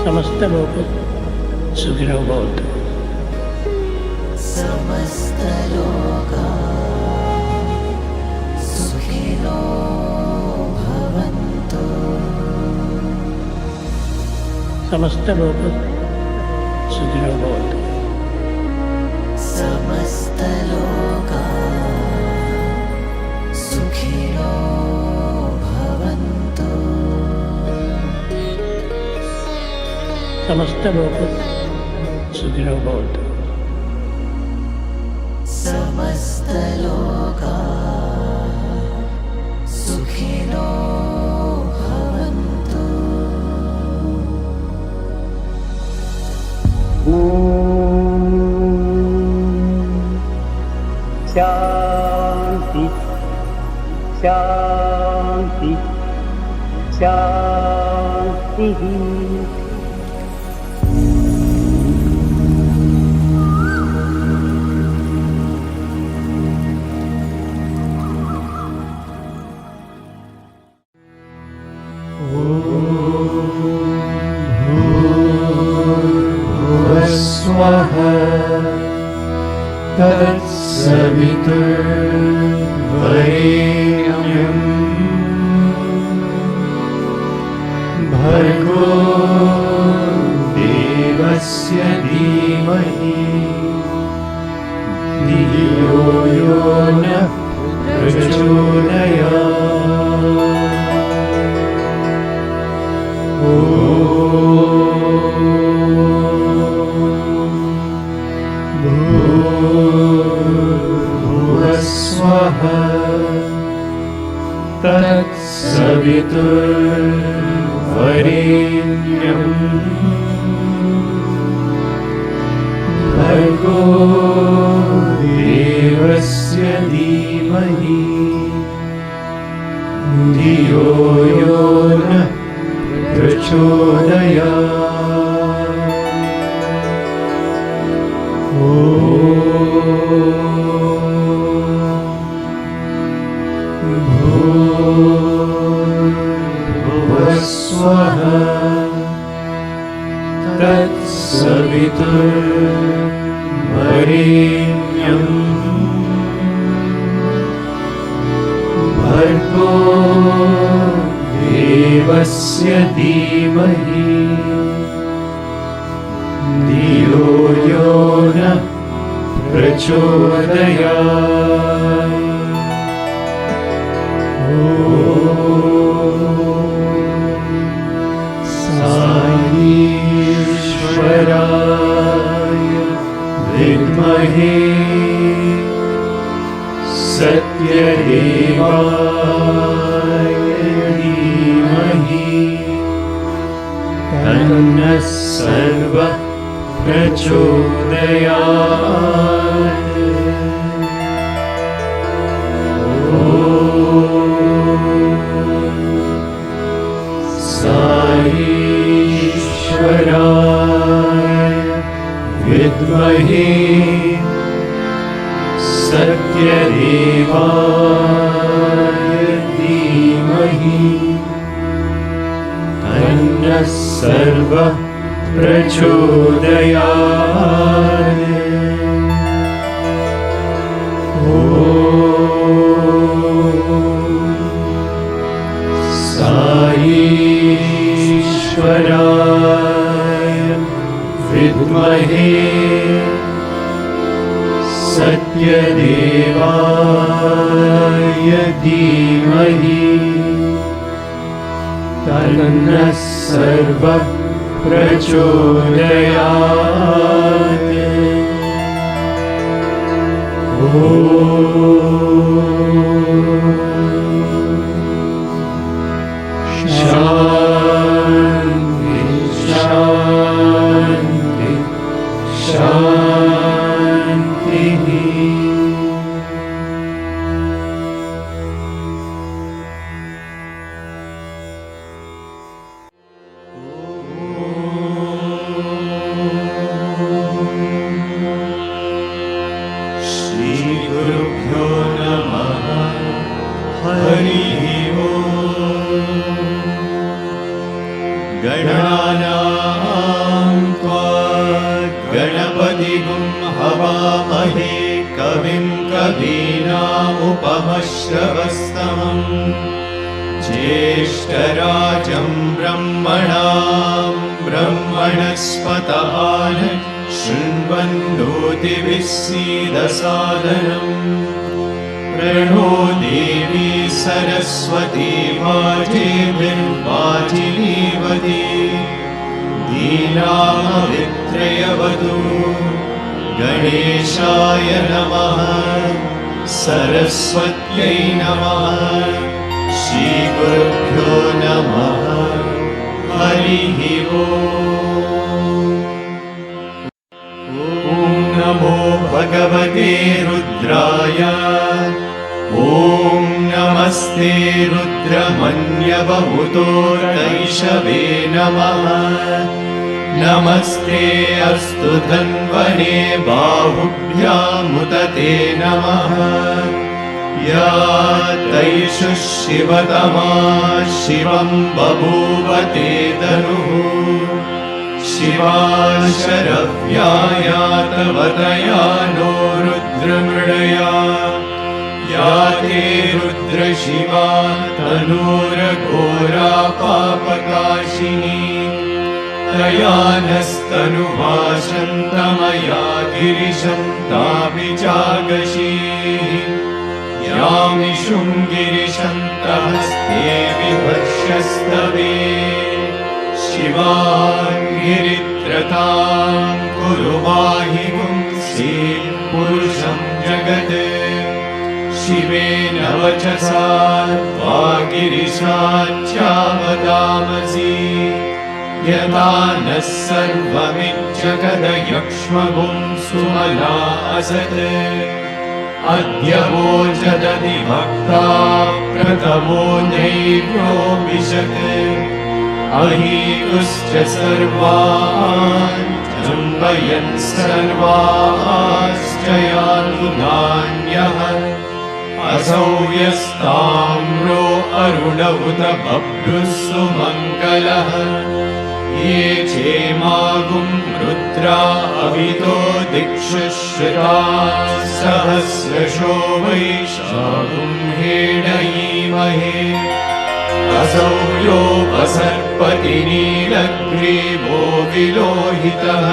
समस्त लोक सुखिनो भवन्तु। समस्त लोका सुखिनो भवन्तु। समस्त लोक सुखिनो भवन्तु। समस्त लोका सुखिनो भवन्तु। समस्त लोक सुखिनो भवन्तु। समस्त लोका सुखिनो भवन्तु। शांति शांति शांति। तत्सवितुर्वरेण्यं भर्गो देवस्य धीमहि धियो यो नः प्रचोदयात्। तत्सवितुर्वरेण्यं भर्गो देवस्य धीमहि धियो यो नः प्रचोदयात्। तत्सवितुर्वरेण्यं भर्गो देवस्य धीमहि धियो यो नः प्रचोदयात्। ईश्वराय विद्महे सत्यदेवाय धीमहि तन्नः सर्वः प्रचोदयात्। ईश्वराय विद्महे सत्यदेवाय धीमहि तन्नः सर्वः प्रचोदयात्। ईश्वराय विद्महे सत्यदेवाय धीमहि तन्नः सर्वः प्रचोदयात्। शान्ति शान्ति शान्तिः। नमामहे कविं कवीनामुपमश्रवस्तमम् ज्येष्ठराजं ब्रह्मणां ब्रह्मणस्पत शृण्वन्नोतिभिस्सीदसादनम् प्रणो देवी सरस्वती वाजेभिर्वाजिनीवती दीनामवित्रयवतु गणेशाय नमः सरस्वत्यै नमः श्रीगुरुभ्यो नमः हरिः ओम्। ॐ नमो भगवते रुद्राय ॐ नमस्ते रुद्रमन्यवमुतोर्दैशवे नमः नमस्ते अस्तु धन्वने बाहुभ्यामुदते नमः या तैषु शिवतमा शिवं बभूवते तनुः शिवा शरव्याया तव तया नो रुद्रमृडया या ते रुद्रशिवा तनूरघोरा पापकाशिनी तया नस्तनुभाषन्तमया गिरिशं ताभिजागशीः यामिषुं गिरिशन्तहस्ते विभक्ष्यस्तवे शिवां गिरित्रतां कुरु माहि पुंसि पुरुषं जगत् शिवेन वचसा वागिरिशाच्चावदामसि यदा नः सर्वमिज्जगदयक्ष्मगुं सुमना असत् अद्य वोचदति भक्ता प्रथमो नैव्योऽभिषत् अहीतुश्च सर्वान् जम्बयन् सर्वाश्च यातु नान्यः असौ यस्ताम्रो अरुण उत बभ्रुः सुमङ्गलः ये चेमागुं रुद्रा अवितो दिक्षु श्रुताः सहस्रशो वैशाखुं हेडयीमहे असौ योपसर्पति नीलग्रीवो विलोहितः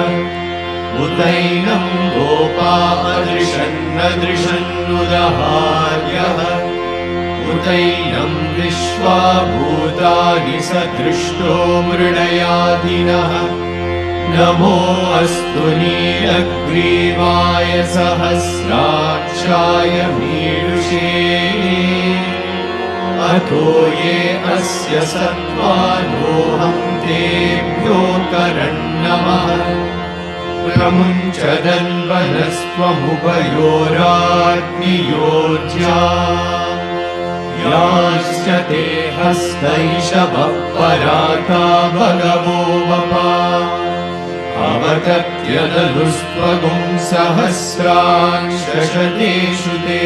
उतैनं गोपा अदृशन्नदृशन्नुदहार्यः उतैनं विश्वा भूतानि स दृष्टो मृडयादिनः नमो अस्तु नीलग्रीवाय सहस्राक्षाय मीडुषे अतो ये अस्य सत्त्वानोऽहं तेभ्यो करन्नमः प्रमुञ्चदन्वनस्त्वमुभयोराग्नियोज्या याश्च ते हस्तैषवः पराता भगवो वपा अवतत्यदनुस्त्वगुं सहस्रांशशतेषु ते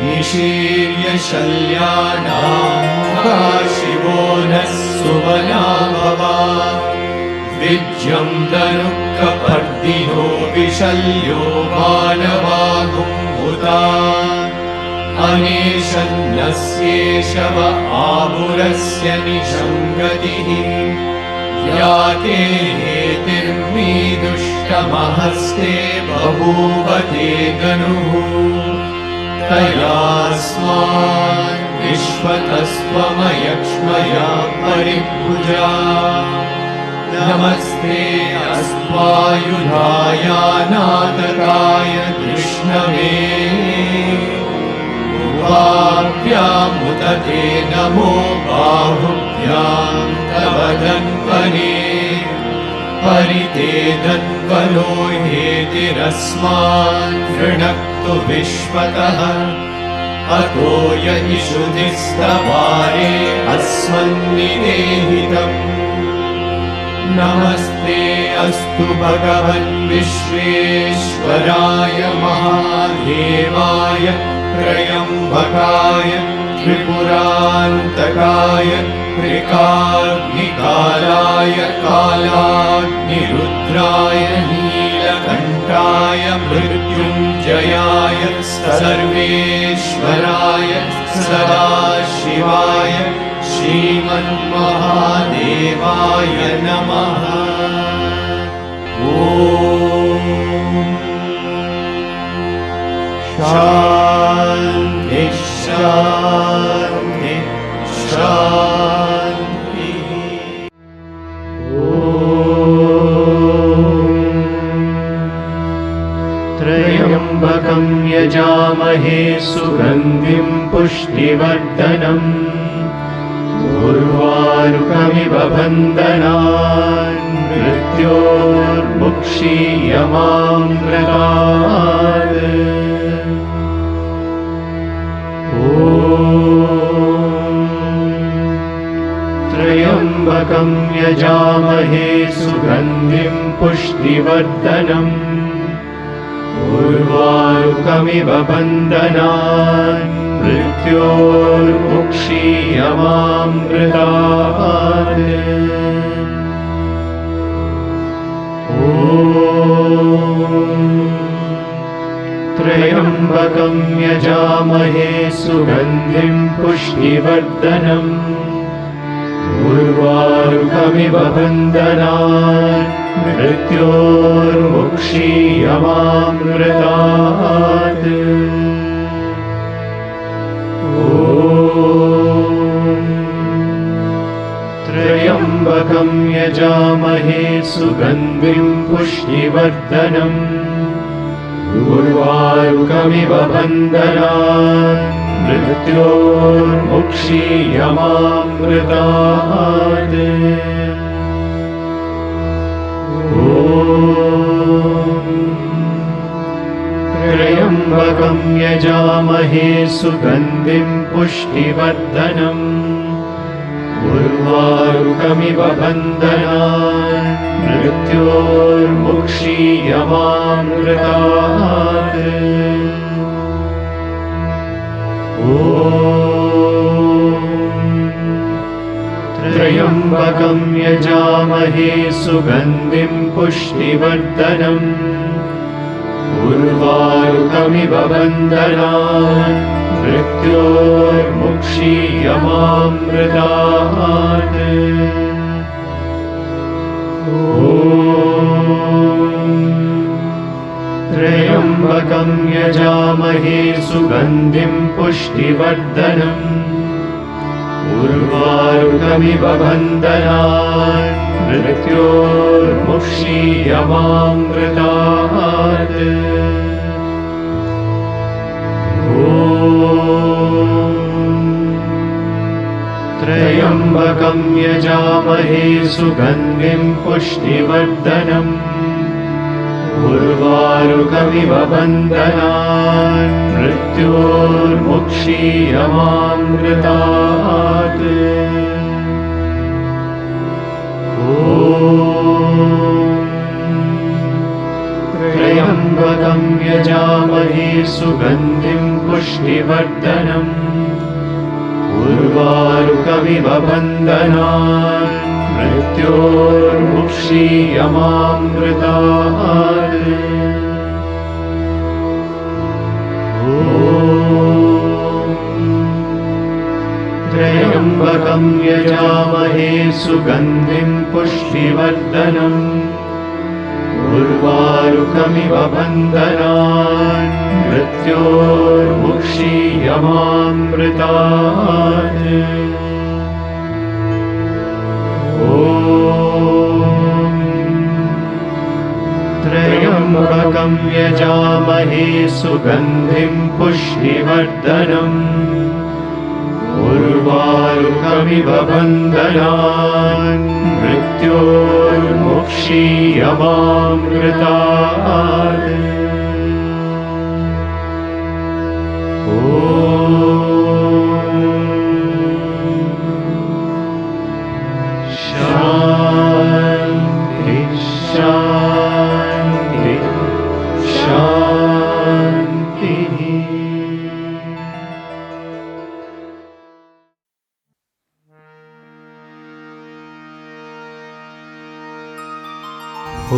निशीर्य शल्यानां शिवो नः सुमना भवा विज्यं दनुःखपर्दिनो विशल्यो मानवागुम्भुता अनेशन्नस्येषव आमुरस्य निशङ्गतिः या ते हेतिर्मीदुष्टमहस्ते बभूवते गनुः तयास्मान् विश्वतस्त्वमयक्ष्मया परिभुजा नमस्ते अस्त्वायुधायानादकाय कृष्णवे उवाभ्यामुदते नमो बाहुभ्यां तव धन्वने परिते धन्वनो हेतिरस्मान् वृणक्तु विश्वतः अतो य इषुधिस्तवारे अस्मन्निदेहितम् नमस्ते अस्तु भगवन् विश्वेश्वराय महादेवाय त्र्यम्बकाय त्रिपुरान्तकाय त्रिकाग्निकालाय कालाग्निरुद्राय नीलकण्ठाय मृत्युञ्जयाय जयाय सर्वेश्वराय सदाशिवाय श्रीमन्महादेवाय नमः। ॐ शान्ति शान्ति शान्तिः। त्र्यम्बकं यजामहे सुगन्धिं पुष्टिवर्धनम् उर्वारुकमिव बन्धनान् मृत्योर्मुक्षीयमामृतात्। त्र्यम्बकं यजामहे सुगन्धिं पुष्टिवर्धनम् उर्वारुकमिव बन्धनान् मृत्योर्मुक्षीयमामृतात्। त्र्यम्बकं यजामहे सुगन्धिं पुष्टिवर्धनम् उर्वारुकमिव बन्धनान् मृत्योर्मुक्षीयमामृतात्। त्र्यम्बकं यजामहे सुगन्धिं पुष्टिवर्धनम् उर्वारुकमिव बन्धनान् मृत्योर्मुक्षीयमामृतात्। त्र्यम्बकं यजामहे सुगन्धिं पुष्टिवर्धनम् उर्वारुकमिव बन्धनान् मृत्योर्मुक्षीयमामृतात्। त्र्यम्बकं यजामहे सुगन्धिं पुष्टिवर्धनम् उर्वारुकमिव बन्धनान् मृत्योर्मुक्षीयमामृतात्। त्र्यम्बकं यजामहे सुगन्धिं पुष्टिवर्धनम् उर्वारुकमिव बन्धनान् मृत्योर्मुक्षीयमामृतात्। त्र्यम्बकं यजामहे सुगन्धिं पुष्टिवर्धनम् उर्वारुकमिव बन्धनान् मृत्योर्मुक्षीयमामृतात्। त्र्यम्बकं यजामहे सुगन्धिं पुष्टिवर्धनम् उर्वारुकमिव बन्धनान् मृत्योर्मुक्षीयमामृतात्। त्र्यम्बकं यजामहे सुगन्धिं पुष्टिवर्धनम् उर्वारुकमिव बन्धनान् मृत्योर्मुक्षीयमामृतात्। त्र्यम्बकं यजामहे सुगन्धिं पुष्टिवर्धनम् उर्वारुकमिव बन्धनान् मृत्योर्मुक्षीयमामृतात्। शान्ति शान्ति शान्तिः। ॐ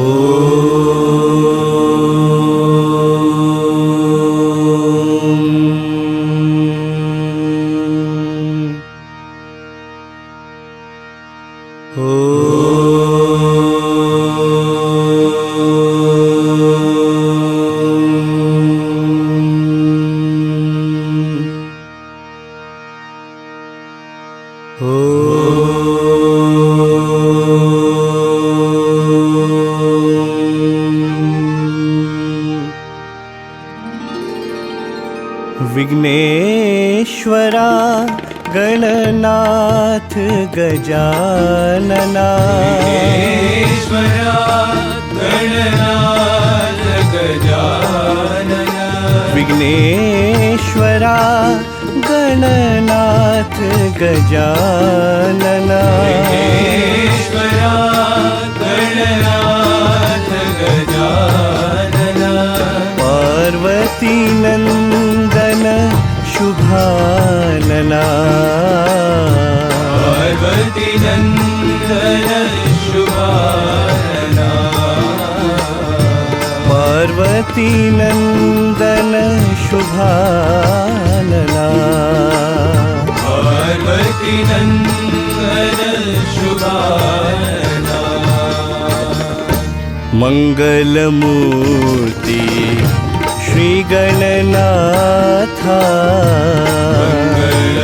विघ्नेश्वरा गणनाथ गजानना विघ्नेश्वरा गणनाथ गजानना विघ्नेश्वरा गणनाथ गजानना विघ्नेश्वरा गणनाथ गजानना पार्वती नंदन शुभानना पार्वती नंदन शुभानना पार्वती नंदन शुभानना पार्वती नंदन शुभानना मंगलमूर्ति श्री गणनाथा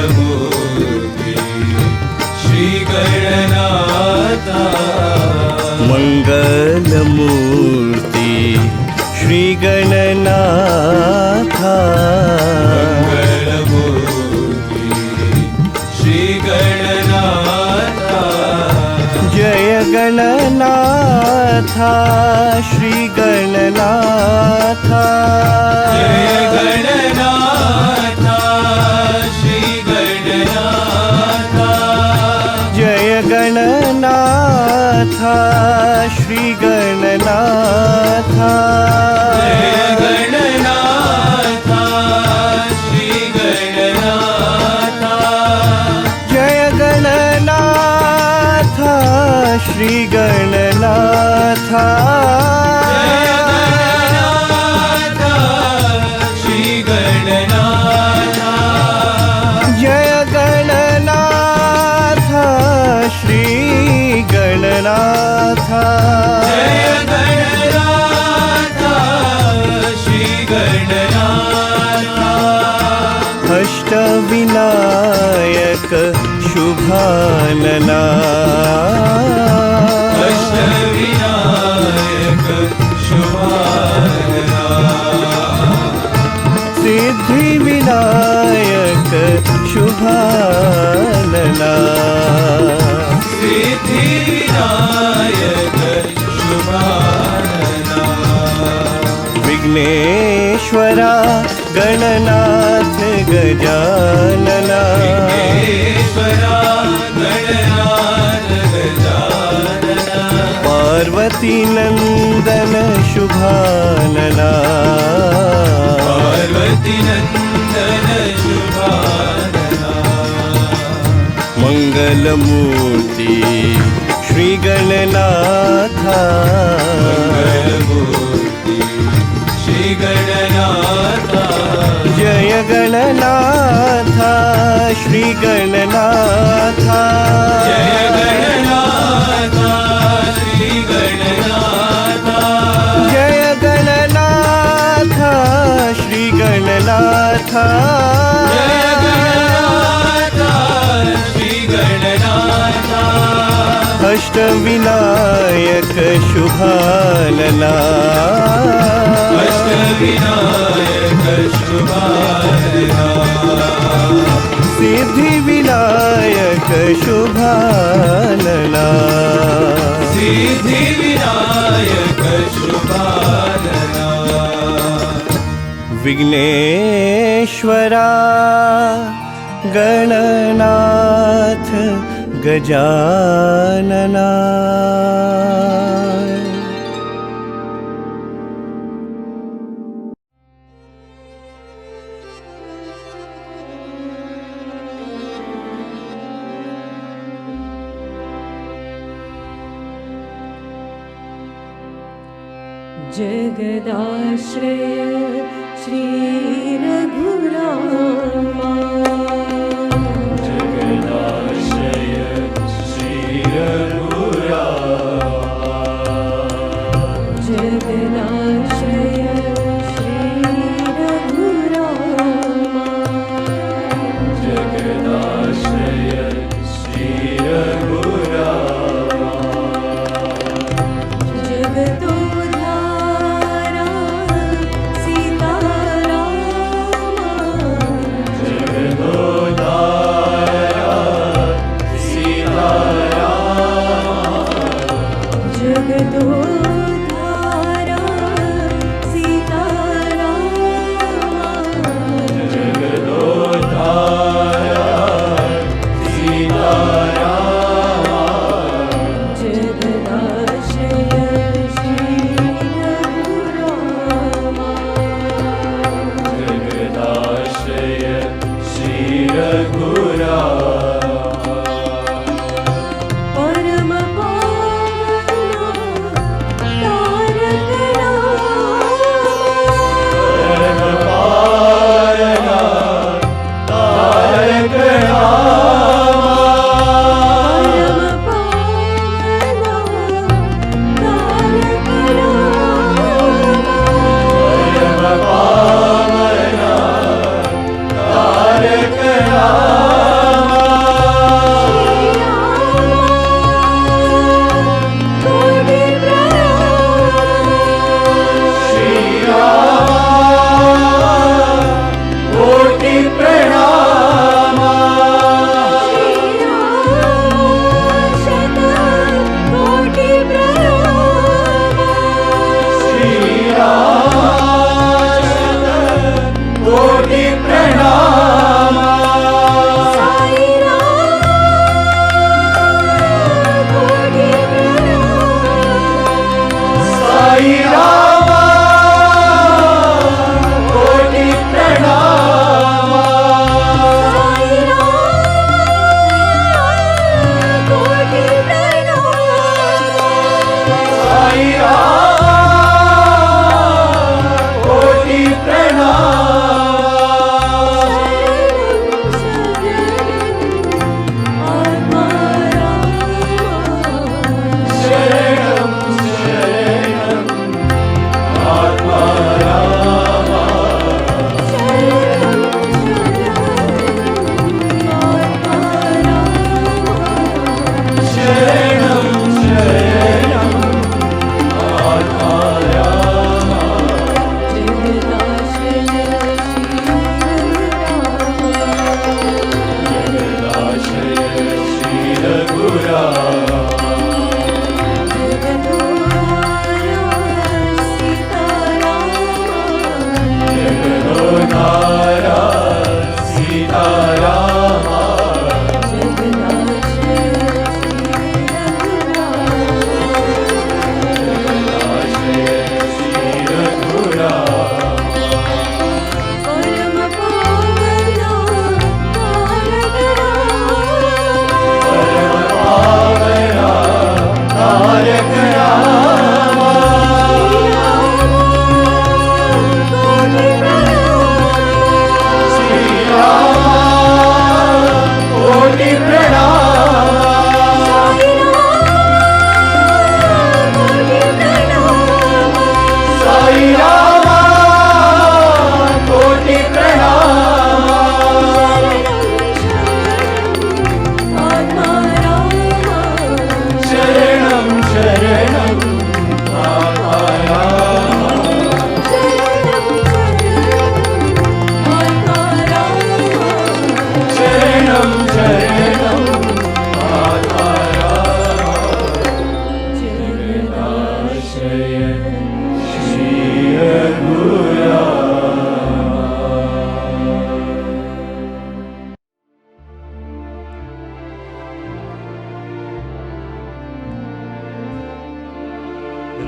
मंगलमूर्ति श्री गणनाथा मंगलमूर्ति श्री गणनाथा मंगलमूर्ति श्री गणनाथा जय गणनाथा श्री गणनाथा जय गणनाथा श्री गणनाथा जय गणनाथा श्री गणनाथा जय गणनाथा श्री गणनाथा जय गणनाथा श्री गणनाथा जय गणनाथा श्री गणनाथा जय गणनाथा श्री गणनाथा अष्टविनायक शुभानना अष्टविनायक शुभानना सिद्धिविनायक शुभानना सिद्धिविनायक शुभानना विघ्नेश्वरा गणनाथ गजानना विघ्नेश्वरा गणनाथ गजानना पार्वती नंदन शुभानना पार्वती नंदन शुभानना मंगलमूर्ति श्री गणनाथा मंगलमूर्ति श्री गणनाथा जय गणनाथा श्री गणनाथा जय गणनाथा श्री गणनाथा जय गणनाथा श्री गणनाथा जय गणनाथा श्री गणनाथा अष्टविनायक शुभानना अष्टविनायक शुभानना सिद्धिविनायक शुभानना सिद्धिविनायक शुभानना विघ्नेश्वरा गणनाथ गजानना जगदाश्रय श्री रघुरामा जगदाश्रय श्री रघु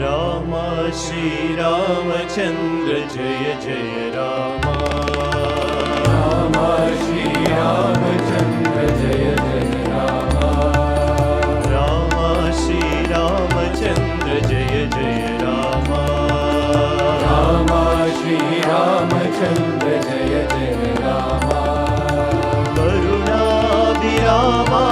राम श्री रामचंद्र जय जय राम राम श्री रामचंद्र जय जय राम राम श्री रामचंद्र जय जय राम राम श्री रामचंद्र जय जय राम करुणाभिरामा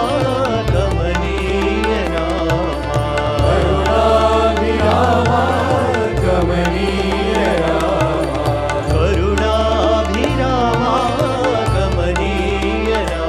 करुणाभिरामा कमनीय राम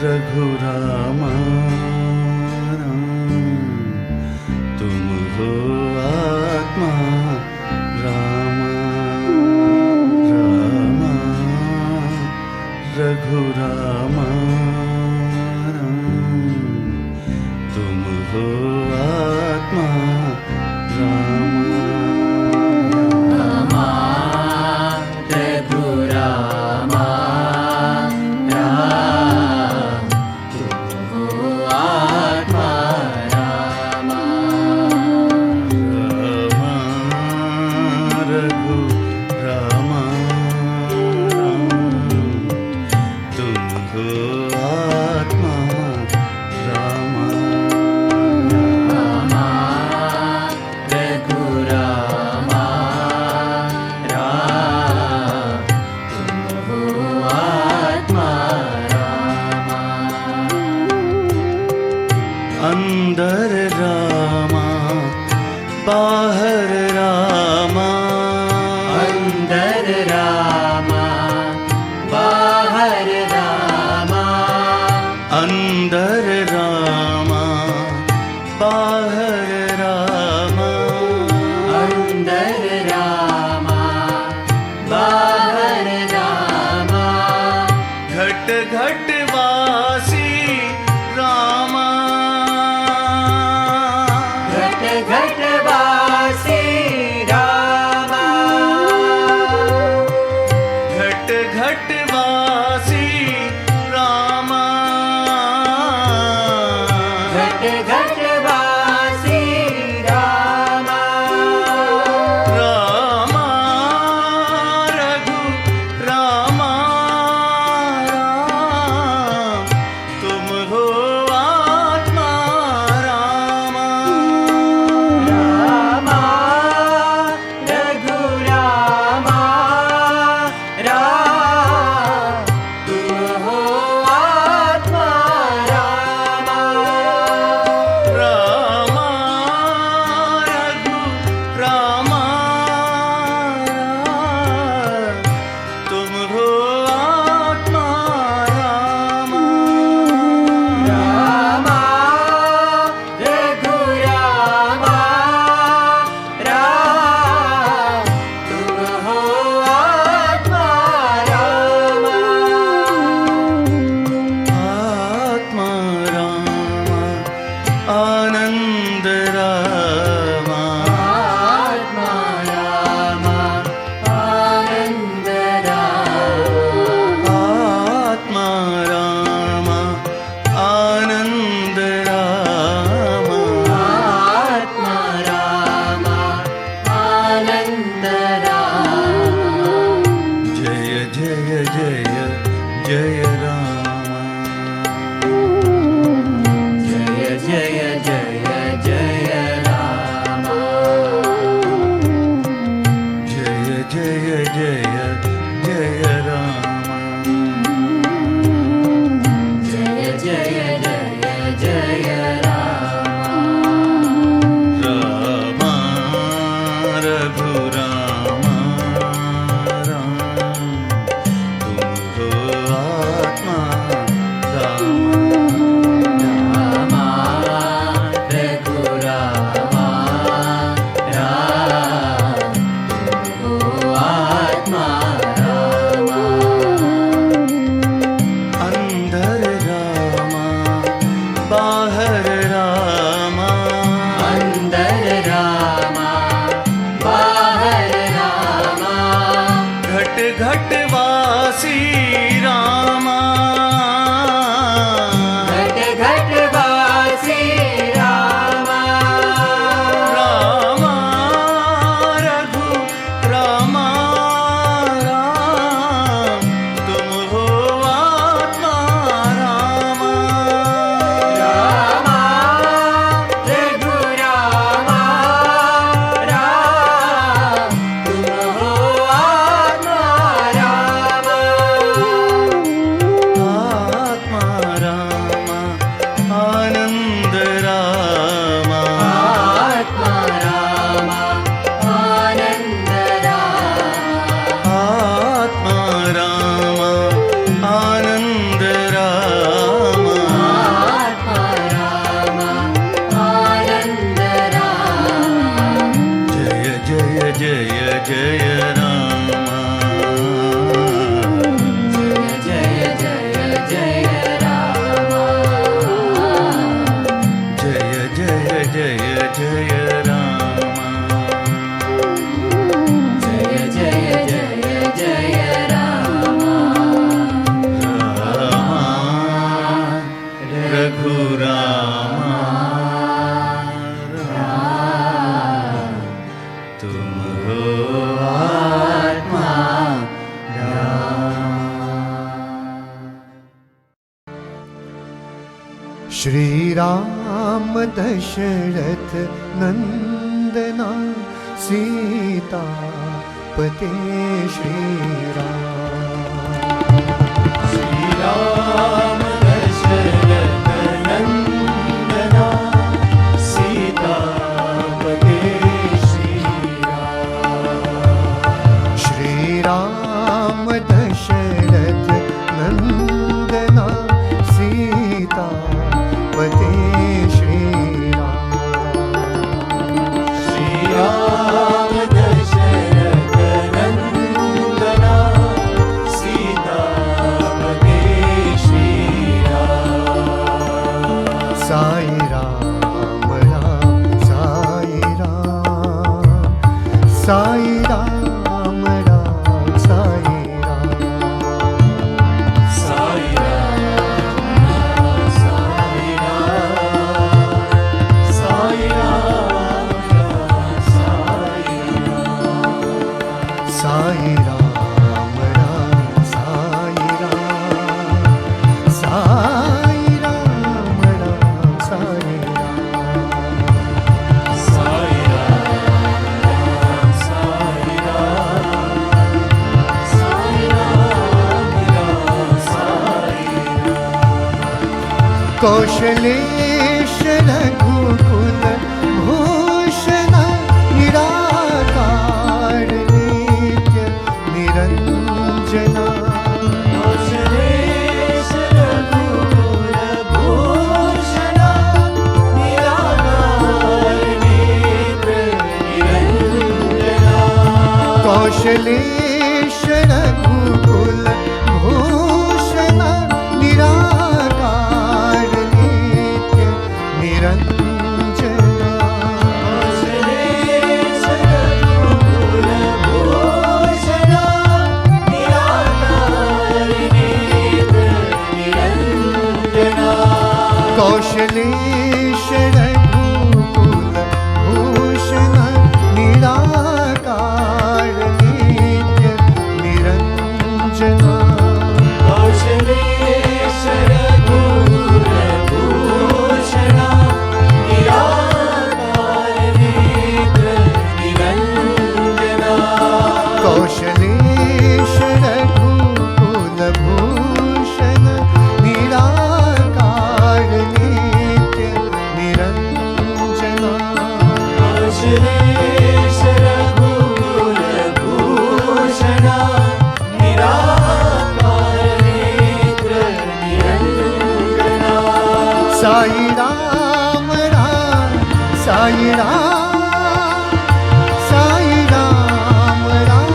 रघुरामा तुम हो आत्मा रामा रामा रघुरामा तुम हो आत्मा रामा अंदर रामा बाहर रामा अंदर रामा बाहर रामा अंदर रामा बाहर रामा अंदर रामा बाहर रामा घट घट वासी रामा घट वासी रामा घट घट वासी रामा घट घट वासी रामा रामा रघु रामा राम तुम हो आत्मा श्री राम दशरथ नंदना सीता पते श्री राम दशरथ नंदना सीता पते श्री राम दशरथ नंदना सीता पते श्री राम दशरथ नंदना सीता पते श्री साई राम राम साई राम साई राम राम साई राम साई साई राम राम साई राम साई राम राम साई कौशलेश रघुकुल भूषण निराकार नित्य निरंजना कौशलेश रघुकुल भूषण निराकार नित्य निरंजना कौशलेश रघुकुल भूषण निराकार नित्य निरंजना कौशलेश रघुकुल भूषण निराकार नित्य निरंजना कौशलेश रघुकुल भूषण निराकार नित्य निरंजना कौशलेश रघुकुल भूषण निराकार नित्य निरंजना कौशलेश रघुकुल भूषण निराकार साई राम राम साई राम साई राम राम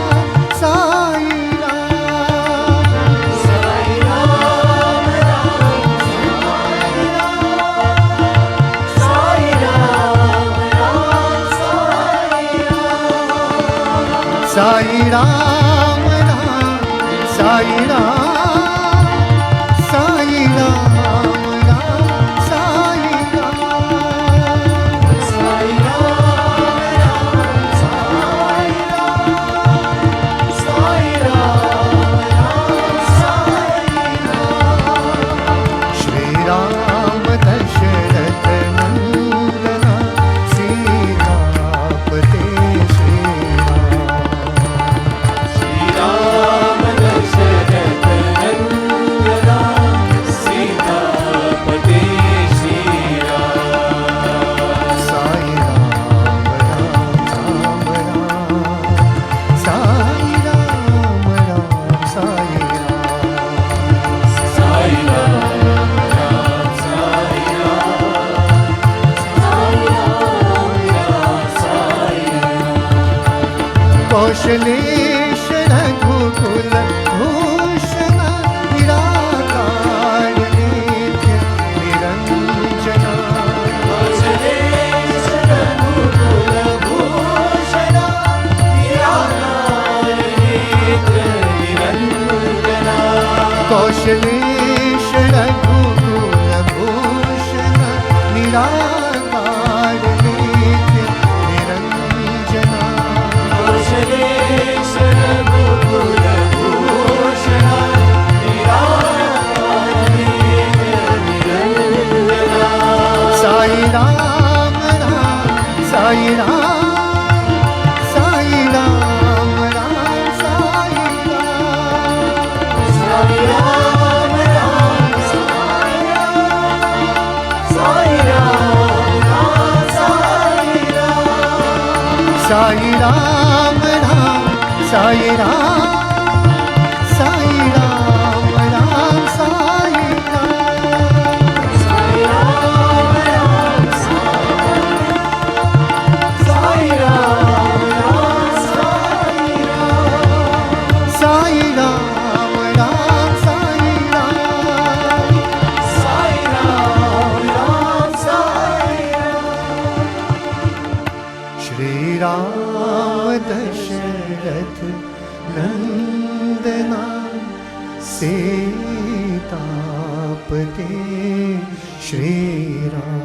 साई राम साई राम राम साई राम राम साई साई राम राम राम साई राम साई राम राम साई राम साई राम राम साई राम श्री राम दशरथ नंदना सीतापते श्री राम राम दशरथ नंदना सीतापते श्री राम साई राम राम साई राम राम साई राम साई राम राम साई राम साई राम कौशलेश रघुकुल भूषण निराकार नित्य निरंजना कौशलेश रघुकुल भूषण निराकार नेत्र निरंजना कौशलेश रघुकुल भूषण निराकार नित्य निरंजना कौशलेश रघुकुल भूषण निराकार नेत्र निरंजना साई राम राम साई राम साई राम राम साई राम साई राम राम साई राम साई राम साई राम राम साई राम साई राम राम साई राम साई राम राम साई राम साई राम साई राम राम साई राम साई राम साई श्री राम दशरथ नंदना सीतापते श्री राम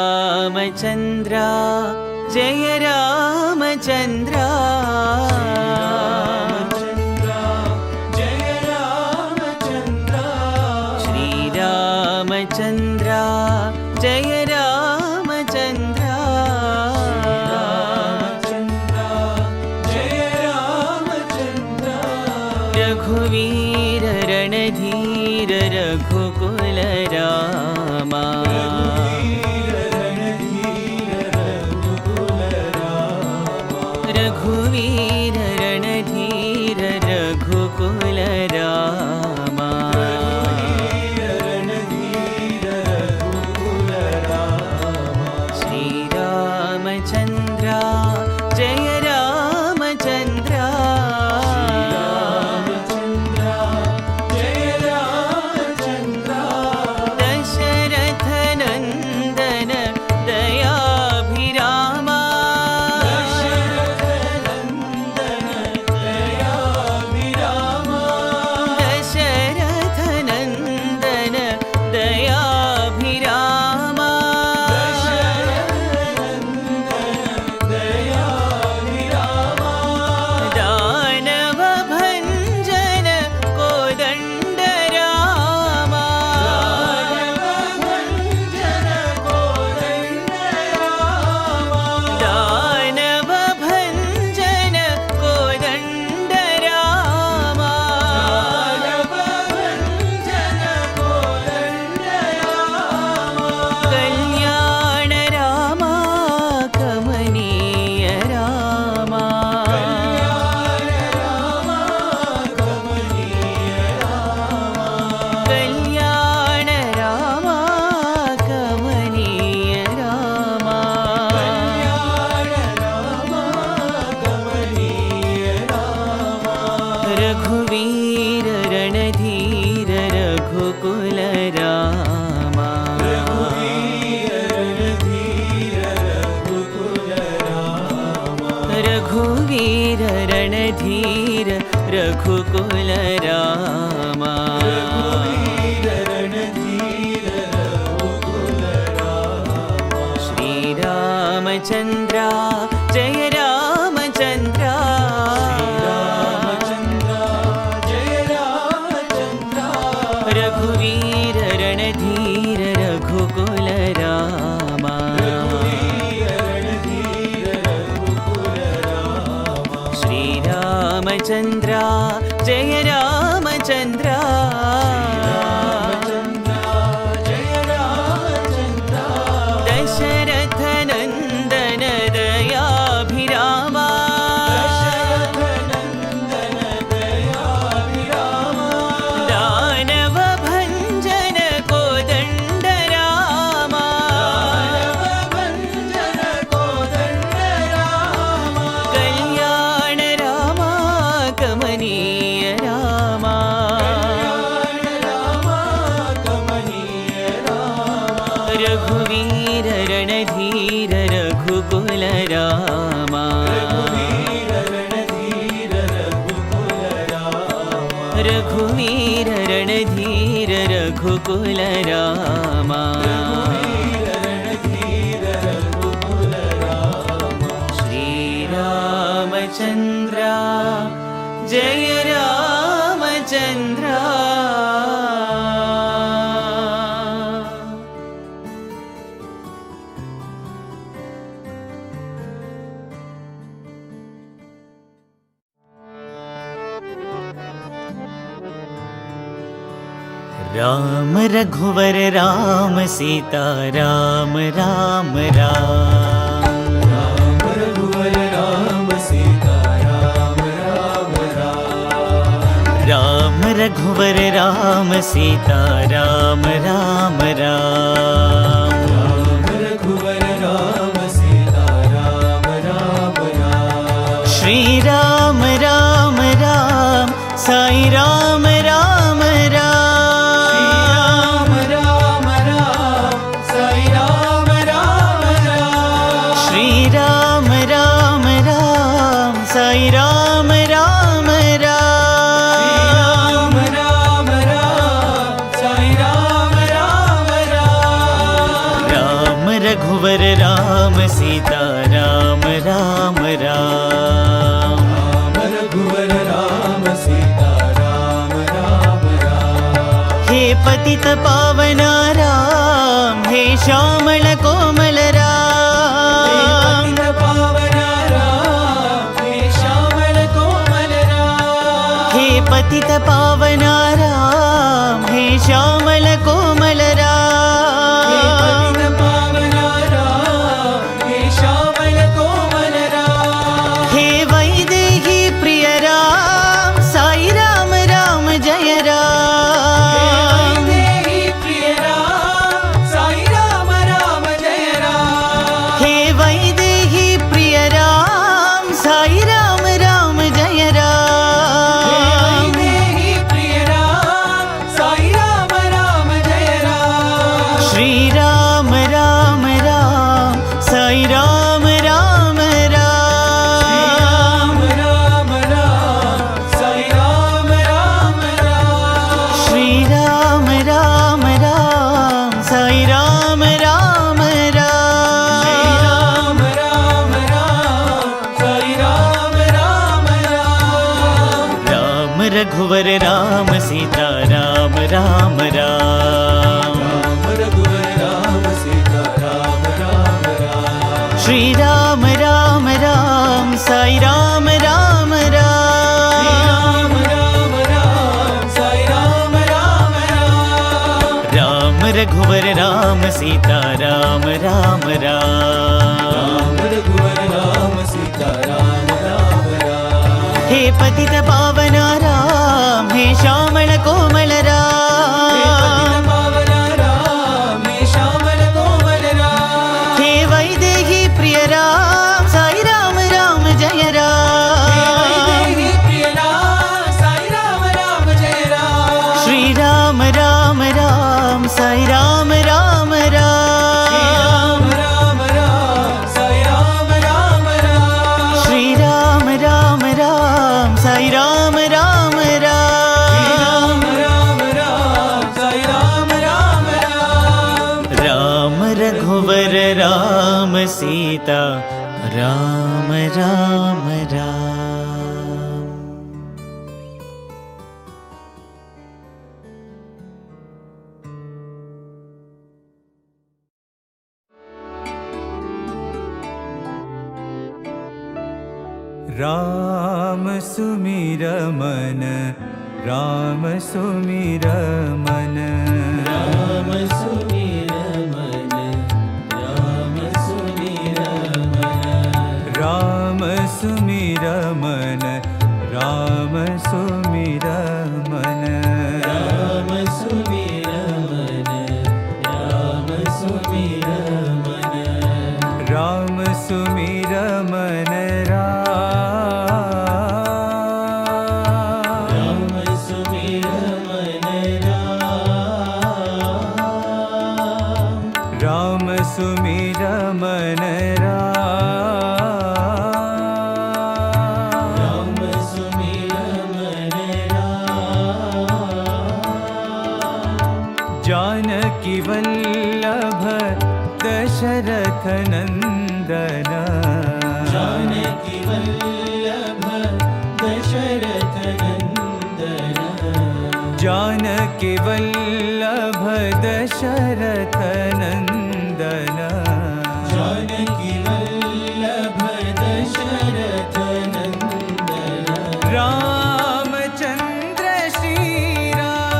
श्रीरामचन्द्र जय रामचन्द्र जय रामचन्द्र श्रीरामचन्द्र जय रामचन्द्र जय रामचन्द्र रघुवीर रणधीर रघुकुल रामा रघुवीर रणधीर रघुकुल रामा श्रीरामचन्द्र जय रामचन्द्र जय रामचन्द्र दशरथ नन्दन दयाभिरामा दशरथ नन्दन दयाभिराम रघुवीर रणधीर रघुकुल रामा श्री रामचंद्र जय रामचंद्र रघुवीर रणधीर रघुकुल रामा श्री रामचंद्र जय रामचंद्र दशरथ नंदन दयाभिरामा दानव भंजन कोदंड रामा कल्याण रामा कमनीय रामा रघुवीर रणधीर रघुकुल रामा रघुवीर रणधीर रघुकुल रामा श्री रामचंद्र जय रामचंद्र राम रघुवर राम सीता राम राम राम रघुवर राम सीता राम राम राम राम रघुवर राम सीता राम राम राम रघुवर राम सीता राम राम राम श्री राम राम राम साई राम राम राम राम राम साई राम राम राम श्री राम राम राम साई राम राम राम राम राम साई राम राम राम राम रघुवर राम सीता राम राम राम रघुवर राम सीता राम राम राम हे पतित पावन राम हे श्यामल कोमल राम पावन राम हे श्यामल कोमल राम हे पतित पावन राम हे श्यामल कोमल राम पावन राम हे श्यामल कोमल राम हे वैदेही प्रिय राम साई राम राम जय राम देहि प्रिय राम साई राम राम जय राम हे वैदेही प्रिय राम साई राम राम जय राम देहि प्रिय राम साई राम राम जय राम श्री राम राम राम साई राम राम राम राम राम साई राम राम राम श्री राम राम राम साई राम राम राम राम राम साई राम राम राम राम रघुवर राम सीता राम राम राम रघुवर राम सीता राम राम राम श्री राम राम राम साई राम राम राम राम राम साई राम राम राम राम रघुवर राम सीता राम राम राम रघुवर राम सीता राम राम राम हे पतित पावन राम हे श्यामल कोमल राम पावन राम हे श्यामल कोमल राम हे वैदेही प्रिय राम साई राम राम जय राम देहि प्रिय राम साई राम राम जय राम श्री राम राम राम साई राम राम राम राम राम साई राम राम राम श्री राम सीता राम राम राम। राम सुमिर मन, राम सुमिर मन, राम सुमिर मन, राम सुमिर मन, राम सुमिर मन, राम सुमिर मन, राम सुमिर मन, राम सुमिर मन, राम सुमिर मन, सुमिर मन राम, सुमिर मन राम, जानकी वल्लभ दशरथ नंदन, जानकी वल्लभ दशरथ नंदन, जानकी वल्लभ दशरथ नंदन, जानकी वल्लभ दशरथ नंदन, रामचंद्र श्री राम,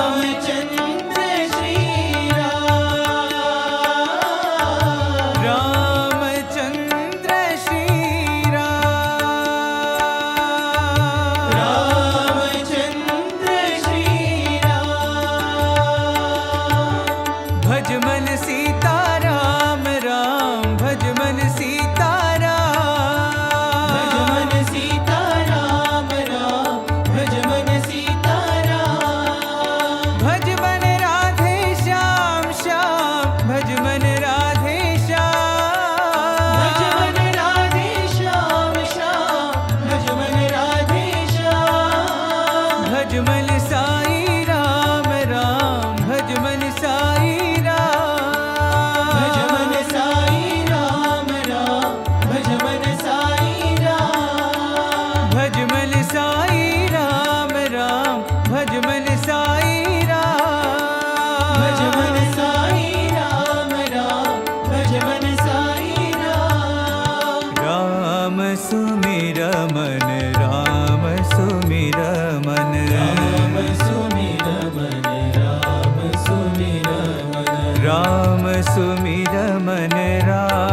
रामचंद्र श्री राम, रामचंद्र श्री राम, रामचंद्र श्री भजमन सीता राम राम, भजमन सीता राम, भजमन सीता राम राम, भजमन सीता राम, भजमन राधे श्याम श्याम, भजमन राधे श्याम, भजमन राधे श्याम श्याम, भजमन राधे श्याम, भजमन साई राम राम, भजमन साई भजमन साई राम राम, भजमन साई राम, भजमन साई राम राम, भजमन साई राम, भजमन साई राम राम, भजमन साई राम, राम सुमिर मन, राम सुमिर मन, राम सुमिर मन, राम सुमिर मन, राम सुमिर मन राम,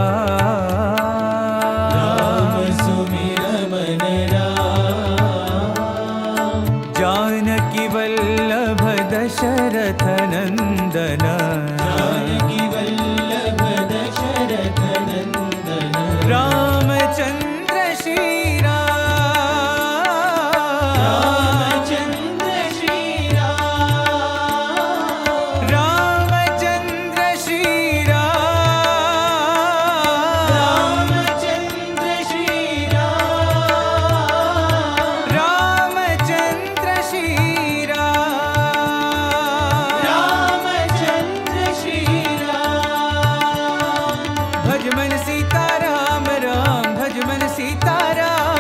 सुमिर मन राम, जानकी वल्लभ दशरथ नंदन, जानकी वल्लभ दशरथ नंदन, रामचंद्र श्री राम, रामचंद्र श्री राम, रामचंद्र श्री राम, रामचंद्र श्री राम, रामचंद्र श्री राम, रामचंद्र श्री राम, भजमन सीता राम राम, भजमन सीता राम,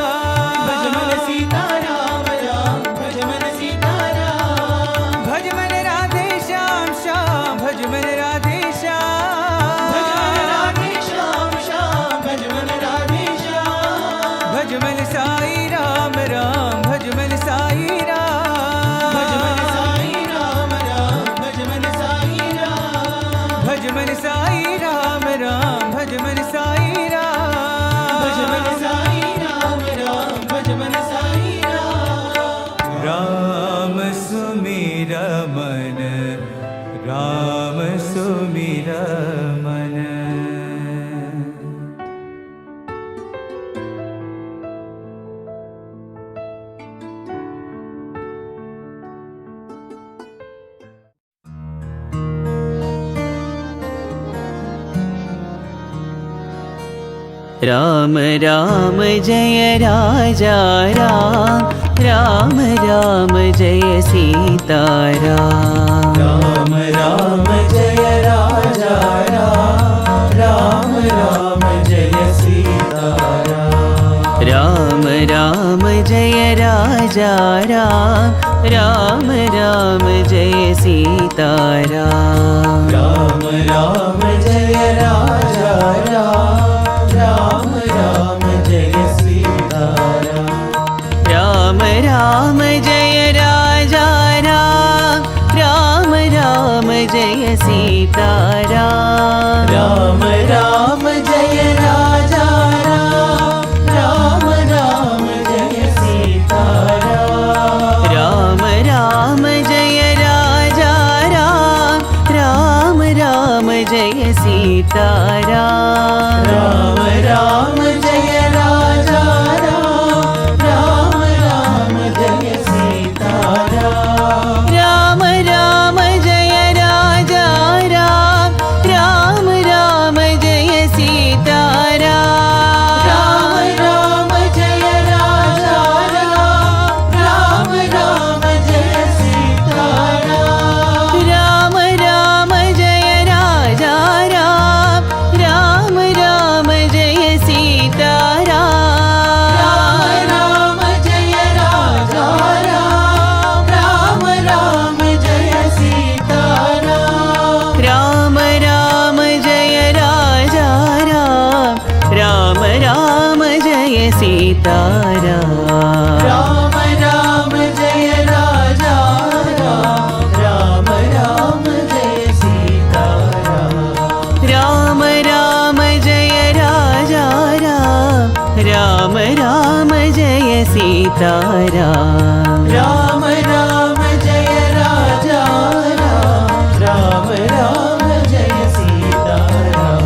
भजमन सीता राम राम, भजमन सीता राम, भजमन राधे श्याम श्याम, भजमन राधे श्याम, भजमन राधे श्याम श्याम, भजमन राधे श्याम, भजमन साई राम राम, भजमन साई राम, भजमन साई राम राम, भजमन साई राम, भजमन साई राम राम, भजमन साई राम, भजमन साई राम राम, भजमन साई राम, राम सुमिर मन, राम सुमिर मन। राम राम जय राजा राम, राम राम जय सीता राम, राम राम जय राजा राजा राम राम राम जय सीताराम राम राम जय राजा राम राम राम जय सीताराम राम राम जय राजा राम राम राम जय सीताराम राम राम जय राजा राम राम राम जय सीताराम राम राम जय राजा राम राम राम जय सीताराम राम राम जय राजा राम राम राम जय सीताराम राम राम जय राजा राम राम राम जय सीताराम राम राम जय राजा राम राम राम जय सीताराम राम राम जय राजा राम राम राम जय सीताराम राम राम जय राजा राम राम राम जय सीताराम राम जय राजा राम राम राम जय सीताराम राम राम जय राजा राम राम राम जय सीताराम राम राम जय राजा राम राम राम जय सीताराम राम राम जय राजा राम राम राम जय सीताराम राम राम जय राजा राम राम राम जय सीताराम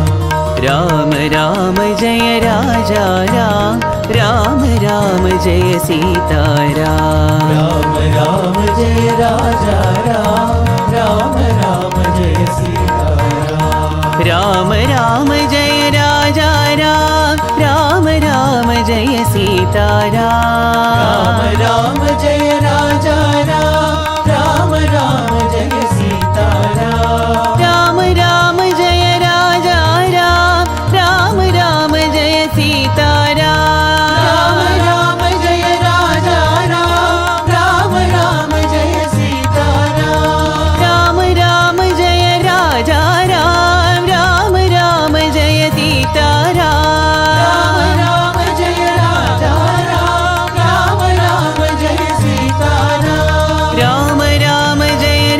राम राम जय राजा राम राम राम जय सीताराम राम राम जय राजा राम राम राम जय सीताराम राम राम जय राजा राम राम राम जय सीताराम राम जय राजा राम राम राम जय सीताराम राम राम जय राजा राम राम राम जय सीताराम राम जय राजा राम राम राम जय सीताराम राम राम जय राजा राम राम राम जय सीताराम राम जय राजा राम राम राम जय सीताराम राम राम जय राजा राम राम राम जय सीताराम राम राम जय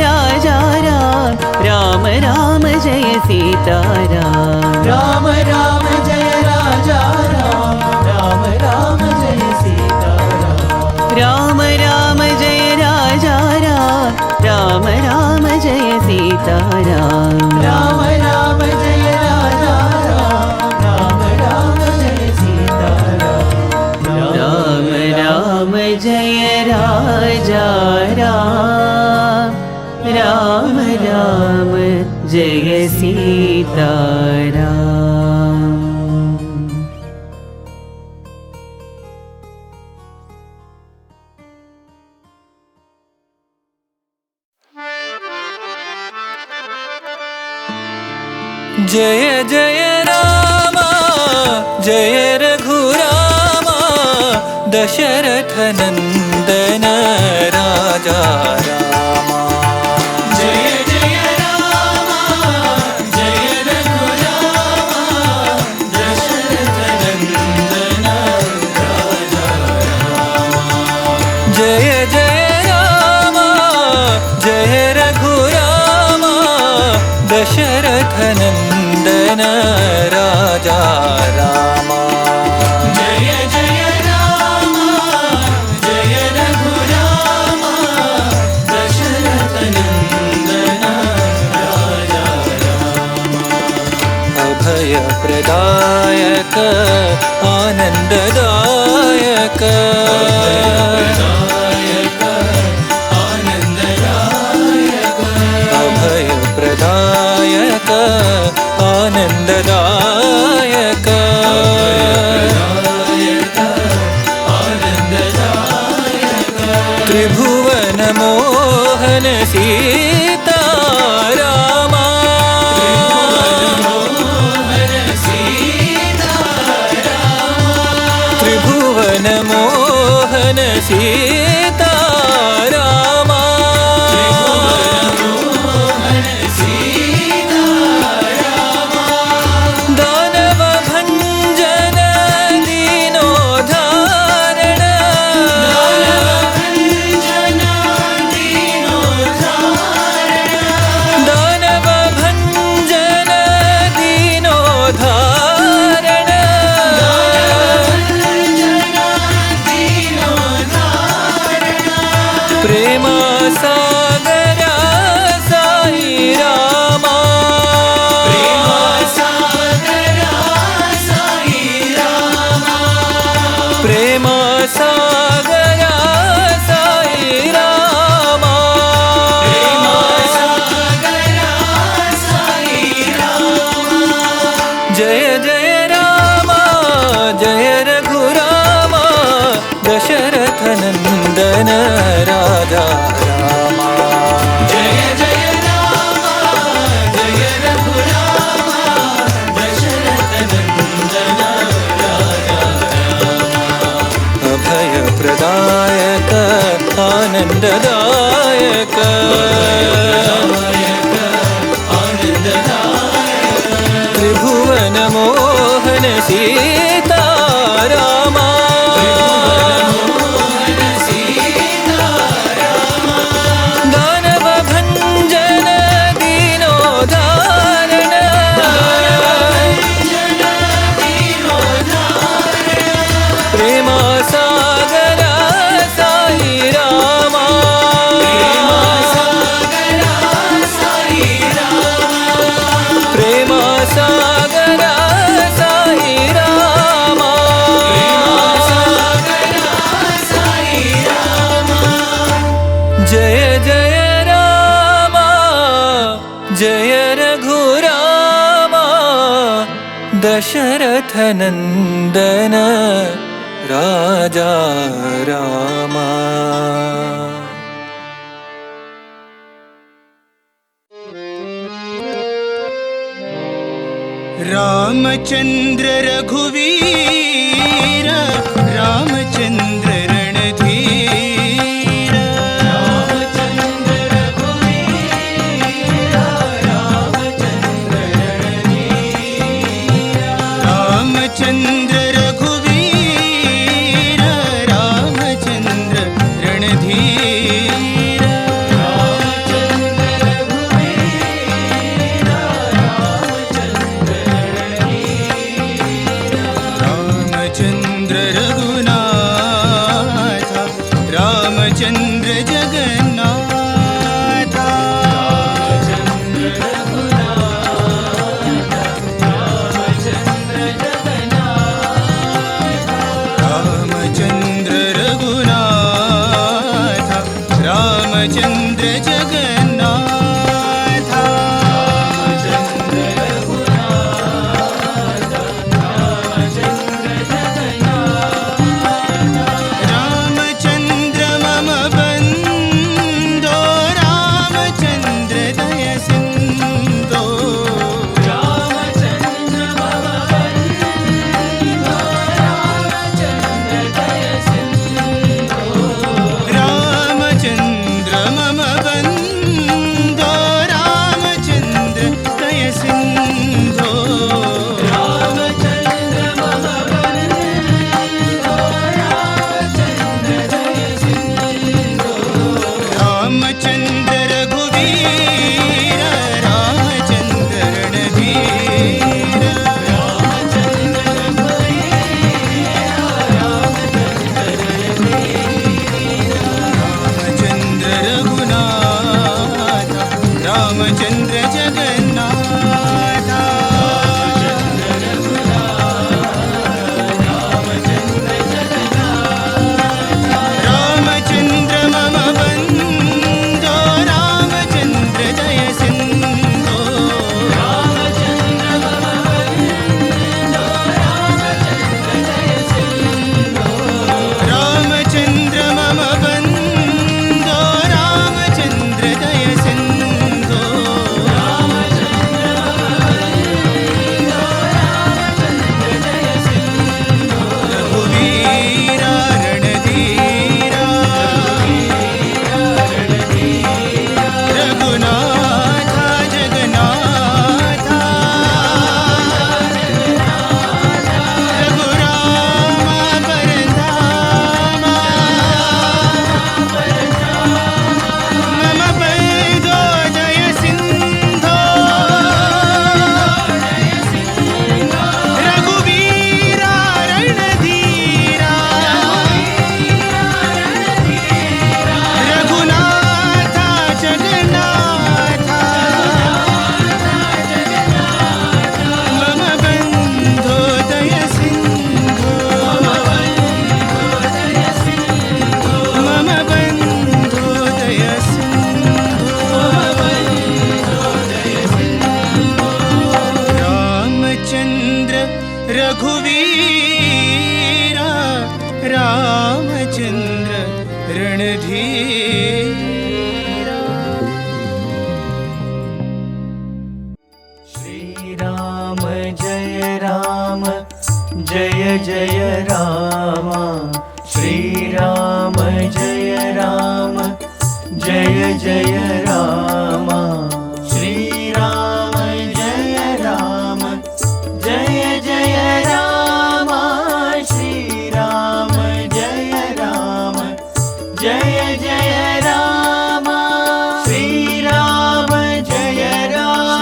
राजा राम राम राम जय सीताराम राम राम जय राजा राम राम राम जय सीताराम राम राम जय राजा राम राम राम जय सीताराम राम राम जय राजा राम राम राम जय सीताराम जय जय राम जय रघुराम दशरथ नंदन राजा राम जय जय राम जय रघुराम दशरथ नंदन राजा राम जय जय राम जय रघुराम दशरथ नंदन राजा राम जय जय राम जय रघुराम दशरथ नंदन राजा राम अभय प्रदायक आनंददायक अभय प्रदायक आनंददायक त्रिभुवन मोहन सीता रामा सीतारामा दानव भञ्जन दीनोद्धारण दानव भञ्जन दीनोद्धारण प्रेम सागर साई रामा प्रेम सागर साई रामा जय जय रामा जय रघुरामा दशरथ नंदन राजा रामा जय जय रामा जय रघुरामा दशरथ नंदन राजा अभय प्रदायक आनंददायक त्रिभुवन मोहन सीतारामा दानव भञ्जन दीनोद्धारण प्रेम सागर साई रामा प्रेम सागर साई रामा जय जय रामा जय रघुरामा दशरथ नंदन राजा रामा रामचंद्र रघुवीर रामचंद्र रणधीर रामचंद्र रघुवीर रामचंद्र रणधीर रामचंद्र रघुवीर रामचंद्र रणधीर रामचंद्र रघुनाथ रामचंद्र जगन्नाथ रामचंद्र रघुनाथ रामचंद्र जगन्नाथ रामचंद्र मम रघुवीरा रामचंद्र रणधीरा। श्रीराम जय राम जय जय राम। श्रीराम जय राम जय जय राम। श्रीराम जय राम जय जय राम। श्रीराम जय राम जय जय राम। श्रीराम जय राम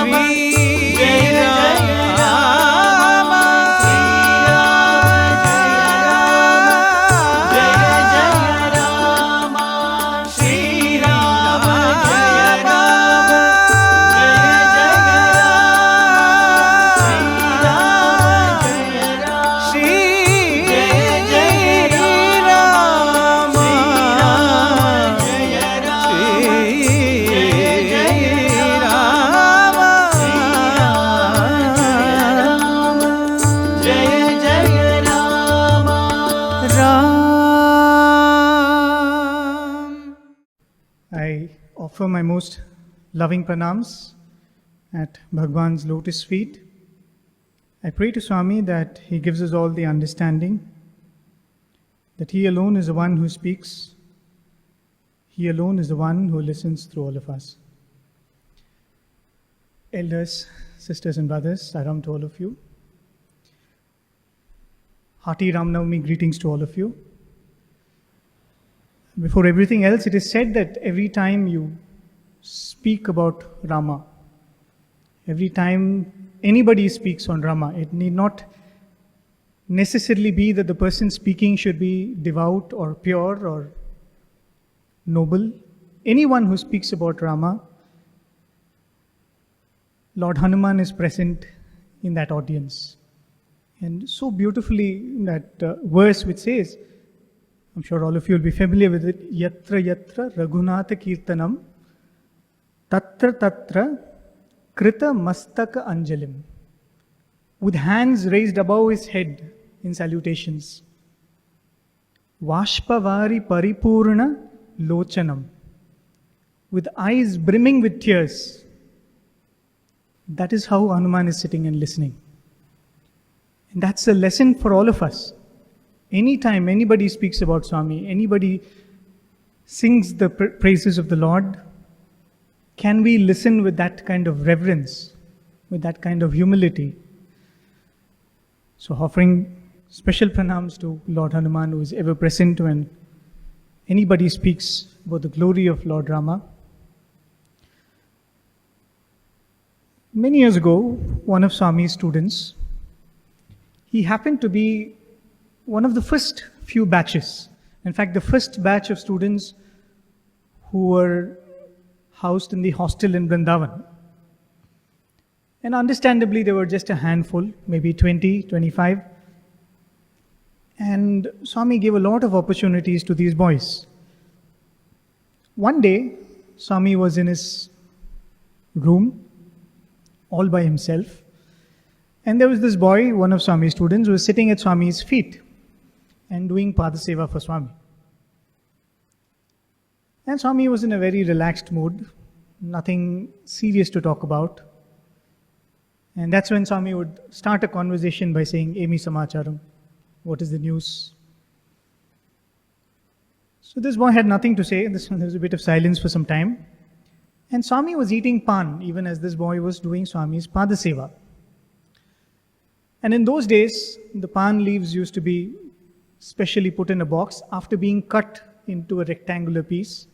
जय जय Ram. I offer my most loving pranams at Bhagwan's lotus feet. I pray to Swami that he gives us all the understanding, that he alone is the one who speaks, he alone is the one who listens through all of us. Elders, sisters and brothers, Saram to all of you. Hearty Ramanavami greetings to all of you. Before everything else, it is said that every time you speak about Rama, every time anybody speaks on Rama, it need not necessarily be that the person speaking should be devout or pure or noble. Anyone who speaks about Rama, Lord Hanuman is present in that audience. And so beautifully that verse which says, I'm sure all of you will be familiar with it, Yatra Yatra Raghunatha Kirtanam Tatra Tatra Krita Mastaka Anjalim. With hands raised above his head in salutations. Vashpavari Paripurna Lochanam. With eyes brimming with tears. That is how Hanuman is sitting and listening. And that's a lesson for all of us. Anytime anybody speaks about Swami, anybody sings the praises of the Lord, can we listen with that kind of reverence, with that kind of humility? So offering special pranams to Lord Hanuman, who is ever present when anybody speaks about the glory of Lord Rama. Many years ago, one of Swami's students, he happened to be one of the first few batches. In fact, the first batch of students who were housed in the hostel in Vrindavan. And understandably, there were just a handful, maybe 20, 25. And Swami gave a lot of opportunities to these boys. One day, Swami was in his room, all by himself. And there was this boy, one of Swami's students, who was sitting at Swami's feet and doing Padaseva for Swami. And Swami was in a very relaxed mood, nothing serious to talk about. And that's when Swami would start a conversation by saying, Emi Samacharam, what is the news? So this boy had nothing to say. There was a bit of silence for some time. And Swami was eating pan, even as this boy was doing Swami's Padaseva. And in those days, the pan leaves used to be specially put in a box after being cut into a rectangular piece,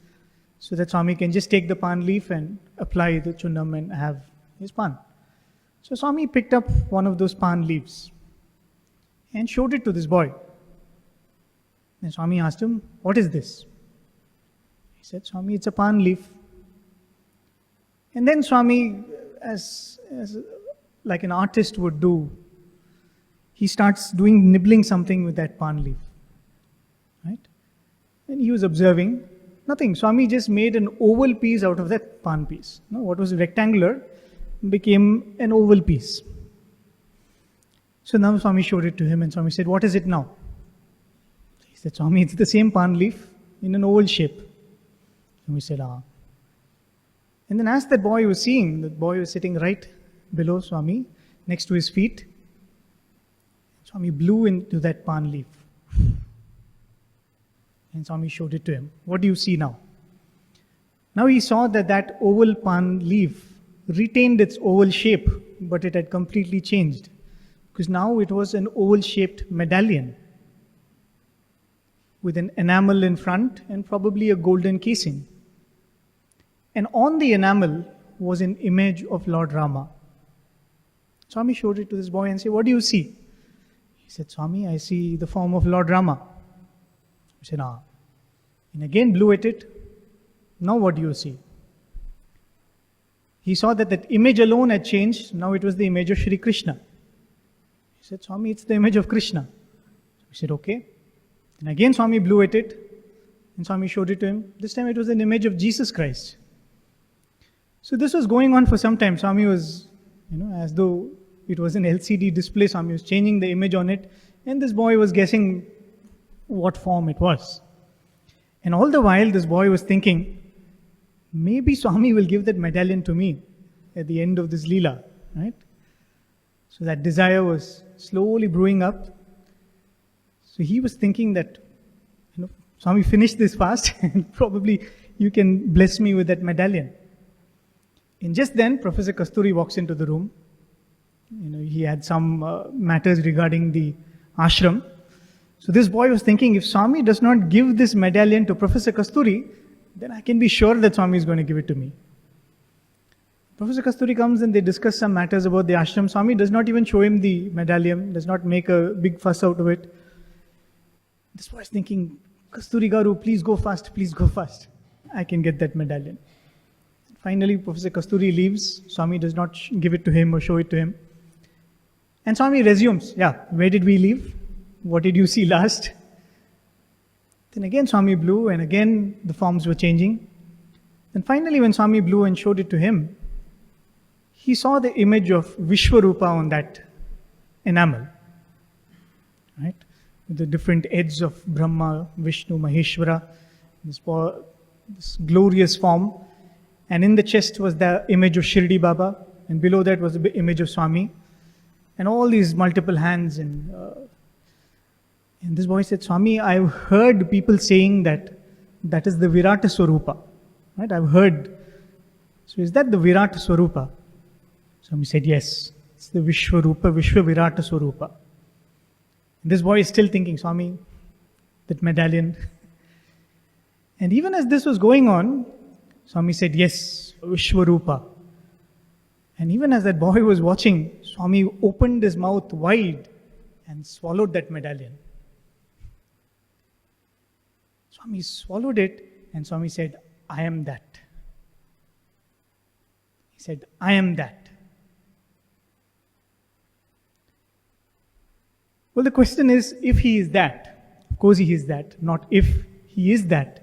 so that Swami can just take the pan leaf and apply the chunam and have his pan. So Swami picked up one of those pan leaves and showed it to this boy. And Swami asked him, what is this? He said, Swami, it's a pan leaf. And then Swami, as like an artist would do, he starts nibbling something with that pan leaf. Right? And he was observing nothing. Swami just made an oval piece out of that pan piece. What was rectangular became an oval piece. So now Swami showed it to him, and Swami said, "What is it now?" He said, "Swami, it's the same palm leaf in an oval shape." And we said, "Ah." And then as that boy was seeing, the boy was sitting right below Swami, next to his feet. Swami blew into that palm leaf. And Swami showed it to him. "What do you see now?" Now he saw that that oval palm leaf retained its oval shape, but it had completely changed. Because now it was an oval-shaped medallion with an enamel in front and probably a golden casing. And on the enamel was an image of Lord Rama. Swami showed it to this boy and said, "What do you see?" He said, "Swami, I see the form of Lord Rama." He said, "Ah." And again blew at it. "Now what do you see?" He saw that that image alone had changed. Now it was the image of Shri Krishna. He said, "Swami, it's the image of Krishna." He said, "Okay." And again Swami blew at it. And Swami showed it to him. This time it was an image of Jesus Christ. So this was going on for some time. Swami was, as though it was an LCD display. Swami was changing the image on it. And this boy was guessing what form it was. And all the while this boy was thinking, maybe Swami will give that medallion to me at the end of this Leela, right? So that desire was slowly brewing up. So he was thinking that, Swami, finish this fast and probably you can bless me with that medallion. And just then, Professor Kasturi walks into the room. He had some matters regarding the ashram. So this boy was thinking, if Swami does not give this medallion to Professor Kasturi, then I can be sure that Swami is going to give it to me. Professor Kasturi comes and they discuss some matters about the ashram. Swami does not even show him the medallion, does not make a big fuss out of it. This boy is thinking, "Kasturi Garu, please go fast, please go fast. I can get that medallion." Finally, Professor Kasturi leaves. Swami does not give it to him or show it to him. And Swami resumes, "Yeah, where did we leave? What did you see last?" Then again Swami blew, and again the forms were changing. Then finally when Swami blew and showed it to him, he saw the image of Vishwarupa on that enamel. Right? With the different heads of Brahma, Vishnu, Maheshwara, this glorious form. And in the chest was the image of Shirdi Baba, and below that was the image of Swami. And all these multiple hands. And this boy said, "Swami, I've heard people saying that is the Virata Swarupa." Right? I've heard. So is that the Virata Swarupa? Swami said, "Yes, it's the Vishwarupa, Vishwa Virata Swarupa." And this boy is still thinking, "Swami, that medallion." And even as this was going on, Swami said, "Yes, Vishwarupa." And even as that boy was watching, Swami opened his mouth wide and swallowed that medallion. Swami swallowed it, and Swami said, "I am that." He said, "I am that." Well, the question is, if he is that, of course he is that, not if he is that,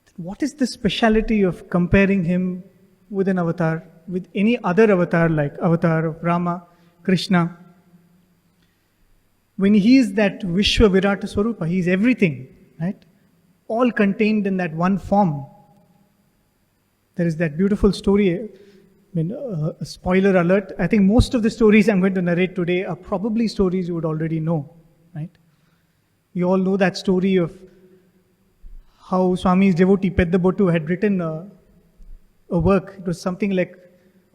then what is the speciality of comparing him with an avatar, with any other avatar like avatar of Rama, Krishna? When he is that Vishwa Virata Swarupa, he is everything, right? All contained in that one form. There is that beautiful story. A spoiler alert. I think most of the stories I'm going to narrate today are probably stories you would already know, right? We all know that story of how Swami's devotee Peddabottu had written a work. It was something like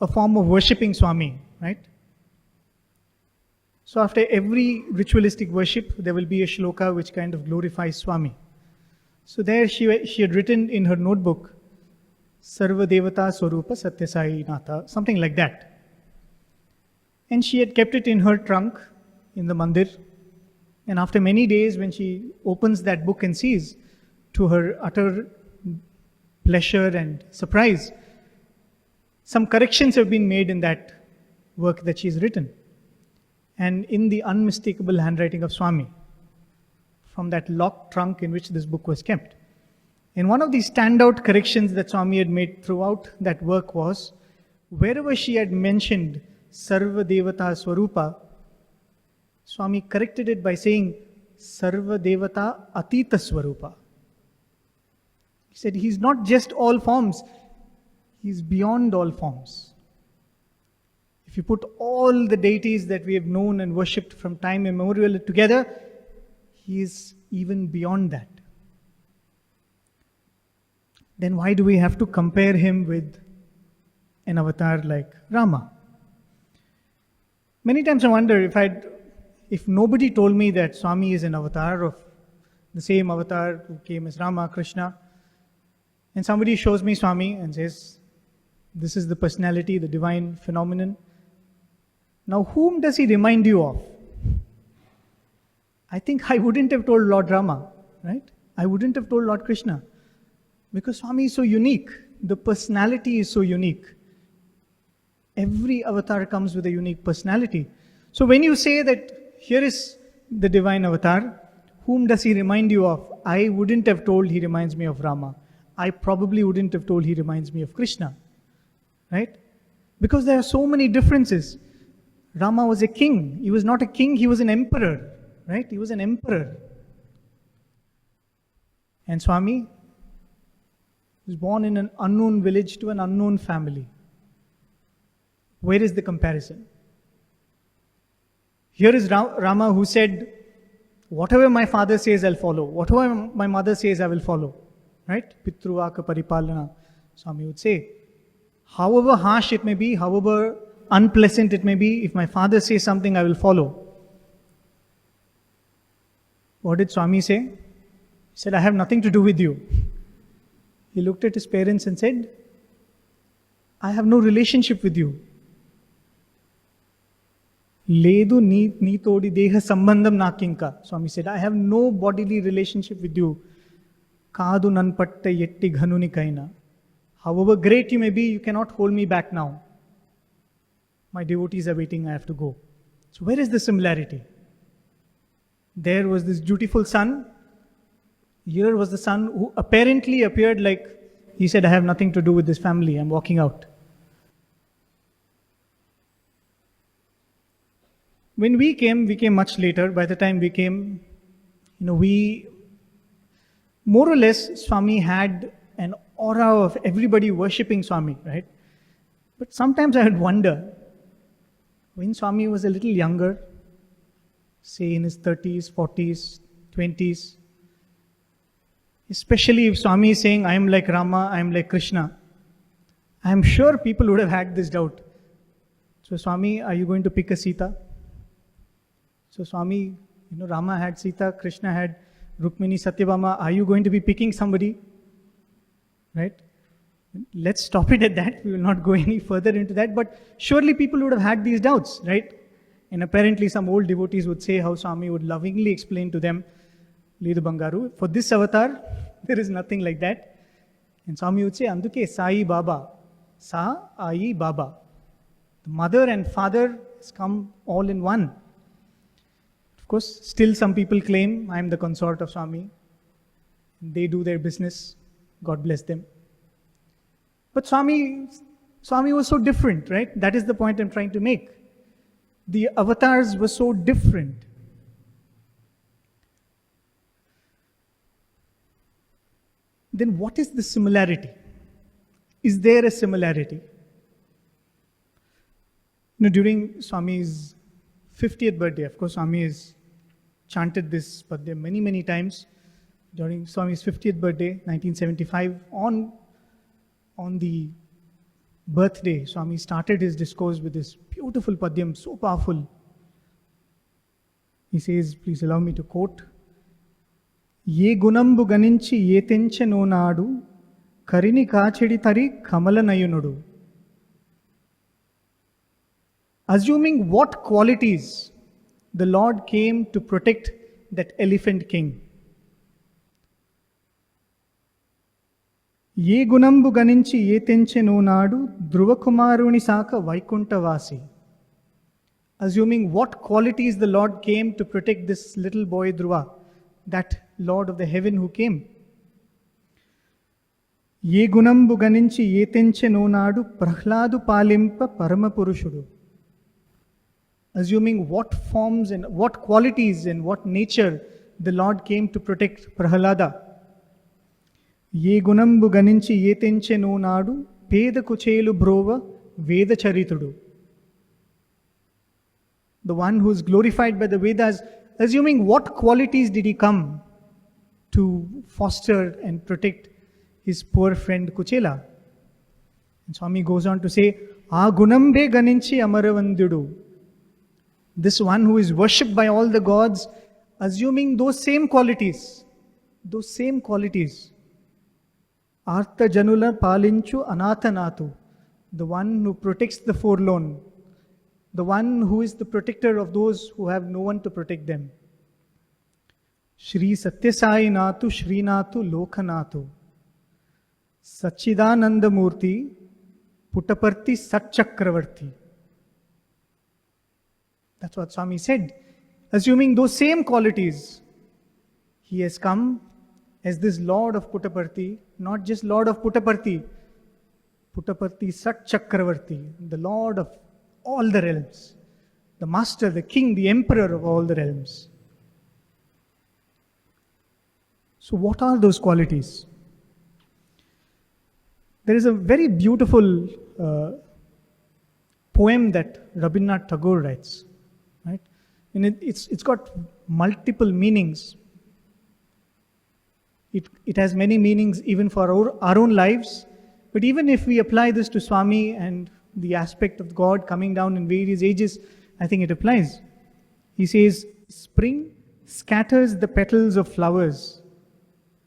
a form of worshipping Swami, right? So after every ritualistic worship, there will be a shloka which kind of glorifies Swami. So there she had written in her notebook, Sarva Devata Swarupa Sathya Sai Natha, something like that. And she had kept it in her trunk in the Mandir. And after many days, when she opens that book and sees, to her utter pleasure and surprise, some corrections have been made in that work that she's written. And in the unmistakable handwriting of Swami, from that locked trunk in which this book was kept. And one of the standout corrections that Swami had made throughout that work was, wherever she had mentioned Sarva Devata Swarupa, Swami corrected it by saying Sarva Devata Atita Swarupa. He said he's not just all forms, he's beyond all forms. If you put all the deities that we have known and worshipped from time immemorial together, he is even beyond that. Then why do we have to compare him with an avatar like Rama? Many times I wonder if nobody told me that Swami is an avatar of the same avatar who came as Rama, Krishna, and somebody shows me Swami and says, this is the personality, the divine phenomenon. Now, whom does he remind you of? I think I wouldn't have told Lord Rama, right? I wouldn't have told Lord Krishna. Because Swami is so unique. The personality is so unique. Every avatar comes with a unique personality. So when you say that here is the divine avatar, whom does he remind you of? I wouldn't have told he reminds me of Rama. I probably wouldn't have told he reminds me of Krishna. Right? Because there are so many differences. Rama was a king. He was not a king, he was an emperor. Right? He was an emperor. And Swami was born in an unknown village to an unknown family. Where is the comparison? Here is Rama who said, whatever my father says, I'll follow. Whatever my mother says, I will follow. Right? Pitruvaka paripalana, Swami would say. However harsh it may be, however unpleasant it may be, if my father says something, I will follow. What did Swami say? He said, I have nothing to do with you. He looked at his parents and said, I have no relationship with you. Ledu nee todi deha sambandham nakinka. Swami said, I have no bodily relationship with you. Kaadu nanpatta yetti ghanuni kaina. However great you may be, you cannot hold me back now. My devotees are waiting, I have to go. So where is the similarity? There was this dutiful son. Here was the son who apparently appeared like, he said, I have nothing to do with this family, I'm walking out. When we came much later. By the time we came, we, more or less, Swami had an aura of everybody worshipping Swami, right? But sometimes I would wonder, when Swami was a little younger, say in his 30s, 40s, 20s, especially if Swami is saying, I am like Rama, I am like Krishna, I am sure people would have had this doubt. So Swami, are you going to pick a Sita? So Swami, Rama had Sita, Krishna had Rukmini, Satyabhama. Are you going to be picking somebody? Right? Let's stop it at that. We will not go any further into that. But surely people would have had these doubts, right? And apparently some old devotees would say how Swami would lovingly explain to them, Ledu Bangaru, for this avatar, there is nothing like that. And Swami would say, Anduke Sai Baba, Sa Ai Baba. The mother and father has come all in one. Of course, still some people claim, I am the consort of Swami. They do their business. God bless them. But Swami was so different, right? That is the point I'm trying to make. The avatars were so different. Then what is the similarity? Is there a similarity? During Swami's 50th birthday, of course, Swami has chanted this padya many, many times. During Swami's 50th birthday, 1975, on the birthday, Swami started his discourse with this beautiful padyam, so powerful. He says, please allow me to quote, Ye gunambu ganinchi ye tenche nonadu, karini kachedi tari kamala nayunudu. Assuming what qualities the Lord came to protect that elephant king. Ye gunambu ganinchi ye tenche nonadu, dhruvakumaruni saka vaikuntavasi. Assuming what qualities the Lord came to protect this little boy Dhruva, that Lord of the heaven who came. Ye gunambu ganinchi ye tenche nonadu, prahladu palimpa paramapurushudu. assuming what forms and what qualities and what nature the Lord came to protect Prahalada. Ye gunambu ganinchi ye tenche no nadu peda kuchelu brova Veda charitudu. The one who is glorified by the Vedas, assuming what qualities did he come to foster and protect his poor friend Kuchela. And Swami goes on to say, "A gunambe ganinchi amaravandudu." This one who is worshipped by all the gods, assuming those same qualities. Artha janula palinchu anathanatu. The one who protects the forlorn. The one who is the protector of those who have no one to protect them. Shri Sathya Sai Natu Shrinatu Lokhanatu. Sachidananda Murti Puttaparthi Satchakravarti. That's what Swami said. Assuming those same qualities, he has come as this Lord of Puttaparthi, not just Lord of Puttaparthi, Puttaparthi Satchakravarti, the Lord of all the realms, the Master, the King, the Emperor of all the realms. So what are those qualities? There is a very beautiful poem that Rabindranath Tagore writes, right? And it's got multiple meanings. It has many meanings even for our own lives. But even if we apply this to Swami and the aspect of God coming down in various ages, I think it applies. He says, "Spring scatters the petals of flowers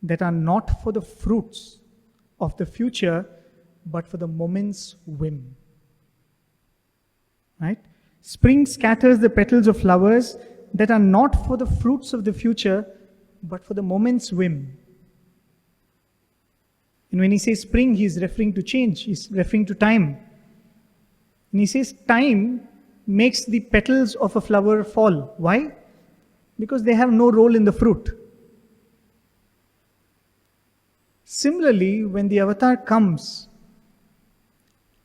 that are not for the fruits of the future, but for the moment's whim." Right? Spring scatters the petals of flowers that are not for the fruits of the future, but for the moment's whim. And when he says spring, he's referring to change, he's referring to time. And he says time makes the petals of a flower fall. Why? Because they have no role in the fruit. Similarly, when the avatar comes,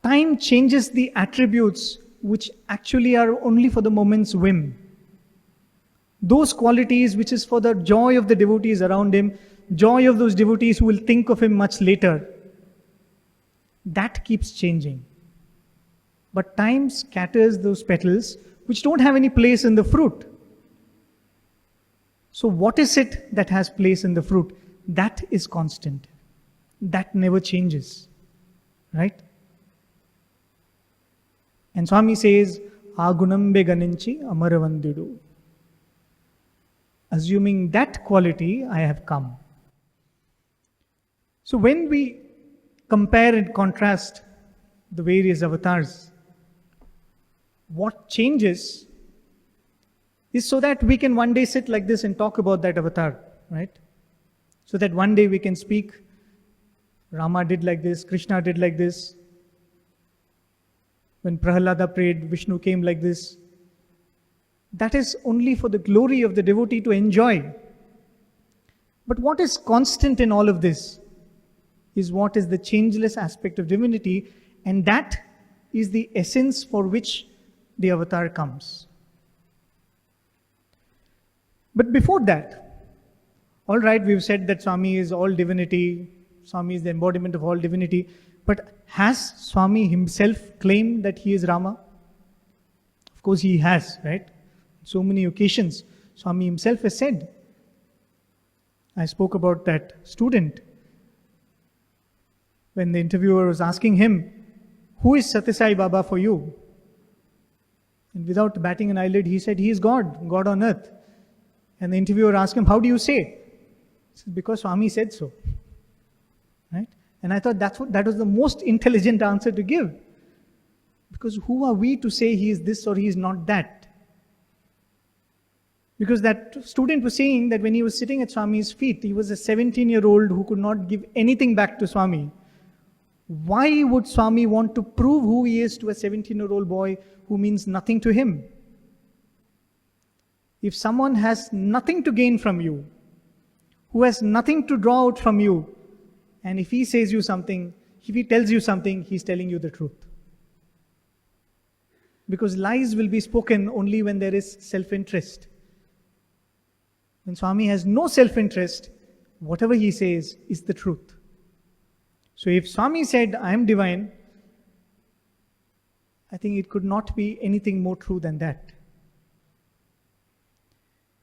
time changes the attributes which actually are only for the moment's whim. Those qualities which is for the joy of the devotees around him, joy of those devotees who will think of him much later, that keeps changing. But time scatters those petals which don't have any place in the fruit. So what is it that has place in the fruit? That is constant. That never changes. Right? And Swami says, "Agunambe ganinchi amaravandudu." Assuming that quality, I have come. So when we compare and contrast the various avatars, what changes is so that we can one day sit like this and talk about that avatar, right? So that one day we can speak, Rama did like this, Krishna did like this. When Prahalada prayed, Vishnu came like this. That is only for the glory of the devotee to enjoy. But what is constant in all of this is what is the changeless aspect of divinity, and that is the essence for which the avatar comes. But before that, all right, we've said that Swami is all divinity, Swami is the embodiment of all divinity, but has Swami himself claimed that he is Rama? Of course he has, right? So many occasions, Swami himself has said. I spoke about that student. When the interviewer was asking him, "Who is Sathya Sai Baba for you?" And without batting an eyelid, he said, "He is God, God on earth." And the interviewer asked him, "How do you say?" He said, "Because Swami said so." Right? And I thought that was the most intelligent answer to give. Because who are we to say he is this or he is not that? Because that student was saying that when he was sitting at Swami's feet, he was a 17-year-old who could not give anything back to Swami. Why would Swami want to prove who he is to a 17-year-old boy who means nothing to him? If someone has nothing to gain from you, who has nothing to draw out from you, and if he says you something, if he tells you something, he's telling you the truth. because lies will be spoken only when there is self-interest. When Swami has no self-interest, whatever he says is the truth. So if Swami said, I am divine, I think it could not be anything more true than that.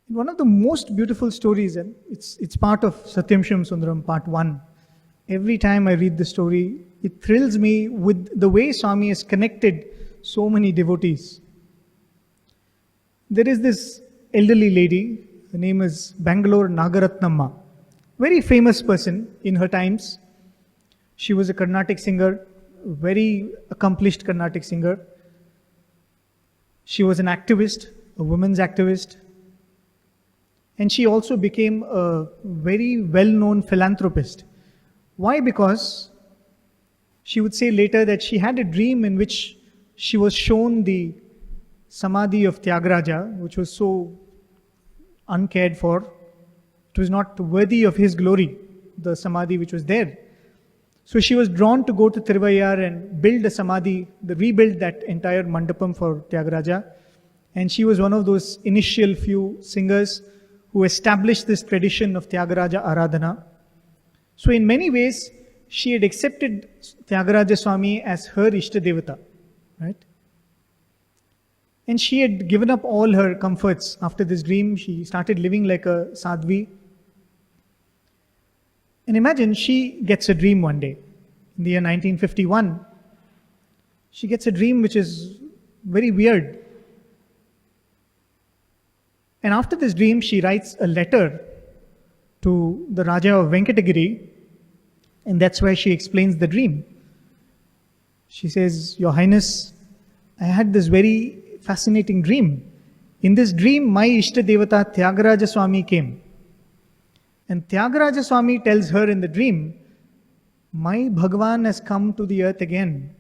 One of the most beautiful stories, and it's part of Satyam Shivam Sundaram, part 1. Every time I read the story, it thrills me with the way Swami has connected so many devotees. There is this elderly lady, her name is Bangalore Nagaratnamma, very famous person in her times. She was a Carnatic singer, very accomplished Carnatic singer. She was an activist, a women's activist. And she also became a very well-known philanthropist. Why? Because she would say later that she had a dream in which she was shown the Samadhi of Tyagaraja, which was so uncared for. It was not worthy of his glory, the Samadhi which was there. So she was drawn to go to Tiruvayar and build a Samadhi, rebuild that entire mandapam for Tyagaraja. And she was one of those initial few singers who established this tradition of Tyagaraja Aradhana. So in many ways, she had accepted Tyagaraja Swami as her Ishta Devata, right? And she had given up all her comforts after this dream. She started living like a sadhvi. And imagine she gets a dream one day. In the year 1951, she gets a dream which is very weird. And after this dream, she writes a letter to the Raja of Venkatagiri, and that's where she explains the dream. She says, Your Highness, I had this very fascinating dream. In this dream, my Ishta Devata Tyagaraja Swami came. And Tyagaraja Swami tells her in the dream, my Bhagavan has come to the earth again.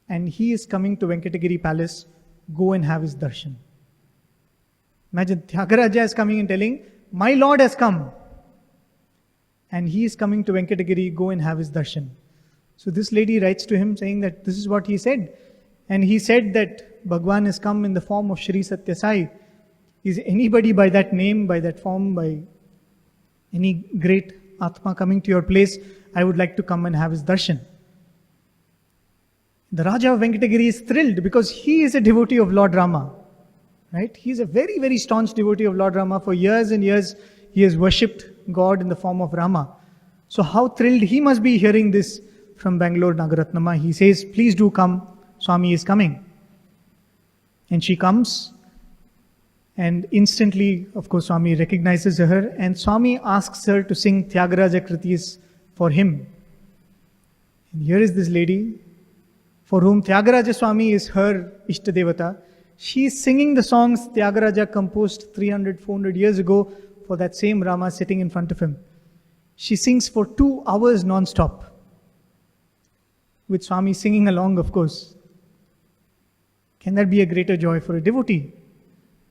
And he is coming to Venkatagiri Palace. Go and have his darshan. Imagine Tyagaraja is coming and telling, my Lord has come. And he is coming to Venkatagiri, go and have his darshan. So this lady writes to him saying that this is what he said. And he said that Bhagavan has come in the form of Shri Sathya Sai. Is anybody by that name, by that form, by any great Atma coming to your place, I would like to come and have his darshan. The Raja of Venkatagiri is thrilled because he is a devotee of Lord Rama. Right? He is a very, very staunch devotee of Lord Rama. For years and years, he has worshipped God in the form of Rama. So how thrilled he must be hearing this from Bangalore Nagaratnamma. He says, please do come, Swami is coming. And she comes, and instantly, of course, Swami recognizes her, and Swami asks her to sing Tyagaraja Kritis for him. And here is this lady, for whom Tyagaraja Swami is her Ishta Devata. She is singing the songs Tyagaraja composed 300, 400 years ago for that same Rama sitting in front of him. She sings for 2 hours non-stop, with Swami singing along, of course. Can that be a greater joy for a devotee?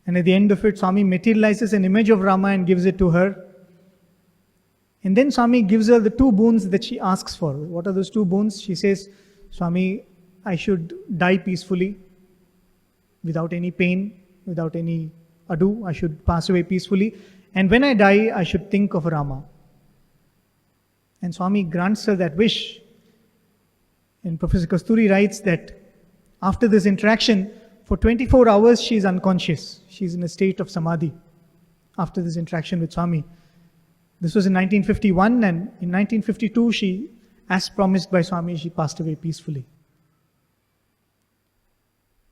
And at the end of it, Swami materializes an image of Rama and gives it to her. And then Swami gives her the 2 boons that she asks for. What are those 2 boons? She says, Swami, I should die peacefully, without any pain, without any ado. I should pass away peacefully. And when I die, I should think of Rama. And Swami grants her that wish. And Professor Kasturi writes that after this interaction, for 24 hours she is unconscious. She is in a state of samadhi after this interaction with Swami. This was in 1951, and in 1952 she, as promised by Swami, she passed away peacefully.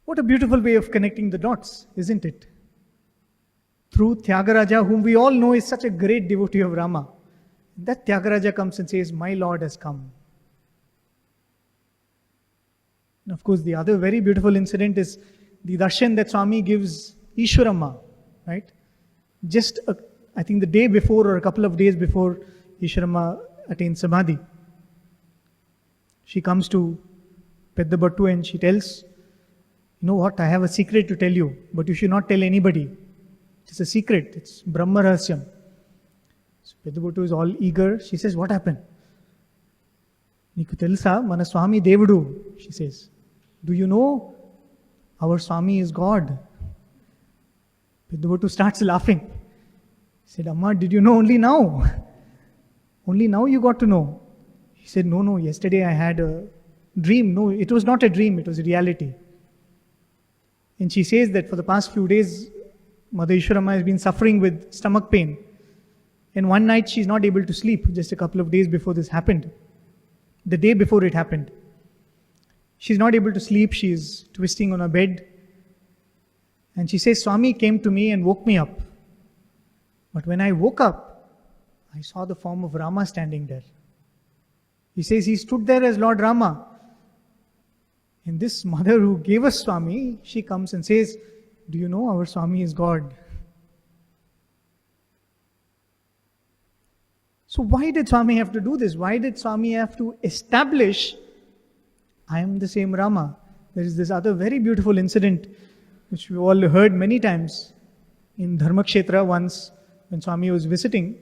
What a beautiful way of connecting the dots, isn't it? Through Tyagaraja, whom we all know is such a great devotee of Rama, that Tyagaraja comes and says, my Lord has come. And of course, the other very beautiful incident is the darshan that Swami gives Ishwaramma, right? Just, I think the day before or a couple of days before Ishwaramma attains Samadhi. She comes to Peddabhattu and she tells, you know what, I have a secret to tell you, but you should not tell anybody. It's a secret, it's Brahma Rahasyam. So Peddabhattu is all eager. She says, what happened? Niku telusa, mana Swami Devudu, she says. Do you know our Swami is God. Viduvatu starts laughing. He said, Amma, did you know only now? Only now you got to know. He said, no, yesterday I had a dream. No, it was not a dream, it was a reality. And she says that for the past few days, Mother Ishwarama has been suffering with stomach pain. And one night she's not able to sleep, just a couple of days before this happened. The day before it happened. She's not able to sleep, she's twisting on her bed. And she says, Swami came to me and woke me up. But when I woke up, I saw the form of Rama standing there. He says he stood there as Lord Rama. And this mother who gave us Swami, she comes and says, do you know our Swami is God? So why did Swami have to do this? Why did Swami have to establish, I am the same Rama? There is this other very beautiful incident which we all heard many times in Dharmakshetra once when Swami was visiting.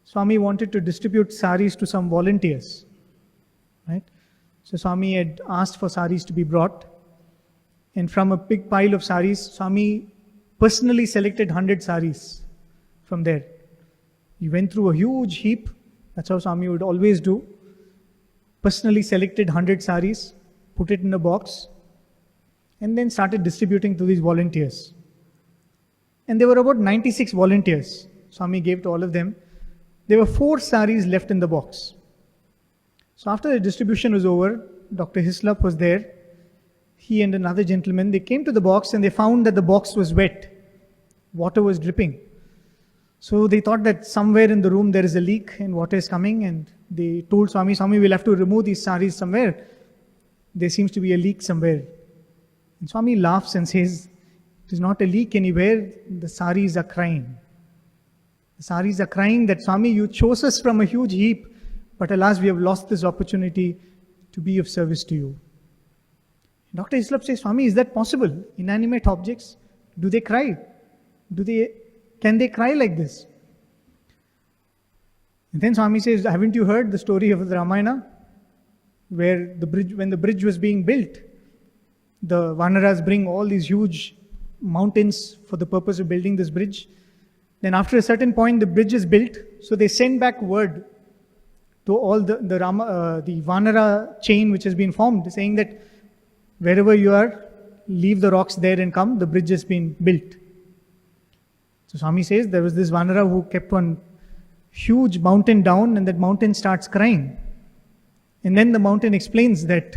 Swami wanted to distribute saris to some volunteers. Right? So Swami had asked for saris to be brought. And from a big pile of saris, Swami personally selected 100 saris from there. He went through a huge heap. That's how Swami would always do. Personally selected 100 saris, put it in a box, and then started distributing to these volunteers. And there were about 96 volunteers. Swami gave to all of them. There were 4 saris left in the box. So after the distribution was over, Dr. Hislop was there. He and another gentleman, they came to the box and they found that the box was wet. Water was dripping. So they thought that somewhere in the room there is a leak and water is coming, and they told Swami, Swami, we'll have to remove these saris somewhere. There seems to be a leak somewhere. And Swami laughs and says, it is not a leak anywhere, the saris are crying. The saris are crying that, Swami, you chose us from a huge heap, but alas, we have lost this opportunity to be of service to you. Dr. Hislop says, Swami, is that possible? Inanimate objects, do they cry? Can they cry like this? And then Swami says, haven't you heard the story of the Ramayana? Where when the bridge was being built, the Vanaras bring all these huge mountains for the purpose of building this bridge. Then after a certain point, the bridge is built, so they send back word to all the Vanara chain which has been formed, saying that wherever you are, leave the rocks there and come, the bridge has been built. So Swami says there was this Vanara who kept one huge mountain down, and that mountain starts crying. And then the mountain explains that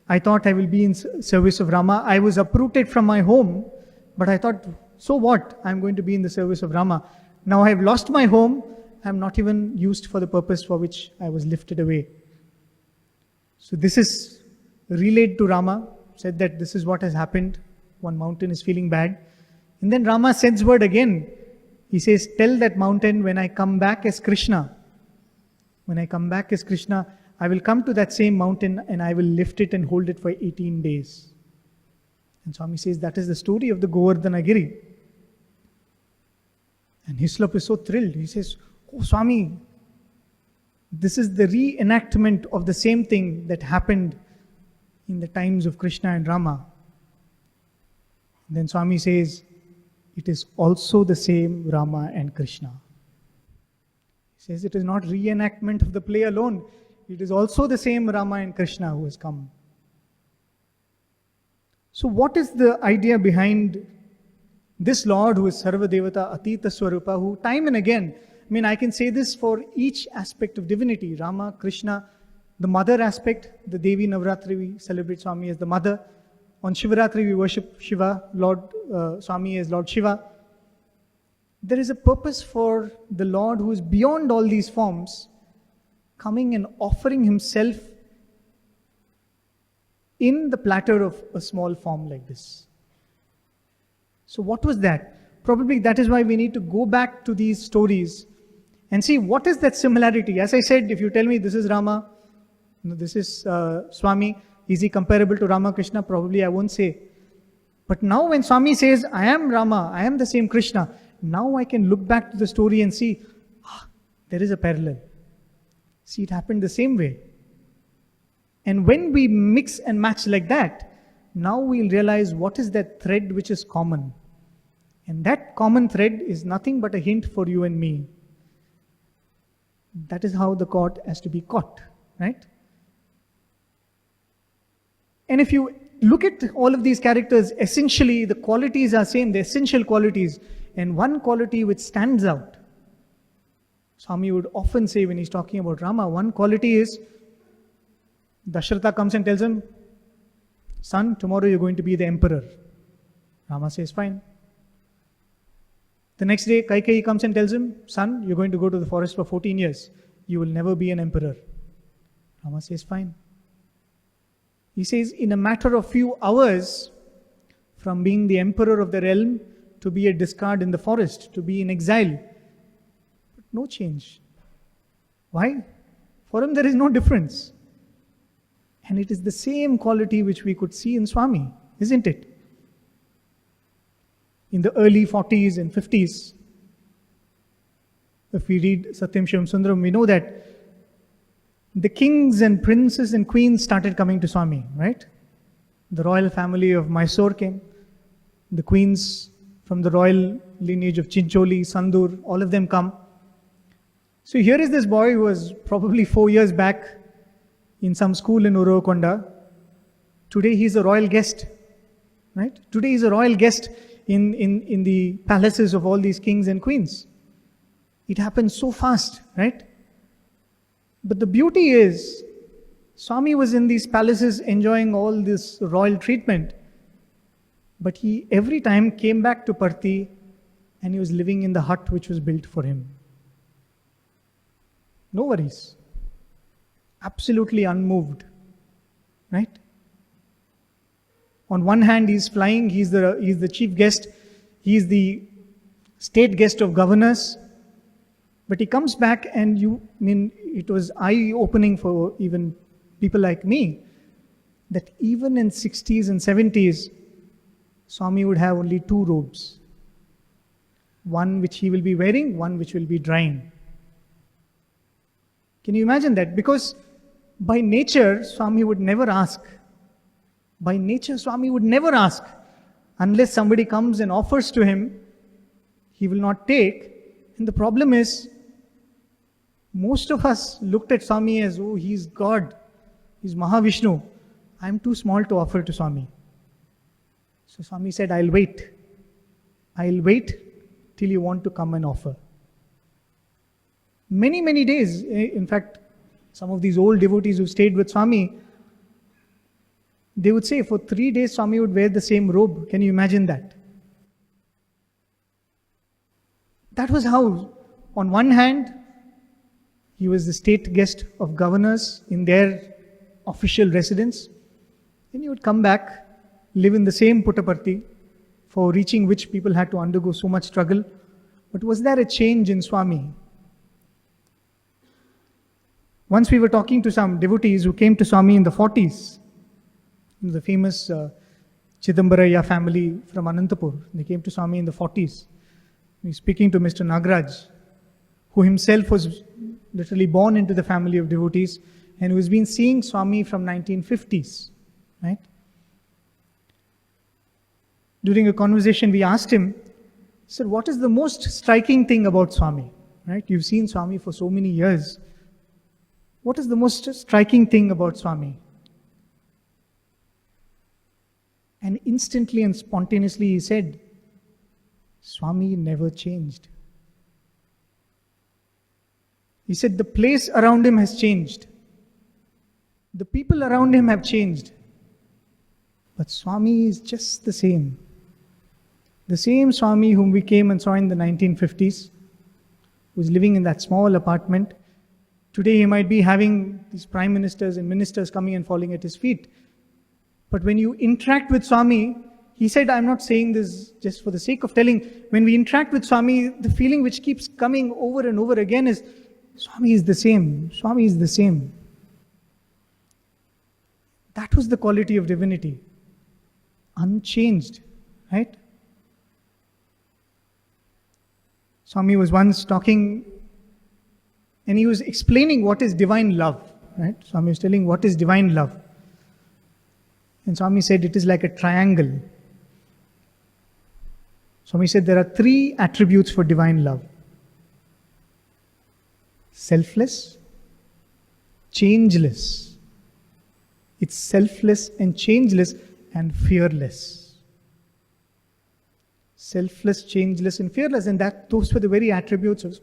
I thought I will be in service of Rama. I was uprooted from my home, but I thought, so what? I'm going to be in the service of Rama. Now I have lost my home. I'm not even used for the purpose for which I was lifted away. So this is relayed to Rama, said that this is what has happened. One mountain is feeling bad. And then Rama sends word again. He says, tell that mountain when I come back as Krishna. When I come back as Krishna, I will come to that same mountain and I will lift it and hold it for 18 days. And Swami says that is the story of the Govardhanagiri. And Hislop is so thrilled. He says, oh Swami, this is the reenactment of the same thing that happened in the times of Krishna and Rama. Then Swami says, it is also the same Rama and Krishna. He says it is not reenactment of the play alone. It is also the same Rama and Krishna who has come. So what is the idea behind this Lord who is Sarva Devata Atita Swarupa, who time and again, I can say this for each aspect of divinity, Rama, Krishna, the mother aspect, the Devi Navratri, we celebrate Swami as the mother. On Shivaratri we worship Shiva, Swami as Lord Shiva. There is a purpose for the Lord who is beyond all these forms, coming and offering himself in the platter of a small form like this. So what was that? Probably that is why we need to go back to these stories and see what is that similarity. As I said, if you tell me this is Rama, this is Swami, is he comparable to Ramakrishna? Probably I won't say. But now when Swami says, I am Rama, I am the same Krishna, now I can look back to the story and see, there is a parallel. See, it happened the same way. And when we mix and match like that, now we'll realize what is that thread which is common. And that common thread is nothing but a hint for you and me. That is how the cord has to be caught, right? And if you look at all of these characters, essentially the qualities are same, the essential qualities. And one quality which stands out, Swami would often say when he's talking about Rama, one quality is, Dasharatha comes and tells him, son, tomorrow you're going to be the emperor. Rama says, fine. The next day, Kaikeyi comes and tells him, son, you're going to go to the forest for 14 years. You will never be an emperor. Rama says, fine. He says, in a matter of few hours, from being the emperor of the realm to be a discard in the forest, to be in exile. But no change. Why? For him there is no difference. And it is the same quality which we could see in Swami, isn't it? In the early 40s and 50s, if we read Satyam Shivam Sundaram, we know that the kings and princes and queens started coming to Swami, right? The royal family of Mysore came. The queens from the royal lineage of Chincholi, Sandur, all of them come. So here is this boy who was probably 4 years back in some school in Uruvakonda. Today he's a royal guest, right? Today he's a royal guest in the palaces of all these kings and queens. It happens so fast, right? But the beauty is, Swami was in these palaces enjoying all this royal treatment. But he every time came back to Parthi and he was living in the hut which was built for him. No worries. Absolutely unmoved, right? On one hand, he's flying, he's the chief guest, he's the state guest of governors. But he comes back and it was eye-opening for even people like me, that even in 60s and 70s, Swami would have only 2 robes. One which he will be wearing, one which will be drying. Can you imagine that? Because by nature, Swami would never ask. By nature, Swami would never ask. Unless somebody comes and offers to him, he will not take. And the problem is, most of us looked at Swami as, oh, he's God, he's Mahavishnu. I'm too small to offer to Swami. So Swami said, I'll wait. I'll wait till you want to come and offer. Many, many days. In fact, some of these old devotees who stayed with Swami, they would say for 3 days Swami would wear the same robe. Can you imagine that? That was how, on one hand, he was the state guest of governors in their official residence. Then he would come back, live in the same Puttaparthi, for reaching which people had to undergo so much struggle. But was there a change in Swami? Once we were talking to some devotees who came to Swami in the 40s, the famous Chidambaraya family from Anantapur. They came to Swami in the 40s. We were speaking to Mr. Nagaraj, who himself was literally born into the family of devotees and who has been seeing Swami from 1950s, right? During a conversation, we asked him, sir, what is the most striking thing about Swami? Right? You've seen Swami for so many years. What is the most striking thing about Swami? And instantly and spontaneously he said, Swami never changed. He said the place around him has changed. The people around him have changed. But Swami is just the same. The same Swami whom we came and saw in the 1950s, who was living in that small apartment. Today he might be having these prime ministers and ministers coming and falling at his feet. But when you interact with Swami, he said, I'm not saying this just for the sake of telling. When we interact with Swami, the feeling which keeps coming over and over again is, Swami is the same. Swami is the same. That was the quality of divinity. Unchanged, right? Swami was once talking and he was explaining what is divine love, right? Swami was telling what is divine love. And Swami said it is like a triangle. Swami said there are 3 attributes for divine love: selfless, changeless. It's selfless and changeless and fearless. Selfless, changeless and fearless. And those were the very attributes of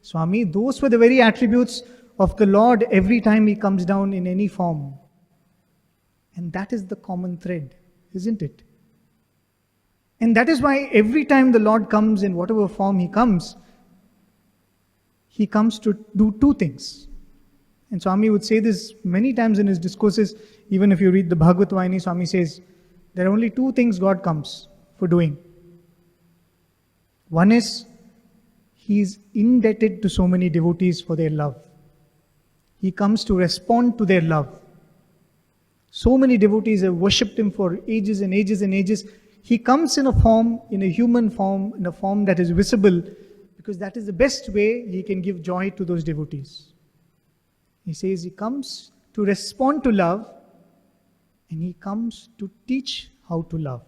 Swami. Those were the very attributes of the Lord every time He comes down in any form. And that is the common thread, isn't it? And that is why every time the Lord comes in whatever form He comes to do 2 things. And Swami would say this many times in his discourses. Even if you read the Bhagavad Vayani, Swami says, there are only 2 things God comes for doing. One is, He is indebted to so many devotees for their love. He comes to respond to their love. So many devotees have worshipped Him for ages and ages and ages. He comes in a form, in a human form, in a form that is visible, because that is the best way He can give joy to those devotees. He says He comes to respond to love, and He comes to teach how to love.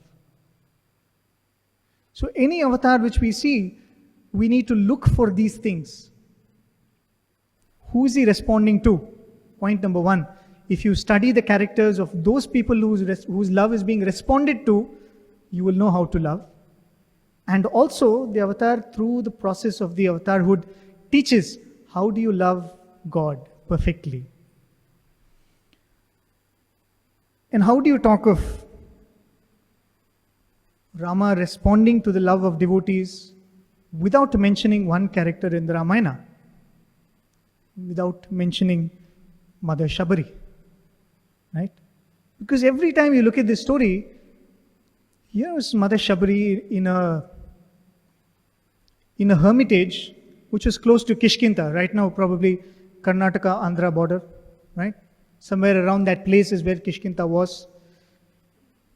So any avatar which we see, we need to look for these things. Who is He responding to? Point number 1. If you study the characters of those people whose love is being responded to, you will know how to love. And also, the avatar, through the process of the avatarhood, teaches how do you love God perfectly. And how do you talk of Rama responding to the love of devotees without mentioning one character in the Ramayana? Without mentioning Mother Shabari. Right? Because every time you look at this story, here is Mother Shabari in a hermitage which was close to Kishkinta. Right now, probably Karnataka, Andhra border. Right? Somewhere around that place is where Kishkinta was.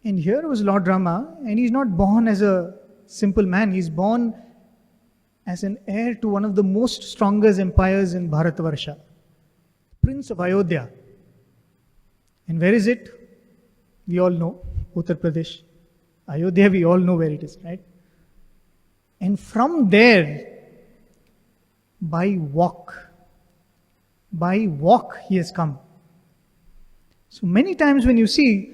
And here was Lord Rama, and he's not born as a simple man. He's born as an heir to one of the most strongest empires in Bharatavarsha. Prince of Ayodhya. And where is it? We all know, Uttar Pradesh. Ayodhya, we all know where it is, right? And from there, by walk he has come. So many times when you see,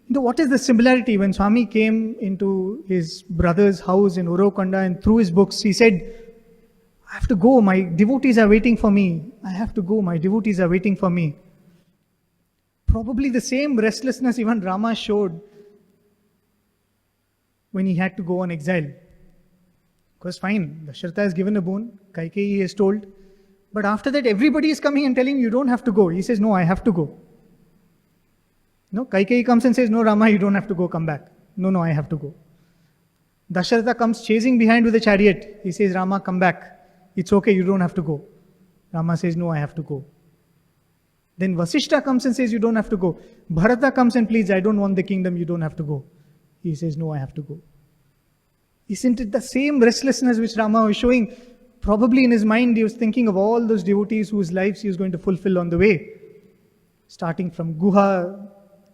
what is the similarity? When Swami came into his brother's house in Urukonda and through his books, he said, I have to go, my devotees are waiting for me. I have to go, my devotees are waiting for me. Probably the same restlessness even Rama showed when he had to go on exile. Because fine, Dasharatha has given a boon, Kaikeyi has told. But after that, everybody is coming and telling him, you don't have to go. He says, no, I have to go. No, Kaikeyi comes and says, no, Rama, you don't have to go, come back. No, I have to go. Dasharatha comes chasing behind with a chariot. He says, Rama, come back. It's okay, you don't have to go. Rama says, no, I have to go. Then Vasishta comes and says, you don't have to go. Bharata comes and pleads, I don't want the kingdom, you don't have to go. He says, no, I have to go. Isn't it the same restlessness which Rama was showing? Probably in his mind, he was thinking of all those devotees whose lives he was going to fulfill on the way. Starting from Guha,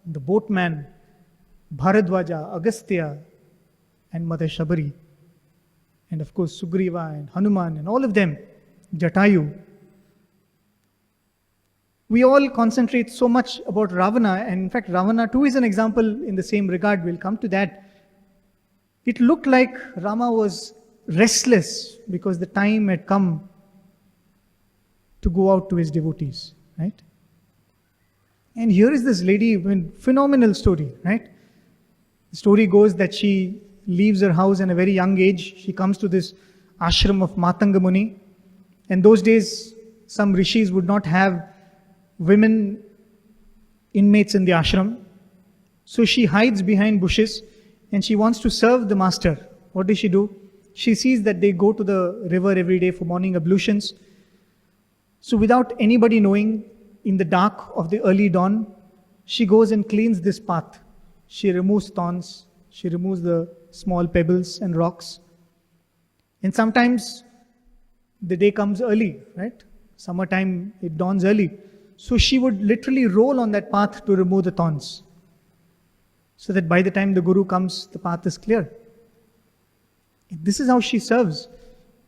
the boatman, Bharadwaja, Agastya, and Mother Shabari. And of course, Sugriva and Hanuman and all of them, Jatayu. We all concentrate so much about Ravana, and in fact, Ravana too is an example in the same regard. We'll come to that. It looked like Rama was restless because the time had come to go out to his devotees, right? And here is this lady, phenomenal story, right? The story goes that she leaves her house in a very young age. She comes to this ashram of Matanga Muni. And those days, some rishis would not have women inmates in the ashram. So she hides behind bushes and she wants to serve the master. What does she do? She sees that they go to the river every day for morning ablutions. So without anybody knowing, in the dark of the early dawn, she goes and cleans this path. She removes thorns, she removes the small pebbles and rocks. And sometimes the day comes early, right? Summertime, it dawns early. So she would literally roll on that path to remove the thorns. so that by the time the Guru comes, the path is clear. This is how she serves.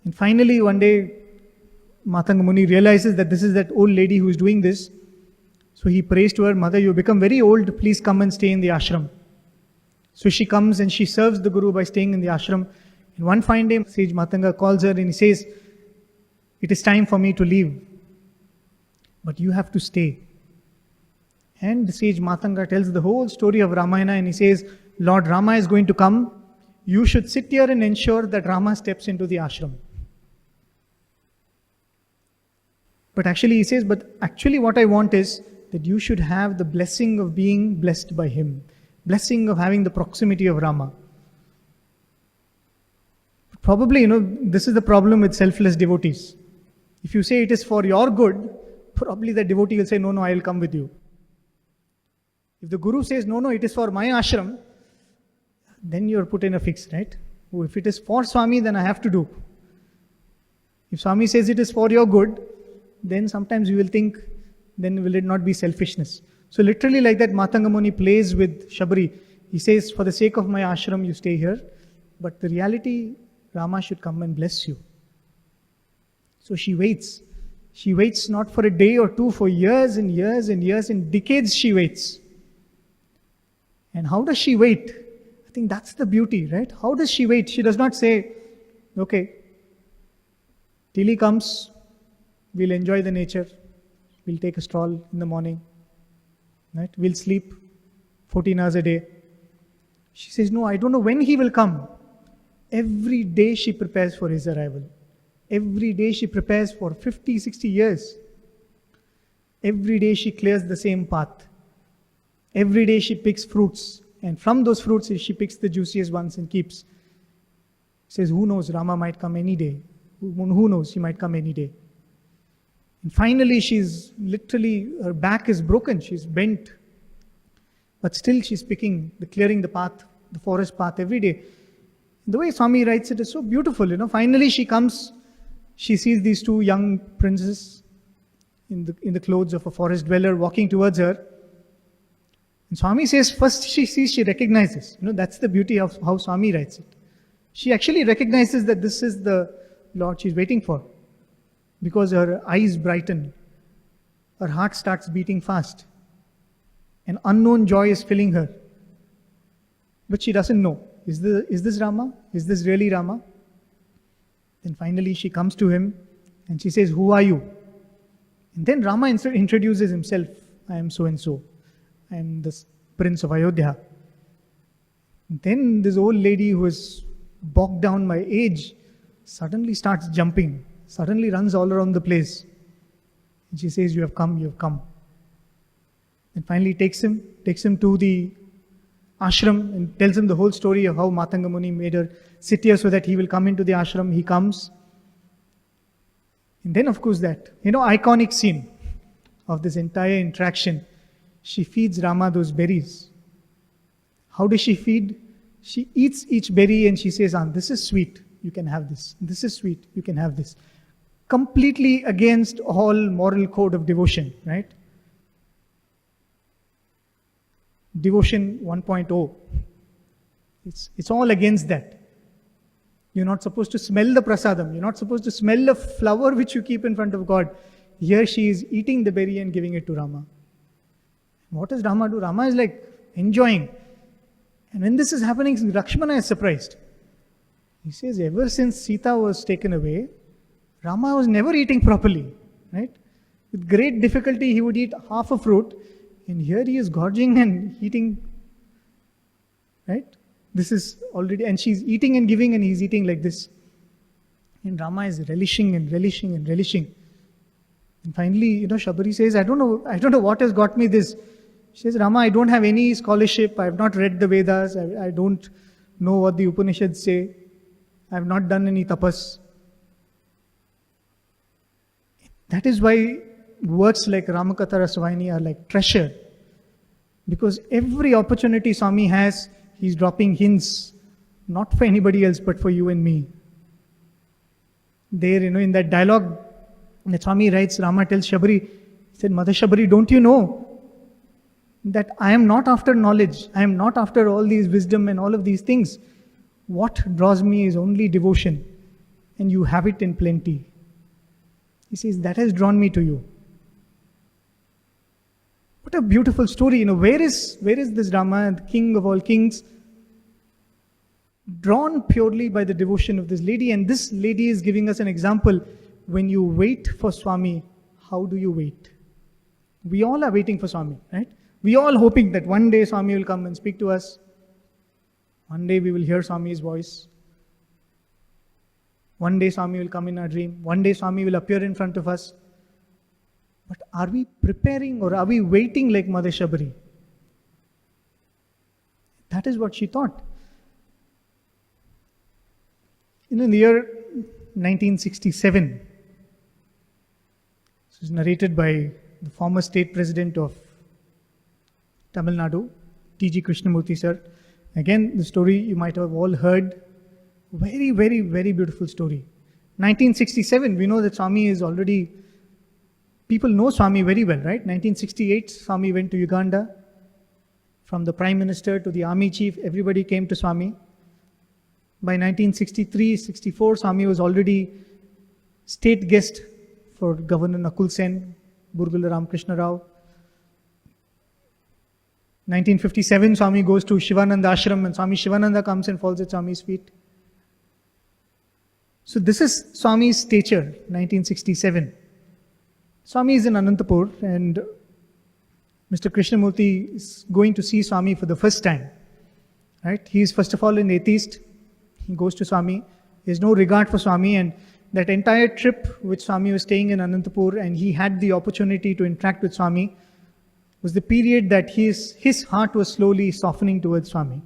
And finally, one day, Matanga Muni realizes that this is that old lady who is doing this. So he prays to her, Mother, you become very old, please come and stay in the ashram. So she comes and she serves the Guru by staying in the ashram. And one fine day, Sage Matanga calls her and he says, it is time for me to leave, but you have to stay. And the Sage Matanga tells the whole story of Ramayana and he says, Lord Rama is going to come. You should sit here and ensure that Rama steps into the ashram. But actually he says, but actually what I want is that you should have the blessing of being blessed by him. Blessing of having the proximity of Rama. Probably, this is the problem with selfless devotees. If you say it is for your good, probably the devotee will say, no, I will come with you. If the Guru says, no, it is for my ashram, then you are put in a fix, right? Oh, if it is for Swami, then I have to do. If Swami says it is for your good, then sometimes you will think, then will it not be selfishness? So literally like that, Matanga Muni plays with Shabari. He says, for the sake of my ashram, you stay here. But the reality, Rama should come and bless you. So she waits. She waits not for a day or two, for years and years and years and decades she waits. And how does she wait? I think that's the beauty, right? How does she wait? She does not say, okay, till he comes, we'll enjoy the nature. We'll take a stroll in the morning. Right? We'll sleep 14 hours a day. She says, no, I don't know when he will come. Every day she prepares for his arrival. Every day she prepares for 50, 60 years. Every day she clears the same path. Every day she picks fruits. And from those fruits she picks the juiciest ones and keeps. Says, who knows, Rama might come any day. Who knows, he might come any day. And finally she's literally, her back is broken, she's bent. But still she's clearing the path, the forest path every day. The way Swami writes it is so beautiful, Finally she comes, she sees these two young princes in the clothes of a forest dweller walking towards her. And Swami says, first she recognizes. That's the beauty of how Swami writes it. She actually recognizes that this is the Lord she's waiting for. Because her eyes brighten. Her heart starts beating fast. An unknown joy is filling her. But she doesn't know. Is this Rama? Is this really Rama? Then finally she comes to him and she says, who are you? And then Rama introduces himself. I am so and so. I am the Prince of Ayodhya. And then this old lady who is bogged down by age suddenly starts jumping. Suddenly runs all around the place. And she says, you have come. And finally takes him to the ashram and tells him the whole story of how Matanga Muni made her sit here so that he will come into the ashram. He comes. And then of course that, iconic scene of this entire interaction. She feeds Rama those berries. How does she feed? She eats each berry and she says, this is sweet, you can have this. This is sweet, you can have this. Completely against all moral code of devotion, right? Devotion 1.0. It's all against that. You're not supposed to smell the prasadam. You're not supposed to smell the flower which you keep in front of God. Here she is eating the berry and giving it to Rama. What does Rama do? Rama is like enjoying. And when this is happening, Lakshmana is surprised. He says, ever since Sita was taken away, Rama was never eating properly, right? With great difficulty, he would eat half a fruit, and here he is gorging and eating, right? This is already, and she's eating and giving, and he's eating like this. And Rama is relishing and relishing and relishing. And finally, Shabari says, I don't know what has got me this. She says, Rama, I don't have any scholarship. I have not read the Vedas. I don't know what the Upanishads say. I have not done any tapas. That is why words like Ramakatha Rasavayani are like treasure. Because every opportunity Swami has, he's dropping hints, not for anybody else, but for you and me. There, in that dialogue, that Swami writes, Rama tells Shabari, he said, Mother Shabari, don't you know that I am not after knowledge, I am not after all these wisdom and all of these things. What draws me is only devotion, and you have it in plenty. He says, that has drawn me to you. What a beautiful story. Where is this Rama, the king of all kings, drawn purely by the devotion of this lady? And this lady is giving us an example. When you wait for Swami, how do you wait? We all are waiting for Swami, right? We all hoping that one day Swami will come and speak to us. One day we will hear Swami's voice. One day Swami will come in our dream. One day Swami will appear in front of us. But are we preparing, or are we waiting like Mother Shabari? That is what she thought. In the year 1967, this is narrated by the former state president of Tamil Nadu, T.G. Krishnamurti sir. Again, the story you might have all heard. Very, very, very beautiful story. 1967, we know that Swami is already, people know Swami very well, right? 1968, Swami went to Uganda. From the Prime Minister to the Army Chief, everybody came to Swami. By 1963-64, Swami was already state guest for Governor Nakul Sen, Burgula Ramakrishna Rao. 1957, Swami goes to Shivananda Ashram, and Swami Shivananda comes and falls at Swami's feet. So this is Swami's stature, 1967. Swami is in Anantapur, and Mr. Krishnamurti is going to see Swami for the first time. Right? He is first of all an atheist. He goes to Swami. He has no regard for Swami, and that entire trip which Swami was staying in Anantapur, and he had the opportunity to interact with Swami, was the period that his heart was slowly softening towards Swami.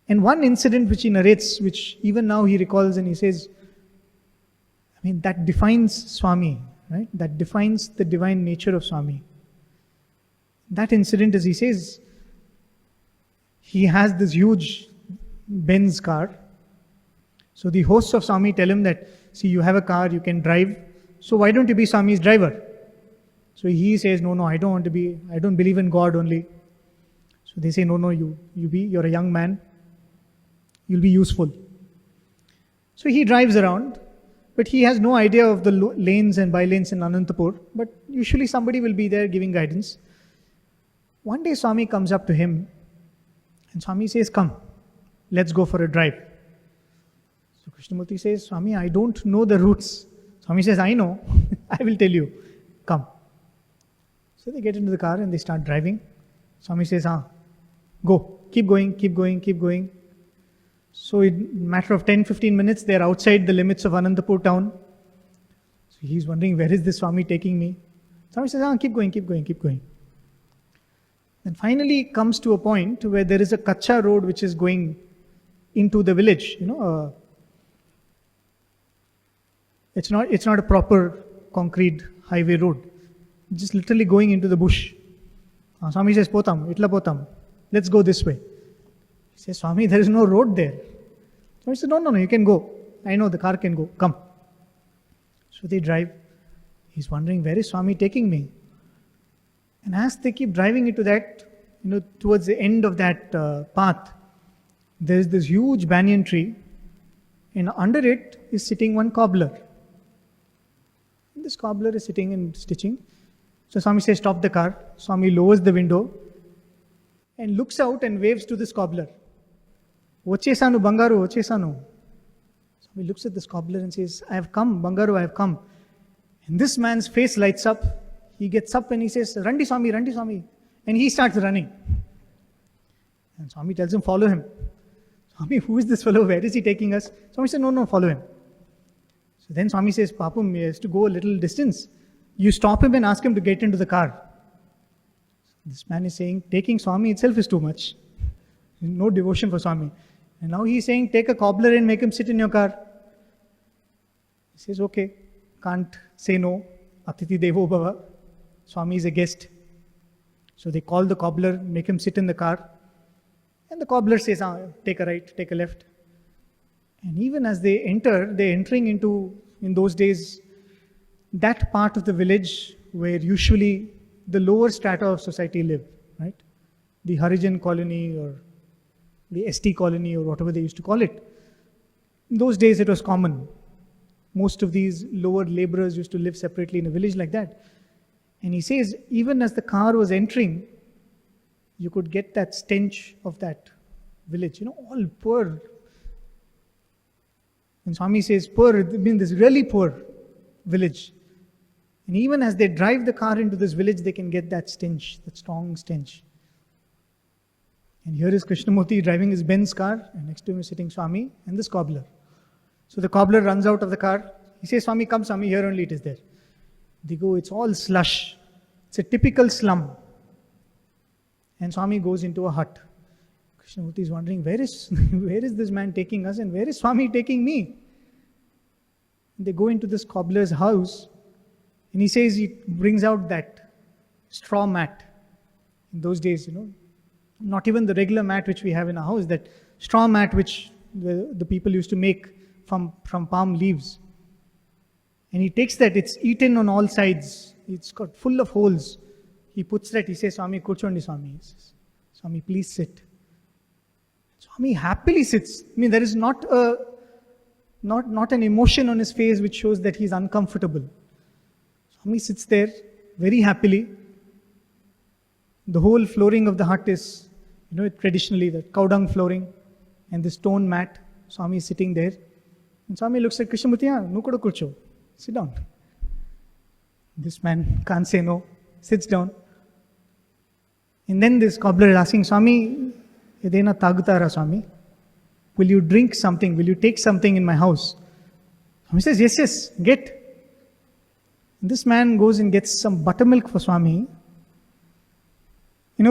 And one incident which he narrates, which even now he recalls, and he says, that defines Swami, right? That defines the divine nature of Swami. That incident, as he says, he has this huge Benz car. So the hosts of Swami tell him that, see, you have a car, you can drive, so why don't you be Swami's driver? So he says, no, I don't want to be, I don't believe in God only. So they say, no, you're a young man, you'll be useful. So he drives around, but he has no idea of the lanes and by-lanes in Anantapur, but usually somebody will be there giving guidance. One day Swami comes up to him, and Swami says, come, let's go for a drive. So Krishnamurti says, Swami, I don't know the routes. Swami says, I know, I will tell you, come. So they get into the car and they start driving. Swami says, go, keep going. So in a matter of 10-15 minutes, they're outside the limits of Anantapur town. So he's wondering, where is this Swami taking me? Swami says, keep going. Then finally comes to a point where there is a kacha road which is going into the village. It's not a proper concrete highway road. Just literally going into the bush. Swami says, Potam, let's go this way. He says, Swami, there is no road there. Swami says, no, you can go. I know the car can go, come. So they drive. He's wondering, where is Swami taking me? And as they keep driving into that, towards the end of that path, there is this huge banyan tree, and under it is sitting one cobbler. And this cobbler is sitting and stitching. So Swami says, stop the car. Swami lowers the window and looks out and waves to this cobbler. Ochesanu, Bangaru, Ochesanu. Swami looks at this cobbler and says, I have come, Bangaru, I have come. And this man's face lights up. He gets up and he says, Randi Swami. And he starts running. And Swami tells him, follow him. Swami, who is this fellow? Where is he taking us? Swami said, no, follow him. So then Swami says, Papum, he has to go a little distance. You stop him and ask him to get into the car. This man is saying, taking Swami itself is too much. No devotion for Swami. And now he is saying, take a cobbler and make him sit in your car. He says, okay, can't say no. Atiti Devo Bhava. Swami is a guest. So they call the cobbler, make him sit in the car. And the cobbler says, take a right, take a left. And even as they're entering into, in those days, that part of the village where usually the lower strata of society live, right? The Harijan colony or the ST colony or whatever they used to call it. In those days it was common. Most of these lower laborers used to live separately in a village like that. And he says, even as the car was entering, you could get that stench of that village, all poor. And Swami says, poor, I mean this really poor village. And even as they drive the car into this village, they can get that stench, that strong stench. And here is Krishnamurti driving his Benz car, and next to him is sitting Swami and this cobbler. So the cobbler runs out of the car. He says, Swami, come Swami, here only it is there. They go, it's all slush. It's a typical slum. And Swami goes into a hut. Krishnamurti is wondering, where is this man taking us and where is Swami taking me? And they go into this cobbler's house and he says he brings out that straw mat. In those days, not even the regular mat which we have in our house, that straw mat which the people used to make from palm leaves. And he takes that, it's eaten on all sides. It's got full of holes. He puts that, he says, Swami, kurchondi Swami. He says, Swami, please sit. Swami happily sits. I mean, there is not an emotion on his face which shows that he's uncomfortable. Swami sits there very happily. The whole flooring of the hut is, traditionally the cow dung flooring and the stone mat. Swami is sitting there. And Swami looks at Krishnamurti, nu kuda kurcho. Sit down. This man can't say no. Sits down. And then this cobbler is asking, Swami, edena tagutara Swami? Will you drink something? Will you take something in my house? Swami says, yes, get. And this man goes and gets some buttermilk for Swami. It's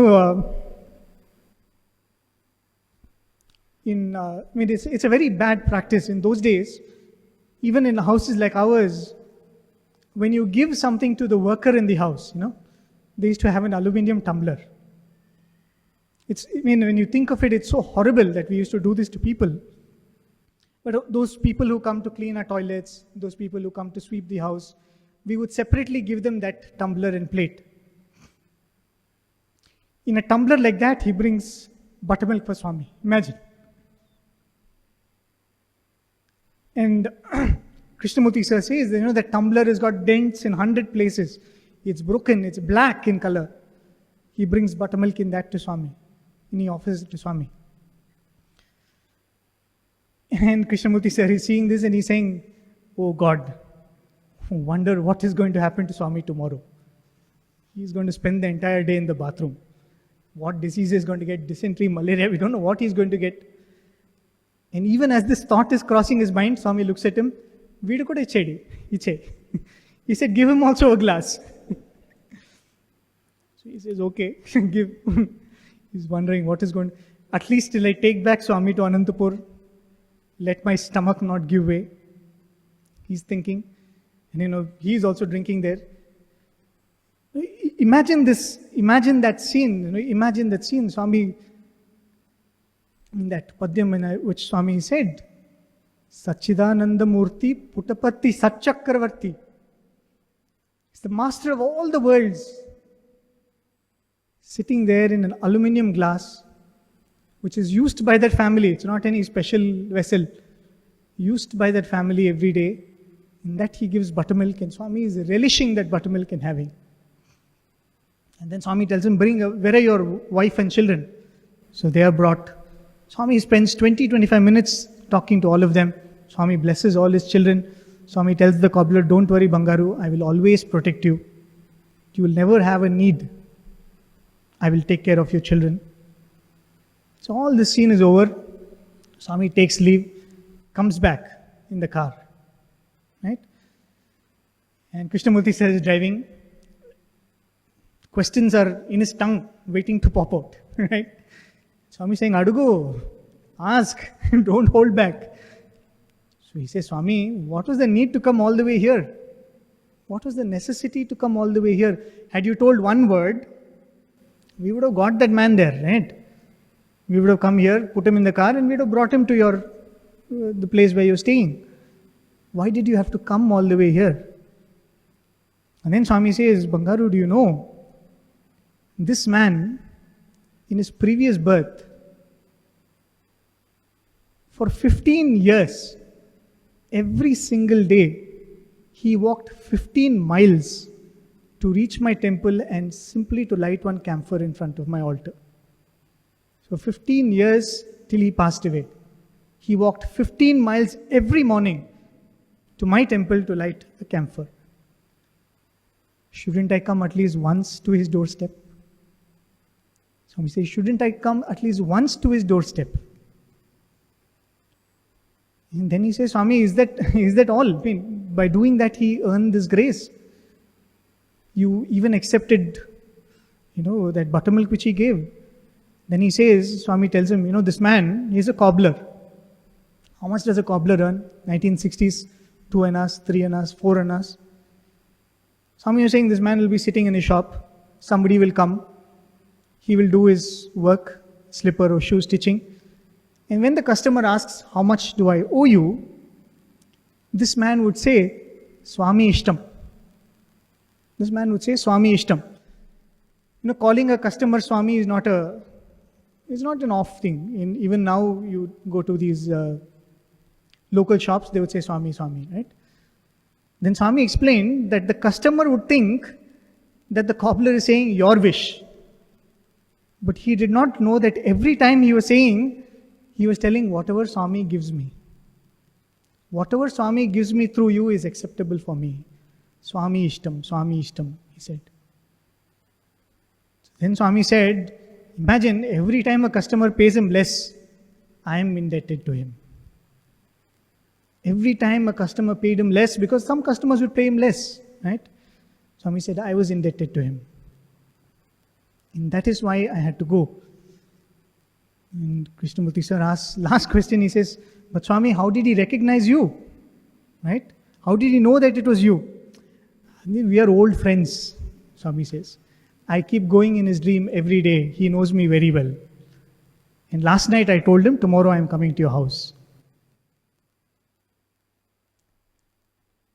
a very bad practice. In those days, even in houses like ours, when you give something to the worker in the house, they used to have an aluminium tumbler. When you think of it, it's so horrible that we used to do this to people. But those people who come to clean our toilets, those people who come to sweep the house, we would separately give them that tumbler and plate. In a tumbler like that, he brings buttermilk for Swami. Imagine. And Krishnamurti sir says, that tumbler has got dents in 100 places. It's broken, it's black in color. He brings buttermilk in that to Swami. And he offers it to Swami. And Krishnamurti sir is seeing this and he's saying, oh God, wonder what is going to happen to Swami tomorrow. He's going to spend the entire day in the bathroom. What disease is going to get? Dysentery, malaria, we don't know what he's going to get. And even as this thought is crossing his mind, Swami looks at him, Veedu kuda iche. He said, give him also a glass. So he says, okay, give. He's wondering what is going to, at least till I take back Swami to Anantapur, let my stomach not give way. He's thinking, and he's also drinking there. Imagine that scene, Swami, in that Padyam which Swami said, Sachidananda Murti Puttapatti Satchakravarti. It's the master of all the worlds, sitting there in an aluminium glass, which is used by that family. It's not any special vessel. Used by that family every day. In that he gives buttermilk, and Swami is relishing that buttermilk and having. And then Swami tells him, where are your wife and children? So they are brought. Swami spends 20-25 minutes talking to all of them. Swami blesses all his children. Swami tells the cobbler, don't worry Bangaru, I will always protect you. You will never have a need. I will take care of your children. So all this scene is over. Swami takes leave, comes back in the car. Right? And Krishnamurti sir is driving. Questions are in his tongue, waiting to pop out. Right? Swami saying, Adugo, ask, don't hold back. So he says, Swami, what was the need to come all the way here? What was the necessity to come all the way here? Had you told one word, we would have got that man there, right? We would have come here, put him in the car, and we would have brought him to the place where you're staying. Why did you have to come all the way here? And then Swami says, Bangaru, do you know This man, in his previous birth, for 15 years, every single day, he walked 15 miles to reach my temple and simply to light one camphor in front of my altar. So 15 years till he passed away. He walked 15 miles every morning to my temple to light a camphor. Shouldn't I come at least once to his doorstep? Swami says, shouldn't I come at least once to his doorstep? And then he says, Swami, is that all? I mean, by doing that, he earned this grace. You even accepted, that buttermilk which he gave. Then he says, Swami tells him, this man, he's a cobbler. How much does a cobbler earn? 1960s, 2 annas, 3 annas, 4 annas. Swami is saying this man will be sitting in his shop. Somebody will come. He will do his work, slipper or shoe stitching. And when the customer asks, how much do I owe you? This man would say, Swami Ishtam. This man would say, Swami Ishtam. Calling a customer Swami is not an off thing. Even now, you go to these local shops, they would say Swami, Swami, right? Then Swami explained that the customer would think that the cobbler is saying your wish. But he did not know that every time he was saying, he was telling whatever Swami gives me. Whatever Swami gives me through you is acceptable for me. Swami Ishtam, he said. Then Swami said, imagine every time a customer pays him less, I am indebted to him. Every time a customer paid him less, because some customers would pay him less, right? Swami said, I was indebted to him. And that is why I had to go. And Krishnamurti sir asks, last question, he says, but Swami, how did he recognize you? Right? How did he know that it was you? I mean, we are old friends, Swami says. I keep going in his dream every day. He knows me very well. And last night I told him, tomorrow I am coming to your house.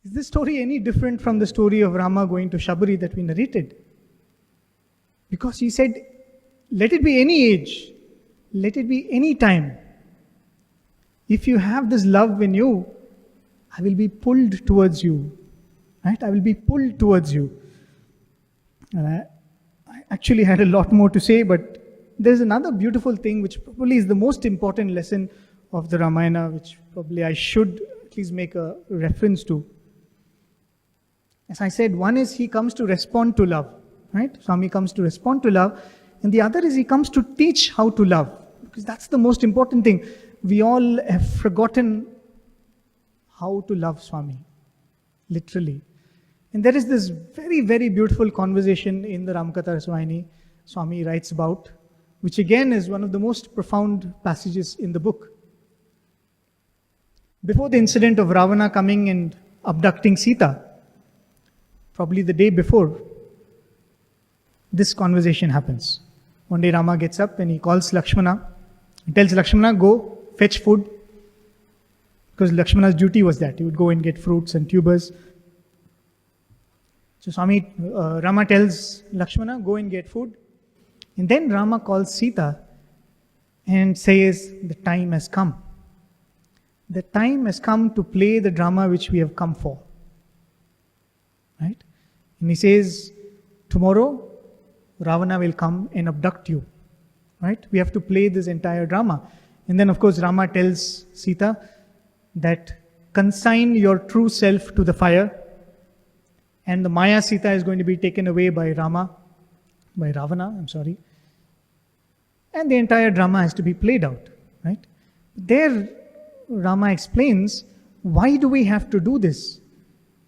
Is this story any different from the story of Rama going to Shabari that we narrated? Because he said, let it be any age, let it be any time. If you have this love in you, I will be pulled towards you. Right? I will be pulled towards you. And I actually had a lot more to say, but there's another beautiful thing which probably is the most important lesson of the Ramayana, which probably I should at least make a reference to. As I said, one is he comes to respond to love. Right? Swami comes to respond to love. And the other is he comes to teach how to love. Because that's the most important thing. We all have forgotten how to love Swami. Literally. And there is this very, very beautiful conversation in the Ramakatha Raswayani Swami writes about, which again is one of the most profound passages in the book. Before the incident of Ravana coming and abducting Sita, probably the day before, this conversation happens. One day Rama gets up and he calls Lakshmana. He tells Lakshmana, go fetch food. Because Lakshmana's duty was that. He would go and get fruits and tubers. So Rama tells Lakshmana, go and get food. And then Rama calls Sita and says, the time has come. The time has come to play the drama which we have come for. Right? And he says, tomorrow, Ravana will come and abduct you. Right? We have to play this entire drama. And then, of course, Rama tells Sita that consign your true self to the fire. And the Maya Sita is going to be taken away by Ravana. And the entire drama has to be played out. Right? There, Rama explains, why do we have to do this?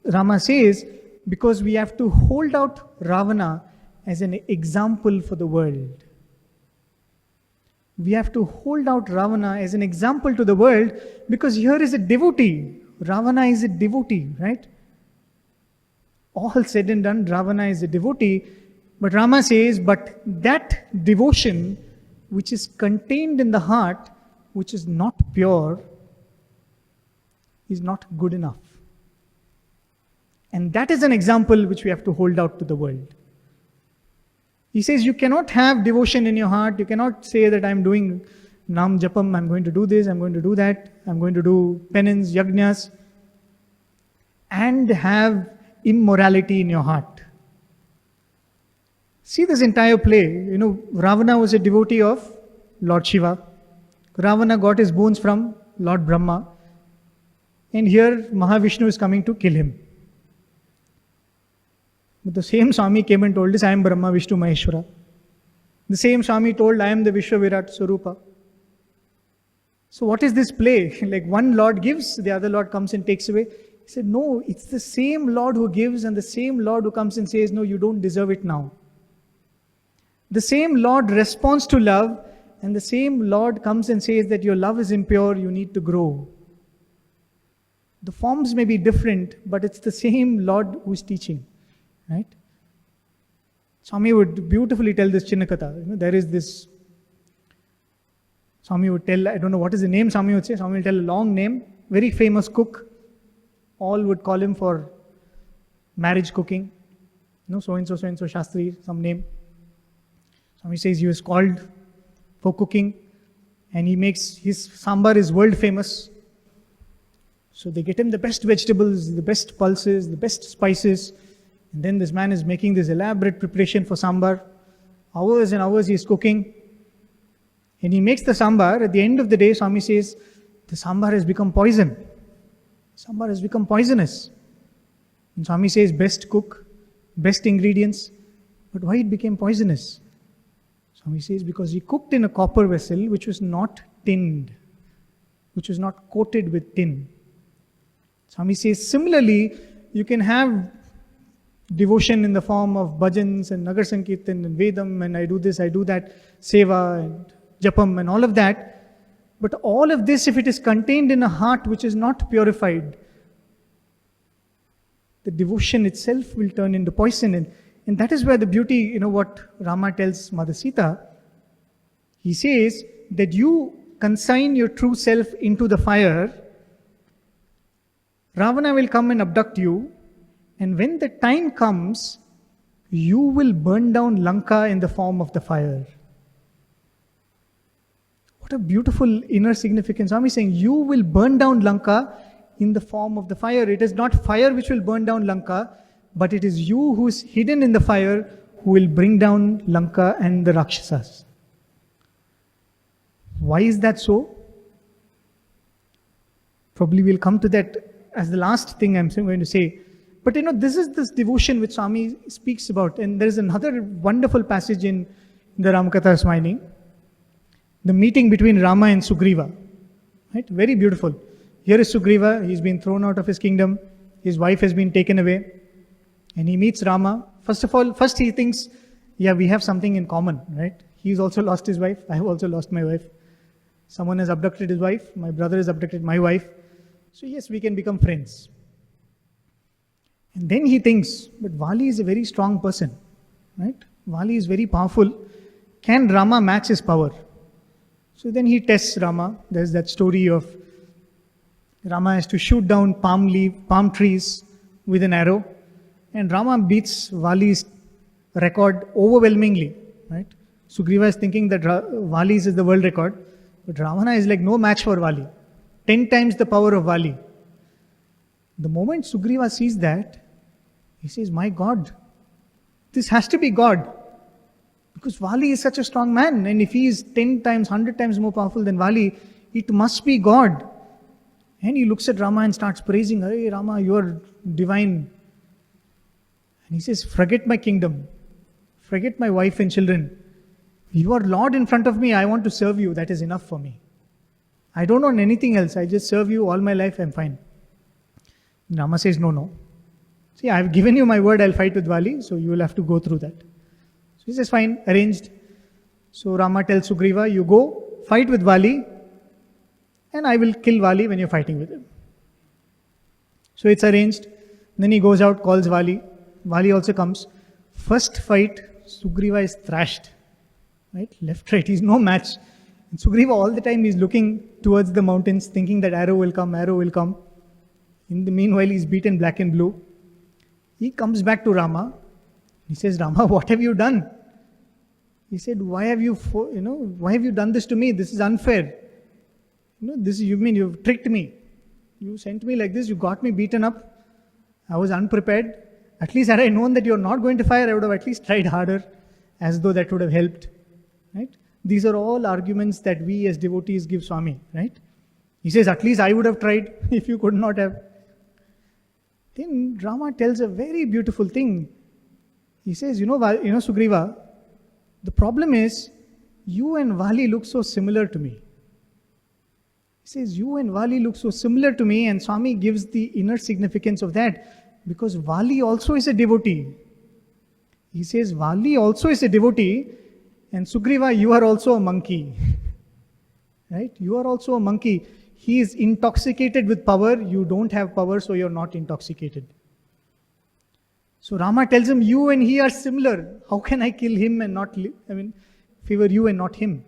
Rama says, because we have to hold out Ravana as an example for the world. We have to hold out Ravana as an example to the world because here is a devotee. Ravana is a devotee, right? All said and done, Ravana is a devotee. But Rama says, but that devotion which is contained in the heart, which is not pure, is not good enough. And that is an example which we have to hold out to the world. He says you cannot have devotion in your heart. You cannot say that I'm doing Nam Japam, I'm going to do this, I'm going to do that, I'm going to do penance, yajnas, and have immorality in your heart. See this entire play. Ravana was a devotee of Lord Shiva. Ravana got his boons from Lord Brahma. And here Mahavishnu is coming to kill him. But the same Swami came and told us, I am Brahma, Vishnu, Maheshwara. The same Swami told, I am the Vishwa Virat Swarupa. So what is this play? Like one Lord gives, the other Lord comes and takes away. He said, no, it's the same Lord who gives and the same Lord who comes and says, no, you don't deserve it now. The same Lord responds to love, and the same Lord comes and says that your love is impure, you need to grow. The forms may be different, but it's the same Lord who's teaching. Right? Swami would beautifully tell this Chinnakatha. There is this, Swami would tell, I don't know what is the name Swami would say, Swami will tell a long name, very famous cook. All would call him for marriage cooking. So-and-so Shastri, some name. Swami says he was called for cooking, and he makes, his sambar is world famous. So they get him the best vegetables, the best pulses, the best spices. And then this man is making this elaborate preparation for sambar. Hours and hours he is cooking. And he makes the sambar. At the end of the day, Swami says, the sambar has become poison. Sambar has become poisonous. And Swami says, best cook, best ingredients. But why it became poisonous? Swami says, because he cooked in a copper vessel which was not tinned, which was not coated with tin. Swami says, similarly, you can have devotion in the form of bhajans and nagar sankirtan and vedam and I do this, I do that, seva and japam and all of that. But all of this, if it is contained in a heart which is not purified, the devotion itself will turn into poison. And that is where the beauty, what Rama tells Mother Sita. He says that you consign your true self into the fire, Ravana will come and abduct you, and when the time comes, you will burn down Lanka in the form of the fire. What a beautiful inner significance. Swami is saying, you will burn down Lanka in the form of the fire. It is not fire which will burn down Lanka, but it is you who is hidden in the fire who will bring down Lanka and the Rakshasas. Why is that so? Probably we'll come to that as the last thing I'm going to say. But this is this devotion which Swami speaks about. And there is another wonderful passage in the Ramakatha Smiling. The meeting between Rama and Sugriva. Right? Very beautiful. Here is Sugriva. He's been thrown out of his kingdom. His wife has been taken away. And he meets Rama. First he thinks, yeah, we have something in common. Right? He's also lost his wife. I have also lost my wife. Someone has abducted his wife. My brother has abducted my wife. So yes, we can become friends. And then he thinks, but Vali is a very strong person, right? Vali is very powerful. Can Rama match his power? So then he tests Rama. There's that story of Rama has to shoot down palm trees with an arrow. And Rama beats Vali's record overwhelmingly, right? Sugriva is thinking that Vali's is the world record. But Ravana is like no match for Vali. 10 times the power of Vali. The moment Sugriva sees that, he says, my God, this has to be God. Because Vali is such a strong man. And if he is 10 times, 100 times more powerful than Vali, it must be God. And he looks at Rama and starts praising, hey Rama, you are divine. And he says, forget my kingdom. Forget my wife and children. You are Lord in front of me. I want to serve you. That is enough for me. I don't want anything else. I just serve you all my life. I'm fine. And Rama says, no. See, I've given you my word. I'll fight with Vali. So you will have to go through that. So he says, fine, arranged. So Rama tells Sugriva, you go fight with Vali. And I will kill Vali when you're fighting with him. So it's arranged. Then he goes out, calls Vali. Vali also comes. First fight, Sugriva is thrashed. Right? Left, right. He's no match. And Sugriva all the time is looking towards the mountains, thinking that arrow will come. In the meanwhile, he's beaten black and blue. He comes back to Rama. He says, Rama, what have you done? He said, why have you done this to me? This is unfair. You've tricked me. You sent me like this, you got me beaten up. I was unprepared. At least had I known that you're not going to fire, I would have at least tried harder, as though that would have helped. Right? These are all arguments that we as devotees give Swami, right? He says, at least I would have tried if you could not have. Then Rama tells a very beautiful thing. He says, Sugriva, the problem is, you and Vali look so similar to me. He says, you and Vali look so similar to me, and Swami gives the inner significance of that, because Vali also is a devotee. He says, Vali also is a devotee, and Sugriva, you are also a monkey. Right? You are also a monkey. He is intoxicated with power. You don't have power, so you're not intoxicated. So Rama tells him, you and he are similar. How can I kill him and not, favor you and not him?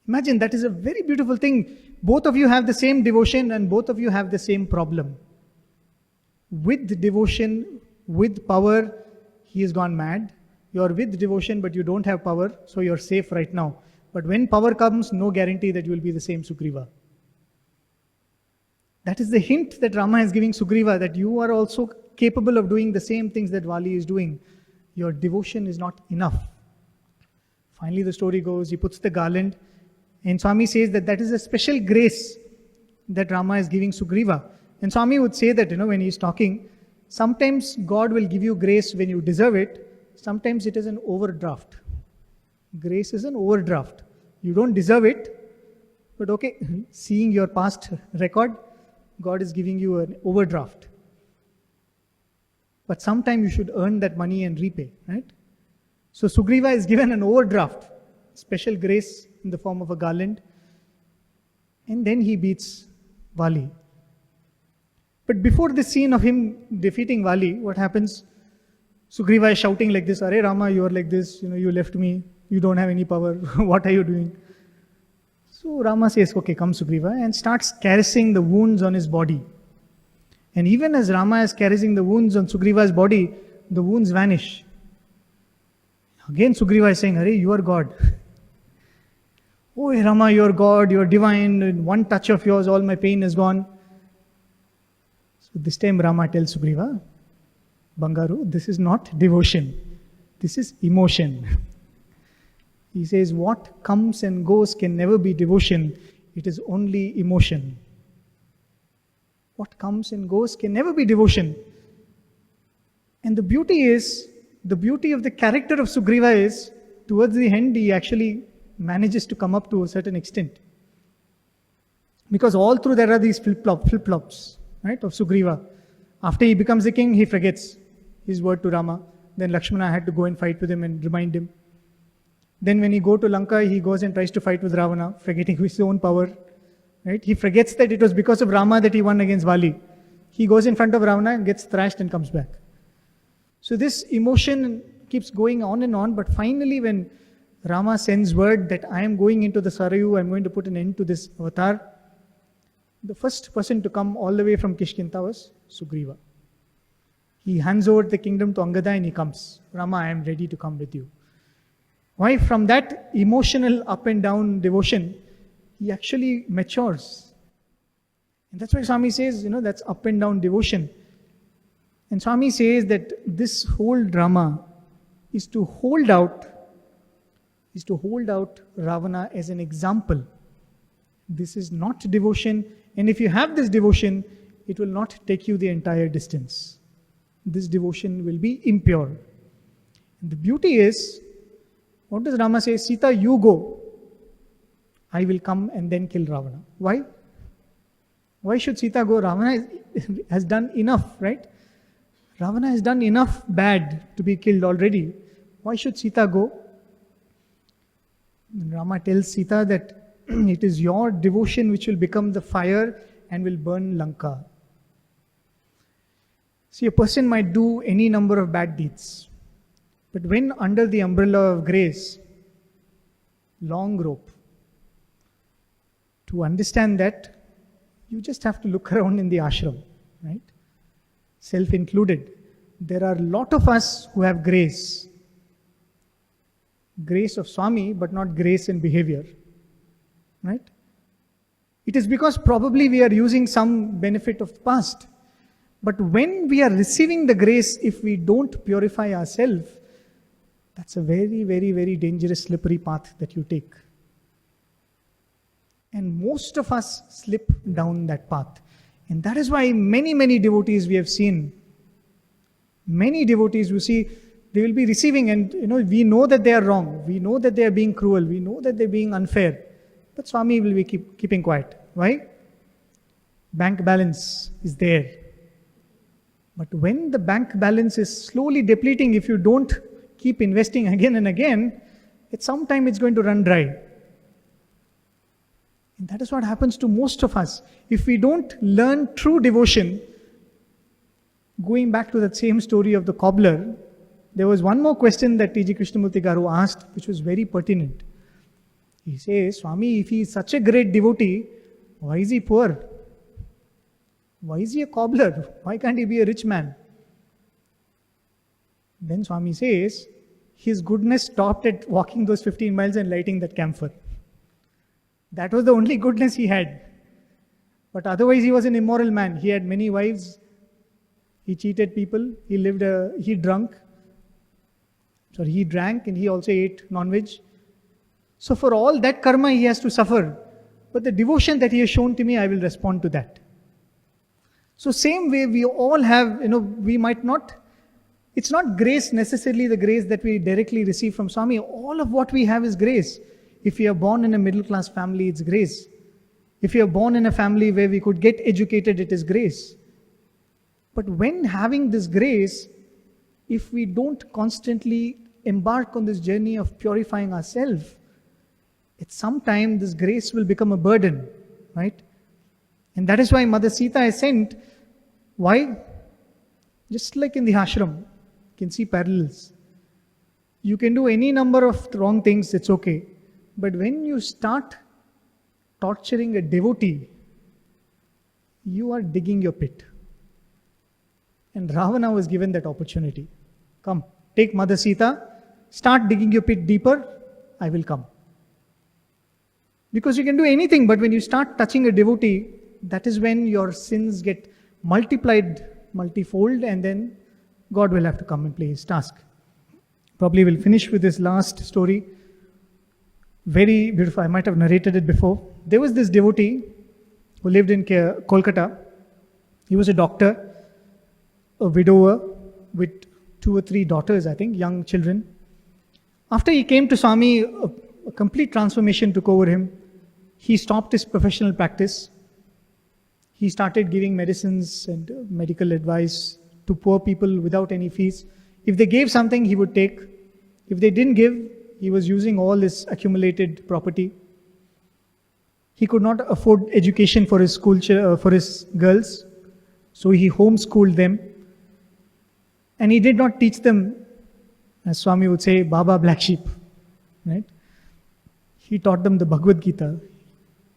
Imagine, that is a very beautiful thing. Both of you have the same devotion and both of you have the same problem. With devotion, with power, he has gone mad. You are with devotion, but you don't have power, so you're safe right now. But when power comes, no guarantee that you will be the same Sugriva. That is the hint that Rama is giving Sugriva, that you are also capable of doing the same things that Vali is doing. Your devotion is not enough. Finally, the story goes, he puts the garland, and Swami says that is a special grace that Rama is giving Sugriva. And Swami would say that, when he is talking, sometimes God will give you grace when you deserve it, sometimes it is an overdraft. Grace is an overdraft. You don't deserve it, but okay, seeing your past record, God is giving you an overdraft. But sometime you should earn that money and repay, right? So Sugriva is given an overdraft, special grace in the form of a garland, and then he beats Vali. But before the scene of him defeating Vali, what happens? Sugriva is shouting like this, Are Rama, you are like this, you left me, you don't have any power, what are you doing? So Rama says, okay, come Sugriva, and starts caressing the wounds on his body. And even as Rama is caressing the wounds on Sugriva's body, the wounds vanish. Again Sugriva is saying, Are, you are God. Oh Rama, you are God, you are divine, in one touch of yours all my pain is gone. So this time Rama tells Sugriva, Bangaru, this is not devotion, this is emotion. He says, what comes and goes can never be devotion, it is only emotion. What comes and goes can never be devotion. And the beauty of the character of Sugriva is, towards the end, he actually manages to come up to a certain extent. Because all through there are these flip-flops, right, of Sugriva. After he becomes the king, he forgets his word to Rama. Then Lakshmana had to go and fight with him and remind him. Then when he goes to Lanka, he goes and tries to fight with Ravana, forgetting his own power. Right? He forgets that it was because of Rama that he won against Vali. He goes in front of Ravana and gets thrashed and comes back. So this emotion keeps going on, but finally when Rama sends word that I am going into the Sarayu, I am going to put an end to this avatar, the first person to come all the way from Kishkinta was Sugriva. He hands over the kingdom to Angada and he comes. Rama, I am ready to come with you. Why? From that emotional up and down devotion, he actually matures. And that's why Swami says, that's up and down devotion. And Swami says that this whole drama is to hold out Ravana as an example. This is not devotion, and if you have this devotion, it will not take you the entire distance. This devotion will be impure. And the beauty is, what does Rama say? Sita, you go. I will come and then kill Ravana. Why? Why should Sita go? Ravana has done enough, right? Ravana has done enough bad to be killed already. Why should Sita go? And Rama tells Sita that it is your devotion which will become the fire and will burn Lanka. See, a person might do any number of bad deeds, but when under the umbrella of grace, long rope. To understand that, you just have to look around in the ashram, right? Self included. There are a lot of us who have grace. grace of Swami, but not grace in behavior. Right? It is because probably we are using some benefit of the past. But when we are receiving the grace, if we don't purify ourselves, that's a very, very, very dangerous, slippery path that you take. And most of us slip down that path. And that is why many, many devotees we have seen, many devotees you see, they will be receiving, and we know that they are wrong. We know that they are being cruel. We know that they are being unfair. But Swami will be keeping quiet. Why? Bank balance is there. But when the bank balance is slowly depleting, if you don't keep investing again and again, at some time it's going to run dry. And that is what happens to most of us. If we don't learn true devotion, going back to that same story of the cobbler, there was one more question that T.G. Krishnamurti Garu asked, which was very pertinent. He says, Swami, if he is such a great devotee, why is he poor? Why is he a cobbler? Why can't he be a rich man? Then Swami says, his goodness stopped at walking those 15 miles and lighting that camphor. That was the only goodness he had. But otherwise he was an immoral man. He had many wives. He cheated people. He drank, and he also ate non-veg. So for all that karma he has to suffer. But the devotion that he has shown to me, I will respond to that. So same way we all have, we might not, it's not grace necessarily the grace that we directly receive from Swami. All of what we have is grace. If you are born in a middle class family, it's grace. If you are born in a family where we could get educated, it is grace. But when having this grace, if we don't constantly embark on this journey of purifying ourselves, at some time this grace will become a burden, right? And that is why Mother Sita is sent. Why? Just like in the ashram, you can see parallels. You can do any number of wrong things, it's okay. But when you start torturing a devotee, you are digging your pit. And Ravana was given that opportunity. Come, take Mother Sita, start digging your pit deeper, I will come. Because you can do anything, but when you start touching a devotee, that is when your sins get multiplied, multifold, and then God will have to come and play his task. Probably we'll finish with this last story. Very beautiful. I might have narrated it before. There was this devotee who lived in Kolkata. He was a doctor, a widower with 2 or 3 daughters, I think, young children. After he came to Swami, a complete transformation took over him. He stopped his professional practice. He started giving medicines and medical advice to poor people without any fees. If they gave something, he would take. If they didn't give, he was using all his accumulated property. He could not afford education for his for his girls, so he homeschooled them. And he did not teach them, as Swami would say, Baba black sheep. Right? He taught them the Bhagavad Gita.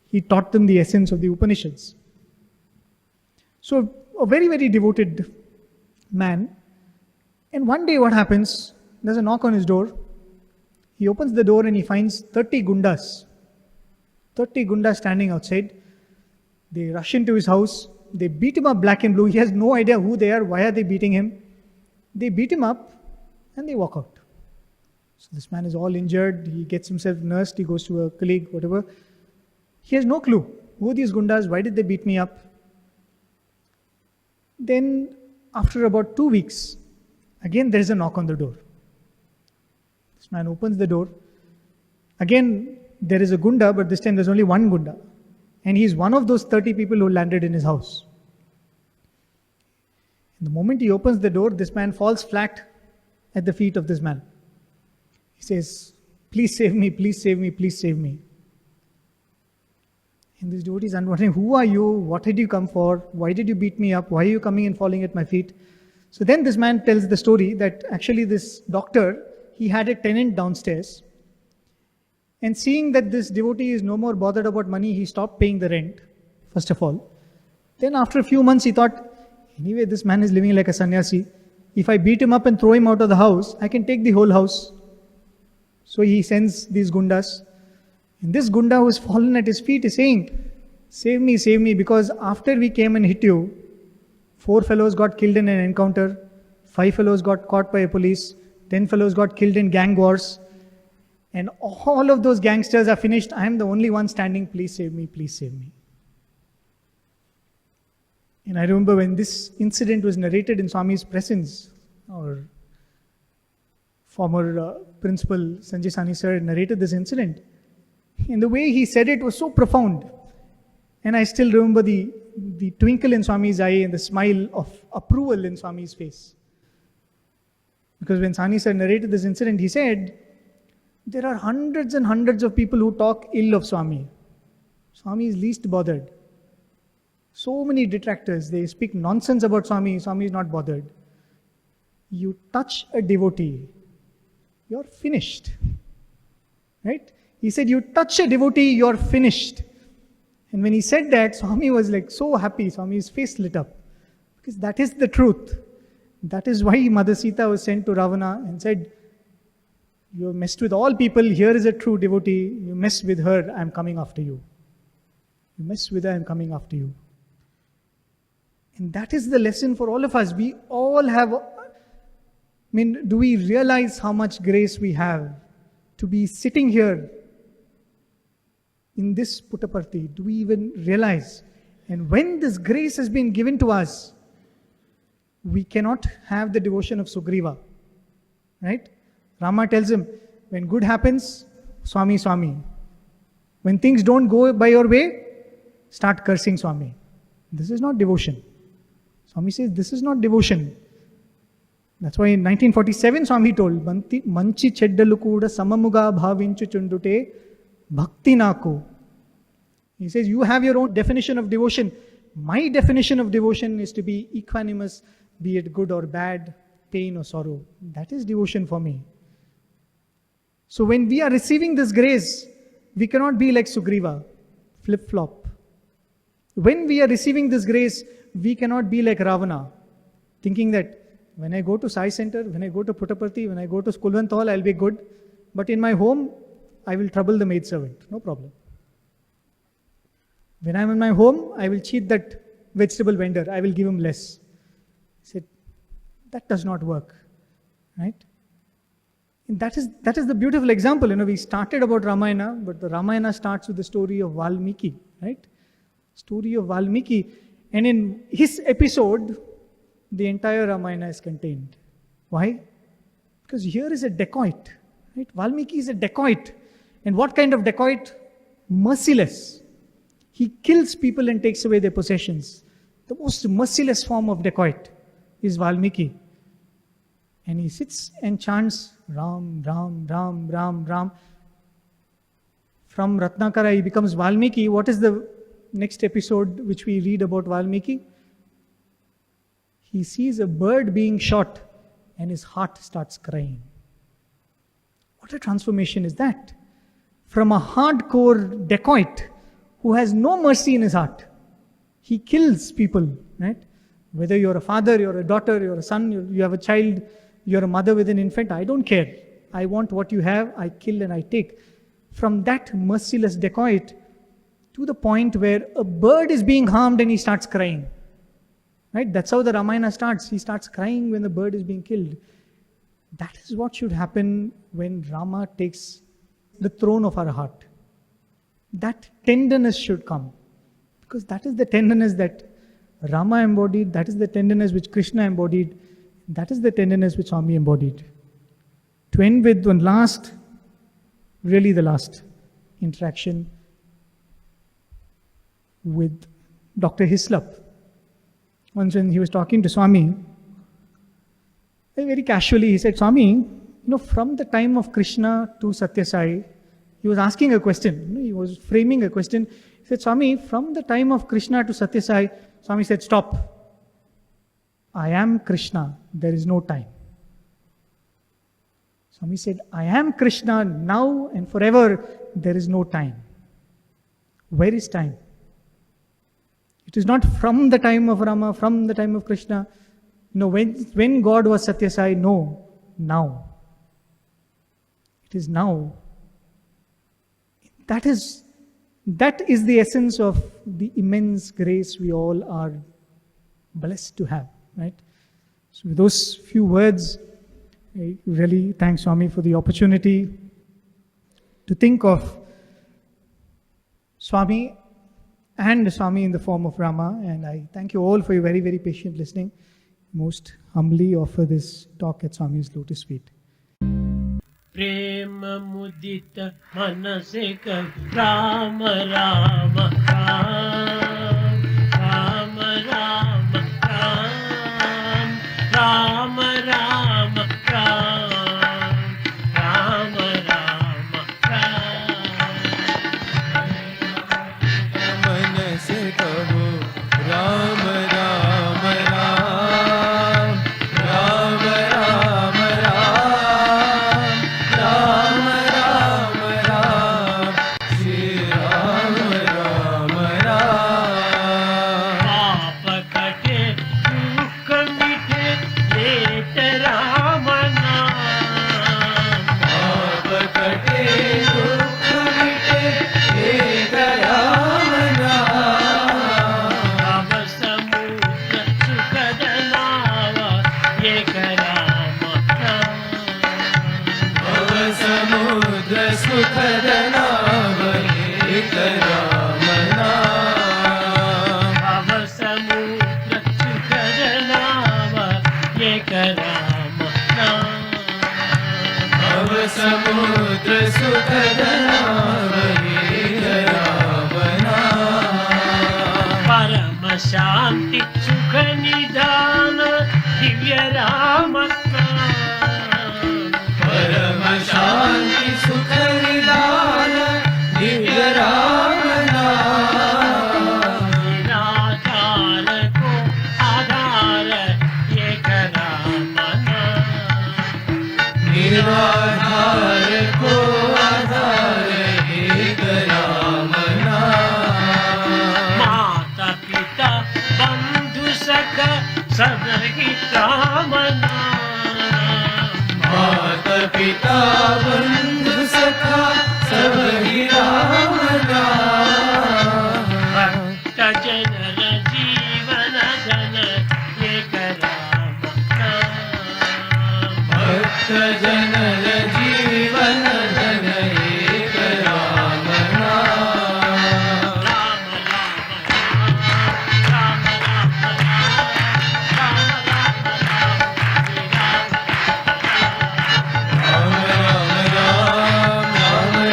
He taught them the essence of the Upanishads. So, a very, very devoted man. And one day what happens, there's a knock on his door. He opens the door and he finds 30 gundas. 30 gundas standing outside. They rush into his house. They beat him up black and blue. He has no idea who they are, why are they beating him. They beat him up and they walk out. So this man is all injured. He gets himself nursed. He goes to a colleague, whatever. He has no clue. Who are these gundas? Why did they beat me up? Then, after about 2 weeks, again there is a knock on the door. This man opens the door. Again, there is a gunda, but this time there's only one gunda. And he's one of those 30 people who landed in his house. The moment he opens the door, this man falls flat at the feet of this man. He says, please save me, please save me, please save me. And this devotee is wondering, who are you? What did you come for? Why did you beat me up? Why are you coming and falling at my feet? So then this man tells the story that actually this doctor, he had a tenant downstairs. And seeing that this devotee is no more bothered about money, he stopped paying the rent, first of all. Then after a few months, he thought, anyway, this man is living like a sannyasi. If I beat him up and throw him out of the house, I can take the whole house. So he sends these gundas. And this gunda who has fallen at his feet is saying, save me, because after we came and hit you, 4 fellows got killed in an encounter, 5 fellows got caught by a police, 10 fellows got killed in gang wars, and all of those gangsters are finished. I am the only one standing. Please save me, please save me. And I remember when this incident was narrated in Swami's presence, our former principal Sanjay Sani sir narrated this incident. And the way he said it was so profound. And I still remember the twinkle in Swami's eye and the smile of approval in Swami's face. Because when Sani sir narrated this incident, he said, there are hundreds and hundreds of people who talk ill of Swami. Swami is least bothered. So many detractors, they speak nonsense about Swami. Swami is not bothered. You touch a devotee, you're finished. Right? He said, you touch a devotee, you're finished. And when he said that, Swami was like so happy. Swami's face lit up. Because that is the truth. That is why Mother Sita was sent to Ravana and said, you have messed with all people, here is a true devotee. You mess with her, I am coming after you. You mess with her, I am coming after you. And that is the lesson for all of us. We all have, do we realize how much grace we have to be sitting here in this Puttaparthi? Do we even realize? And when this grace has been given to us, we cannot have the devotion of Sugriva. Right? Rama tells him, when good happens, Swami, Swami. When things don't go by your way, start cursing Swami. This is not devotion. Swami says, this is not devotion. That's why in 1947 Swami told, Manchi cheddalu kuda samamuga bhavinchu chundute bhakti naku. He says, you have your own definition of devotion. My definition of devotion is to be equanimous, be it good or bad, pain or sorrow. That is devotion for me. So when we are receiving this grace, we cannot be like Sugriva, flip-flop. When we are receiving this grace, we cannot be like Ravana, thinking that when I go to Sai Center, when I go to Puttaparthi, when I go to Kulwant Hall, I'll be good. But in my home, I will trouble the maidservant. No problem. When I'm in my home, I will cheat that vegetable vendor. I will give him less. He said, that does not work. Right? And that is the beautiful example. We started about Ramayana, but the Ramayana starts with the story of Valmiki. Right? Story of Valmiki. And in his episode, the entire Ramayana is contained. Why? Because here is a dacoit. Right? Valmiki is a dacoit. And what kind of dacoit? Merciless. He kills people and takes away their possessions. The most merciless form of dacoit is Valmiki. And he sits and chants Ram, Ram, Ram, Ram, Ram. From Ratnakara he becomes Valmiki. What is the next episode which we read about Valmiki? He sees a bird being shot and his heart starts crying. What a transformation is that? From a hardcore dacoit who has no mercy in his heart. He kills people, right? Whether you're a father, you're a daughter, you're a son, you have a child, you're a mother with an infant, I don't care. I want what you have, I kill and I take. From that merciless dacoit to the point where a bird is being harmed and he starts crying. Right? That's how the Ramayana starts. He starts crying when the bird is being killed. That is what should happen when Rama takes the throne of our heart. That tenderness should come. Because that is the tenderness that Rama embodied, that is the tenderness which Krishna embodied, that is the tenderness which Swami embodied. To end with one last, really the last interaction with Dr. Hislop. Once when he was talking to Swami, very casually he said, Swami, from the time of Krishna to Sathya Sai, he was asking a question. He was framing a question. He said, Swami, from the time of Krishna to Sathya Sai, Swami said, stop. I am Krishna. There is no time. Swami said, I am Krishna now and forever. There is no time. Where is time? It is not from the time of Rama, from the time of Krishna. No, when God was Sathya Sai, no, now. It is now. That is the essence of the immense grace we all are blessed to have, right? So with those few words, I really thank Swami for the opportunity to think of Swami and Swami in the form of Rama, and I thank you all for your very, very patient listening. Most humbly offer this talk at Swami's lotus feet. प्रेम मुदित मन से कर राम राम राम राम राम राम राम राम राम राम राम मन से कहो राम राम राम राम राम राम राम राम राम श्री राम राम राम पाप कटे दुख मिटे लेत राम नाम पाप कटे दुख मिटे एक राम नाम भव समुद्र सुखद नावा एक राम नाम भव समुद्र सुखद नाम एक राम नाम भव समुद्र सुखद नावा एक राम नाम भव समुद्र सुखद नाम एक राम नाम परम शांति सुख निधान दिव्य राम नाम परम शांति सुख निदान दिव्य राम नाम निराधार को आधार एक राम नाम निर्वाधार को आधार एक राम नाम माता पिता बंधु सखा सब ही राम नाम माता पिता बंधु सखा सब ही राम नाम भक्त जनर जीवन धन एक राम नाम भक्त जनल जीवन धन एक राम नाम राम राम राम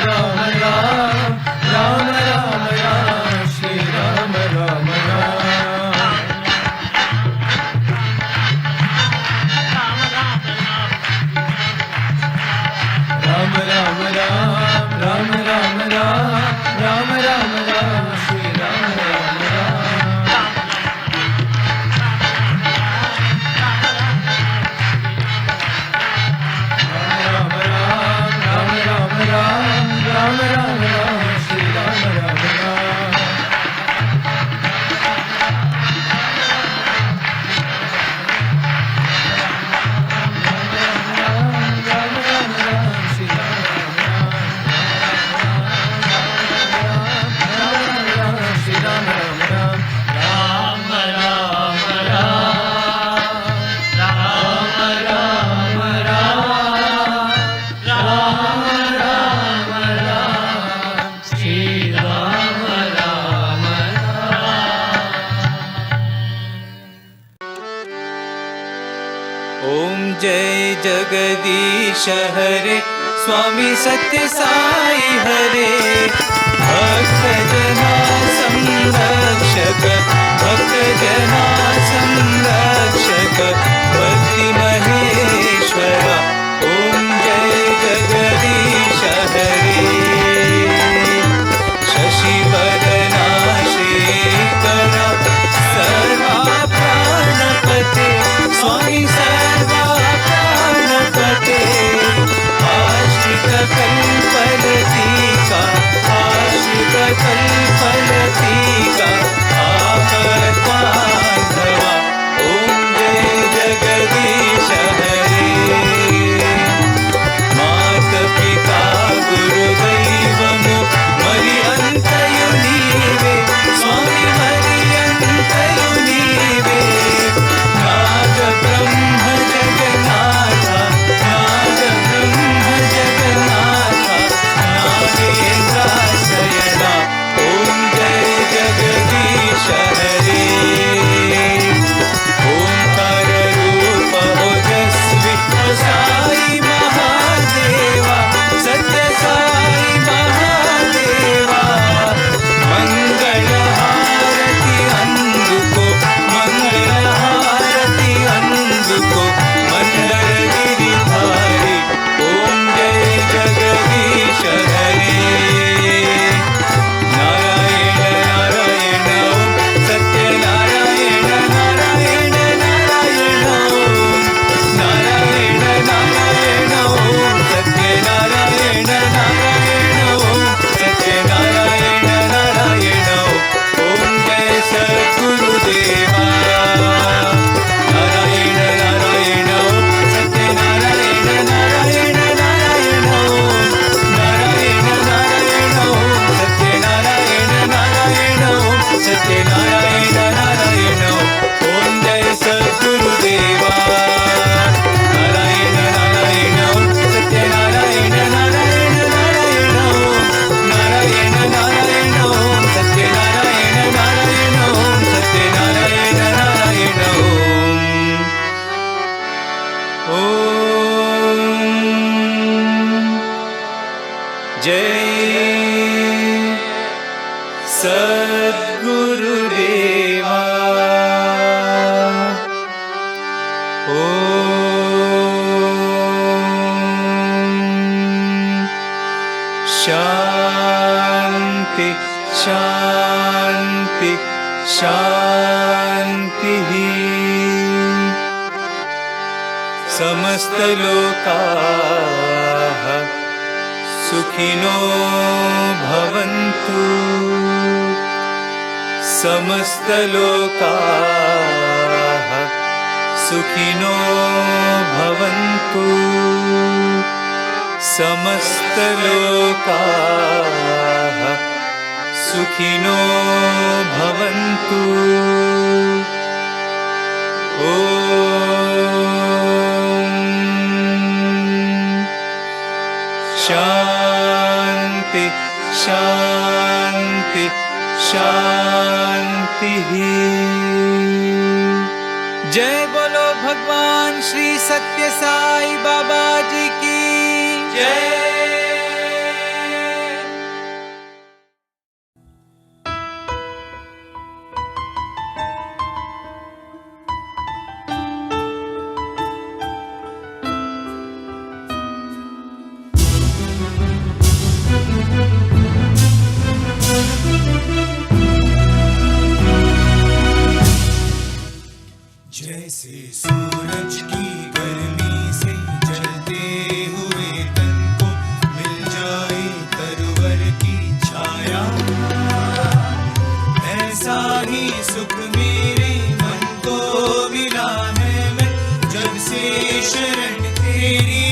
राम राम राम राम राम राम श्री राम राम राम राम राम राम राम राम राम राम श्री राम राम राम राम राम राम राम राम राम राम श्री राम राम राम ओम जय जगदीश हरे स्वामी सत्य साई हरे भक्त जना संरक्षक भक्त जना संरक्षक भक्ति महेश्वर ओम जय जगदीश हरे शशिवदना श्रीकर सर्वा प्राणपते स्वामी सर्वा प्राणपते आश्रित कल्पलतिका आश्रित कल्पलतिका आपद्बान्धवा ओम जय जय सद्गुरुदेवा शांति शांति शांति समस्त लोकाः सुखिनो भवन्तु समस्त लोकाः सुखिनो भवन्तु समस्त लोकाः सुखिनो भवन्तु शांति शांति शांति। जय बोलो भगवान श्री सत्य साई बाबा जी की जय। जैसे सूरज की गर्मी से जलते हुए तन को मिल जाए तरवर की छाया, ऐसा ही सुख मेरे मन को मिला है। मैं जब से शरण तेरी